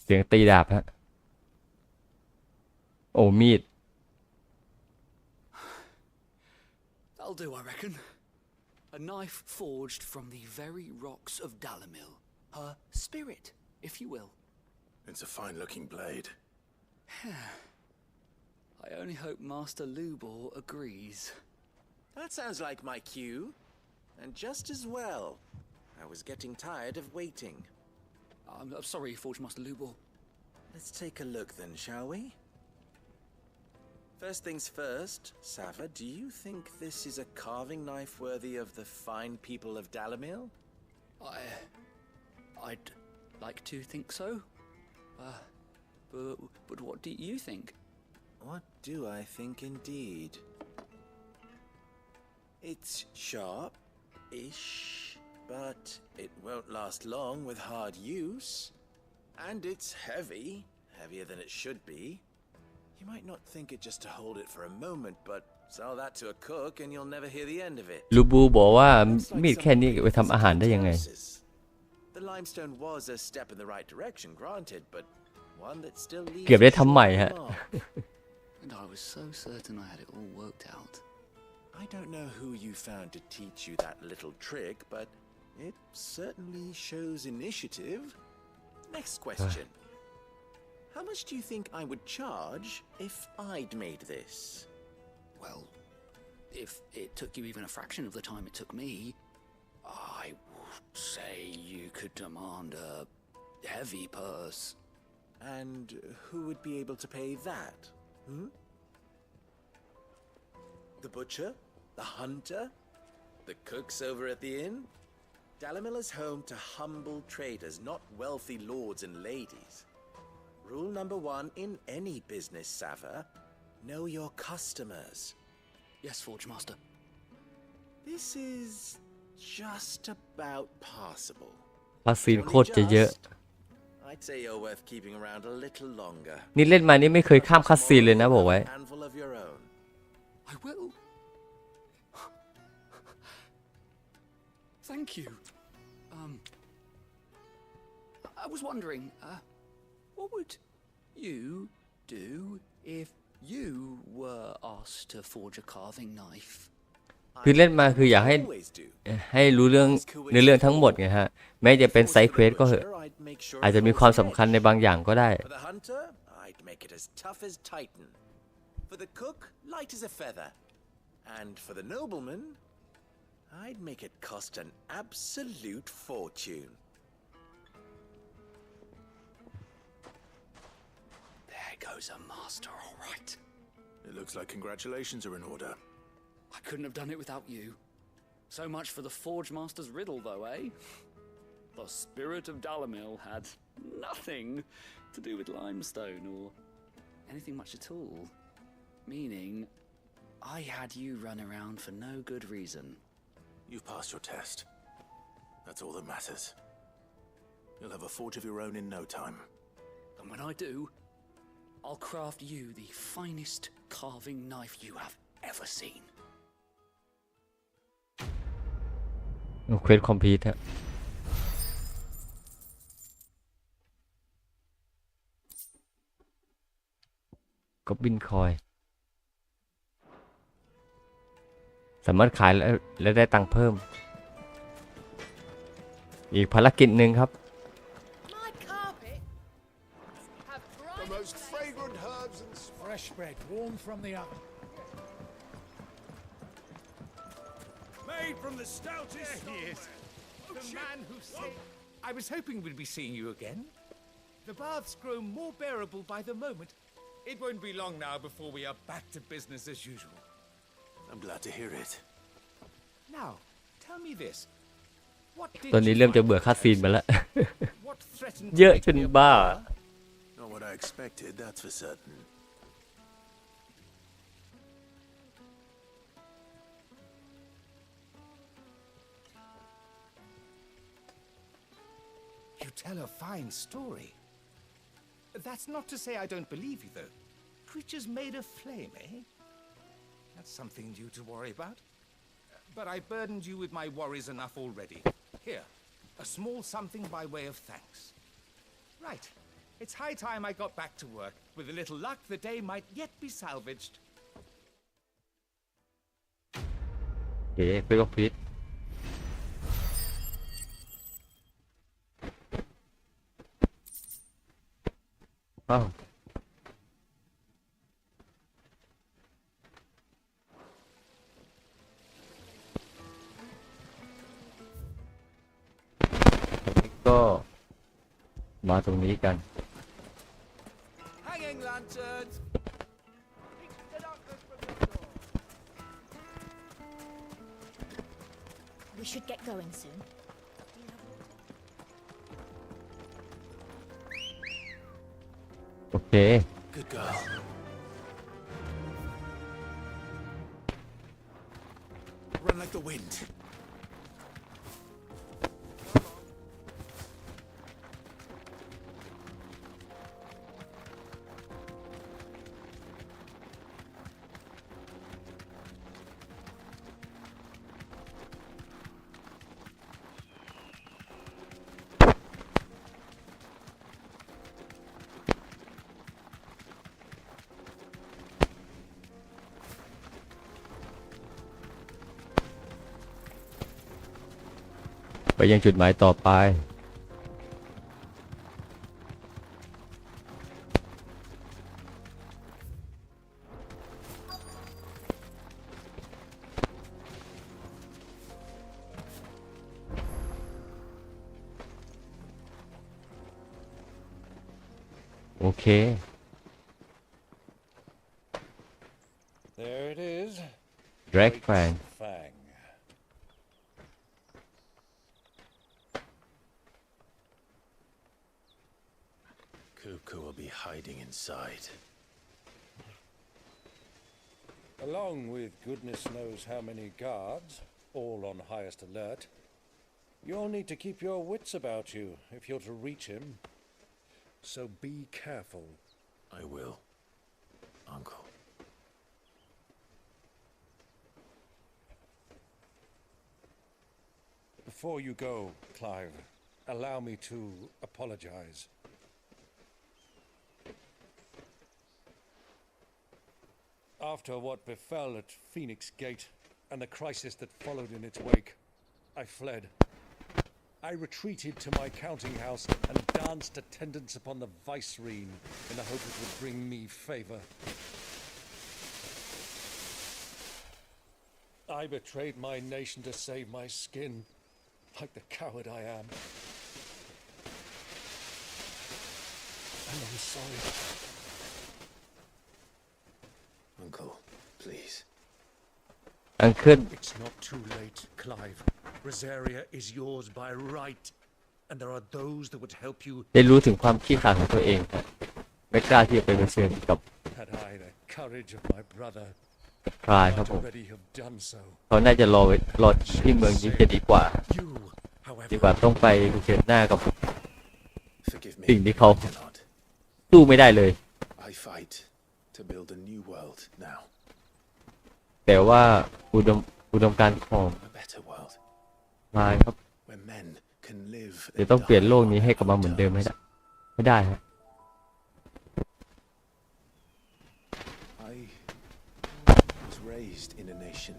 เสียงตีดาบฮะโอ้มีด That'll do, I reckon. A knife forged from the very rocks of Dalamil. Her spirit, if you will. It's a fine-looking blade. I only hope Master Lubor agrees. That sounds like my cue. And just as well. I was getting tired of waiting. I'm sorry, Forge Master Lubor. Let's take a look then, shall we? First things first, Sava, do you think this is a carving knife worthy of the fine people of Dalamil? I'd like to think so. But what do you think? What do I think indeed? It's sharp-ish, but it won't last long with hard use. And it's heavy, heavier than it should be. You might not think it just to hold it for a moment, but sell that to a cook and you'll never hear the end of it. ลูบูบอกว่ามีดแค่นี้ไปทำอาหารได้ยังไง The limestone was a step in the right direction, granted, but one that still leaves เกือบได้ทำใหม่ฮะ And I was so certain I had it all worked out. I don't know who you found to teach you that little trick, but it certainly shows initiative. Next question. How much do you think I would charge if I'd made this? Well, if it took you even a fraction of the time it took me, I would say you could demand a heavy purse. And who would be able to pay that? The butcher? The hunter? The cooks over at the inn? Dalamil is home to humble traders, not wealthy lords and ladies. Rule number 1 in any business, Sava, know your customers. Yes, Forge Master. This is just about passable. ภาษีโคตรจะเยอะ I'd say you're worth keeping around a little longer. นี่เล่นมานี่ไม่เคยข้ามคัสซีนเลยนะบอกไว้ Handful of your own. I will. Thank you. I was wondering, what would you do if you were asked to forge a carving knife? คือเล่นมาคืออยากให้รู้เรื่องในเรื่องทั้งหมดไงฮะแม้จะเป็นไซด์เควสก็เหอะอาจจะมีความสำคัญในบางอย่างก็ได้ For the hunter, I'd make it as tough as Titan. For the cook, light as a feather. And for the nobleman, I'd make it cost an absolute fortune. There goes a master, all right. It looks like congratulations are in order. I couldn't have done it without you. So much for the Forge Master's riddle, though, eh? The spirit of Dalamil had nothing to do with limestone or anything much at all. Meaning, I had you run around for no good reason. You've passed your test. That's all that matters. You'll have a forge of your own in no time. And when I do, I'll craft you the finest carving knife you have ever seen. เควสคอมพลีทฮะก็บินคอยสามารถขายและได้ตังค์เพิ่มอีกภารกิจหนึ่งครับ The most fragrant herbs and fresh bread warm from the oven. Made from the stoutest. There he is. The man who saved. I was hoping we'd be seeing you again. The baths grow more bearable by the moment. It won't be long now before we are back to business as usual. I'm glad to hear it. Now, tell me this. What did ตอนนี้เริ่มจะเบื่อคัสซีนมาแล้ว What threatened เยอะจนบ้า Not what I expected, that's for certain. You tell a fine story. That's not to say I don't believe you, though. Creatures made of flame, eh? That's something new to worry about. But I burdened you with my worries enough already. Here, a small something by way of thanks. Right. It's high time I got back to work. With a little luck, the day might yet be salvaged. เอ๊ะไปบอกพิษ อ้าวก็มาตรงนี้กัน Hanging lanterns! We should get going soon. โอเค Good girl. Run like the wind.ไปยังจุดหมายต่อไปโอเค There it is. Drag Fang Fang. Cuckoo will be hiding inside. Along with goodness knows how many guards, all on highest alert, you'll need to keep your wits about you if you're to reach him. So be careful. I will, Uncle. Before you go, Clive, allow me to apologize. After what befell at Phoenix Gate and the crisis that followed in its wake, I fled. I retreated to my counting house and danced attendance upon the vicereine in the hope it would bring me favor. I betrayed my nation to save my skin, like the coward I am. And I'm sorry. Uncle, please. Uncle. It's not too late, Clive. Rosaria is yours by right, and there are those that would help you. ได้รู้ถึงความขี้ขลาดของตัวเองครับไม่กล้าที่จะไปเผชิญกับ Had I the courage of my brother, พรายครับ I'd ผม already have done so. เขาน่าจะรอที่เมืองนี้จะดีกว่า ดีกว่าต้องไปเผชิญหน้ากับ Forgive me. สิ่งที่เขา I cannot. สู้ไม่ได้เลย I fight to build a new world now. แต่ว่าอุดมการณ์ของ A better world. พรายครับ Where men can live เดี๋ยวต้องเปลี่ยนโลกนี้ให้กลับมาเหมือนเดิมไม่ได้ครับ I was raised in a nation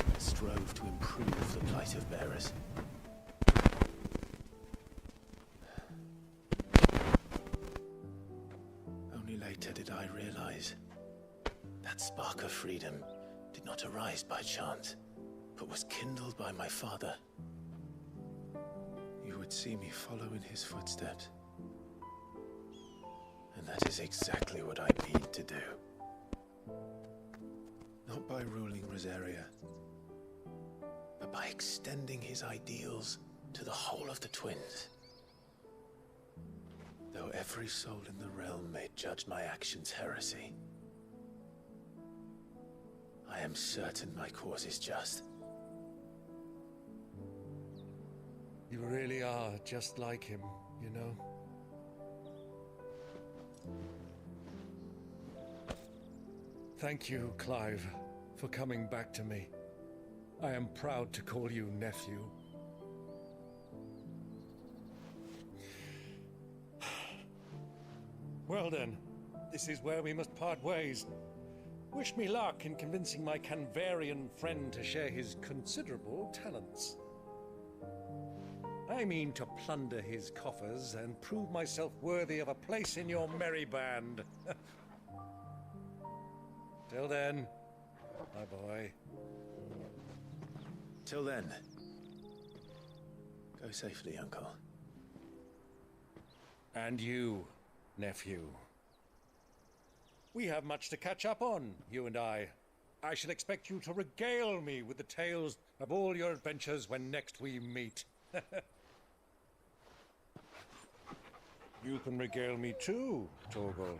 that strove to improve the plight of bearers. Only later did I realize that spark of freedom did not arise by chance, but was kindled by my father. You would see me follow in his footsteps. And that is exactly what I need to do. Not by ruling Rosaria, but by extending his ideals to the whole of the twins. Though every soul in the realm may judge my actions heresy, I am certain my cause is just. You really are just like him, you know. Thank you, Clive, for coming back to me. I am proud to call you nephew. Well then, this is where we must part ways. Wish me luck in convincing my Canvarian friend to share his considerable talents. I mean to plunder his coffers and prove myself worthy of a place in your merry band. Till then, my boy. Till then, go safely, Uncle. And you, nephew. We have much to catch up on, you and I. I shall expect you to regale me with the tales of all your adventures when next we meet. You can regale me too, Torgal.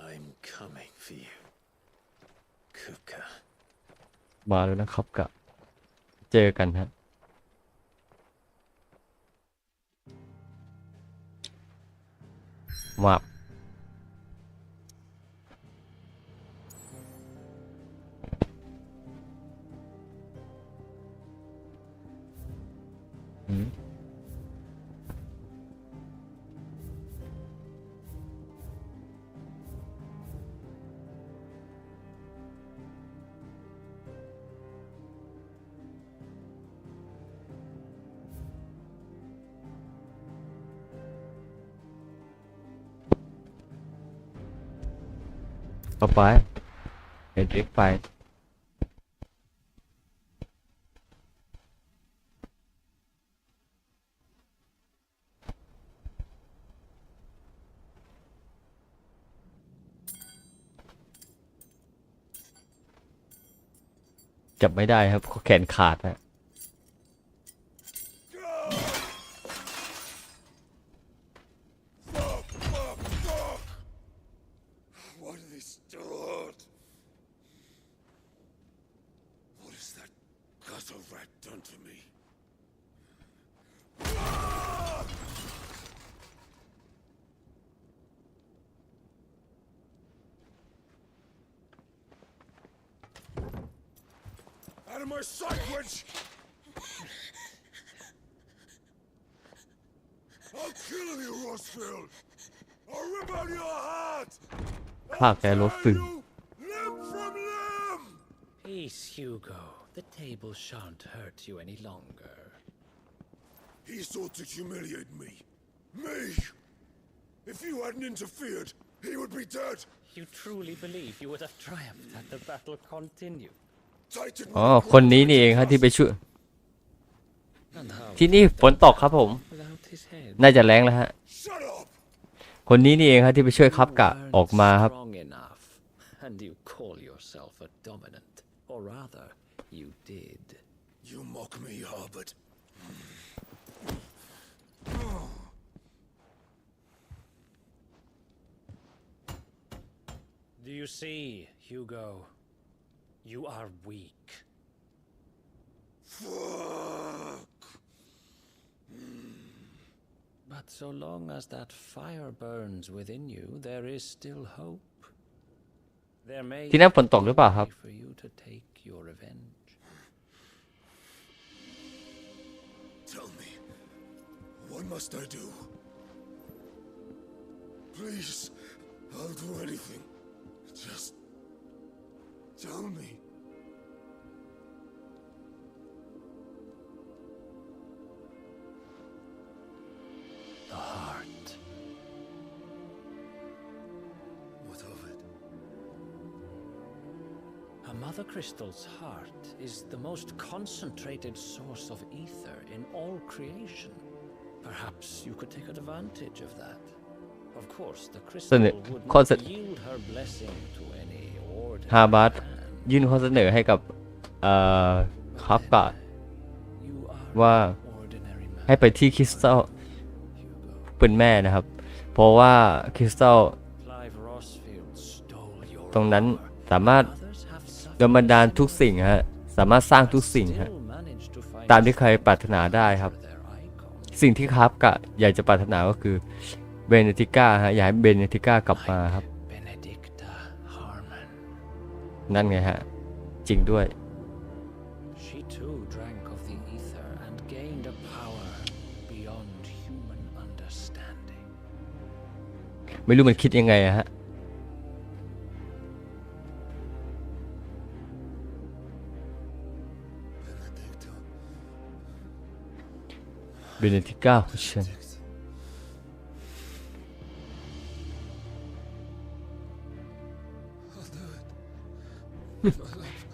I'm coming for you, Kuka. มาแล้วนะครับกะเจอกันฮะมาบเข้าไปเห็นเล็กไปจับไม่ได้ครับแขนขาดนะ Why do they still hurt? What has that gutter rat done to me? Out of my sight, witch! I'll kill you, Rossfield! I'll rip out your heart! ฆ่าแกรถสึง Limb from limb! Peace, Hugo. The table shan't hurt you any longer. He sought to humiliate me. Me! If you hadn't interfered, he would be dead. You truly believe you would have triumphed had the battle continued? อ๋อคนนี้นี่เองครับที่ไปช่วยที่นี่ฝนตกครับผมน่าจะแรงแล้วฮะคนนี้นี่เองครับที่ไปช่วยคับกะออกมาครับ And you call yourself a dominant, or rather, you did. You mock me, Harbert. Do you see, Hugo? You are weak. Fuck. But so long as that fire burns within you, there is still hope. There may ที่นั่นฝนตกหรือเปล่าครับ be for you to take your revenge. Tell me, what must I do? Please, I'll do anything. Just tell me. The heart. What of it? A mother crystal's heart is the most concentrated source of ether in all creation. Perhaps you could take advantage of that. Of course, the crystal would not yield her blessing to any ฮา ordinary บาร์ man. ยื่นข้อเสนอให้กับคับกะว่าให้ไปที่คริสตัลเป็นแม่นะครับเพราะว่าคริสตัล Clive Rossfield stole your ตรงนั้นสามารถดลบันดาลทุกสิ่งฮะสามารถสร้างทุกสิ่งฮะตามที่ใครปรารถนาได้ครับสิ่งที่คับกะอยากจะปรารถนาก็คือเบเนติก้าฮะอยากให้เบเนติก้ากลับมาครับนั่นไงฮะจริงด้วย She too drank of the ether and gained a power beyond human understanding. ไม่รู้มันคิดยังไงอะฮะเบเนดิก้าของฉัน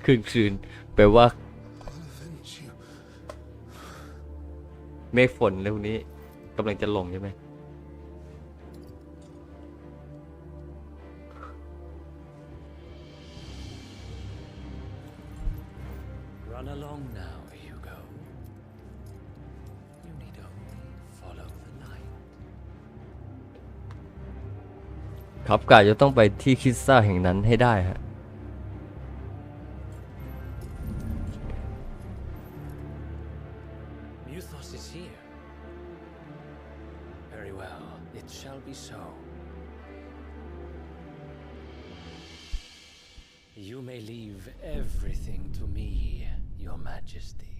คืนแปลว่าเมฆฝนเร็วนี้กำลังจะลงใช่ไหมครับกาจะต้องไปที่คิดซ่าแห่งนั้นให้ได้ฮะYou may leave everything to me, Your Majesty.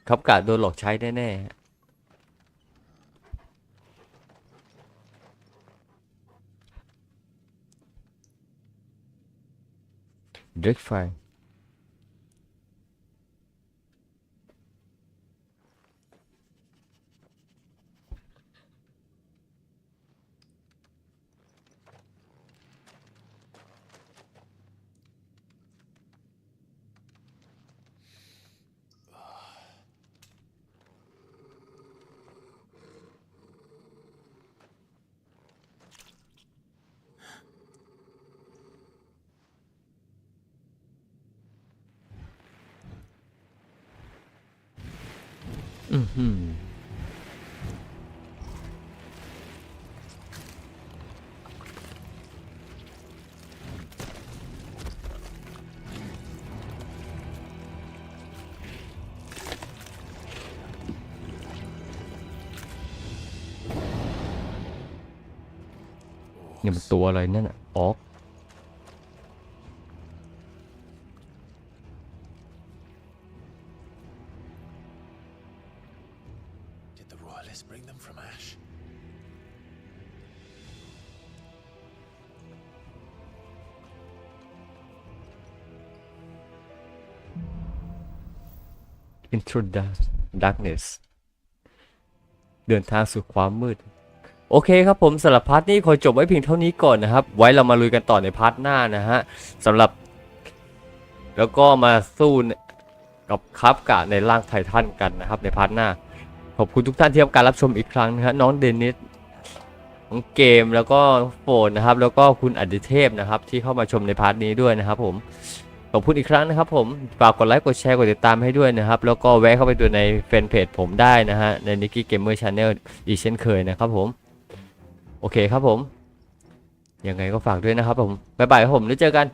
ครับกาโดนหลอกใช้แน่ๆเด็กไฟนี่มันตัวอะไรนั่นอ่ะออก Did the royalists bring them from Ash? Into darkness เดินทางสู่ความมืดโอเคครับผมสำหรับพาร์ทนี้ขอจบไว้เพียงเท่านี้ก่อนนะครับไว้เรามาลุยกันต่อในพาร์ทหน้านะฮะสำหรับแล้วก็มาสู้กับคับกะในร่างไททันกันนะครับในพาร์ทหน้าขอบคุณทุกท่านที่รับการรับชมอีกครั้งนะฮะน้องเดนิสน้องเกมแล้วก็โฟนนะครับแล้วก็คุณอดิเทพนะครับที่เข้ามาชมในพาร์ทนี้ด้วยนะครับผมขอบคุณอีกครั้งนะครับผมฝากกดไลค์กดแชร์กดติดตามให้ด้วยนะครับแล้วก็แวะเข้าไปดูในแฟนเพจผมได้นะฮะใน Nicky Gamer Channel อีกเช่นเคยนะครับผมโอเคครับผมยังไงก็ฝากด้วยนะครับผมบ๊ายบายครับผมแล้วเจอกัน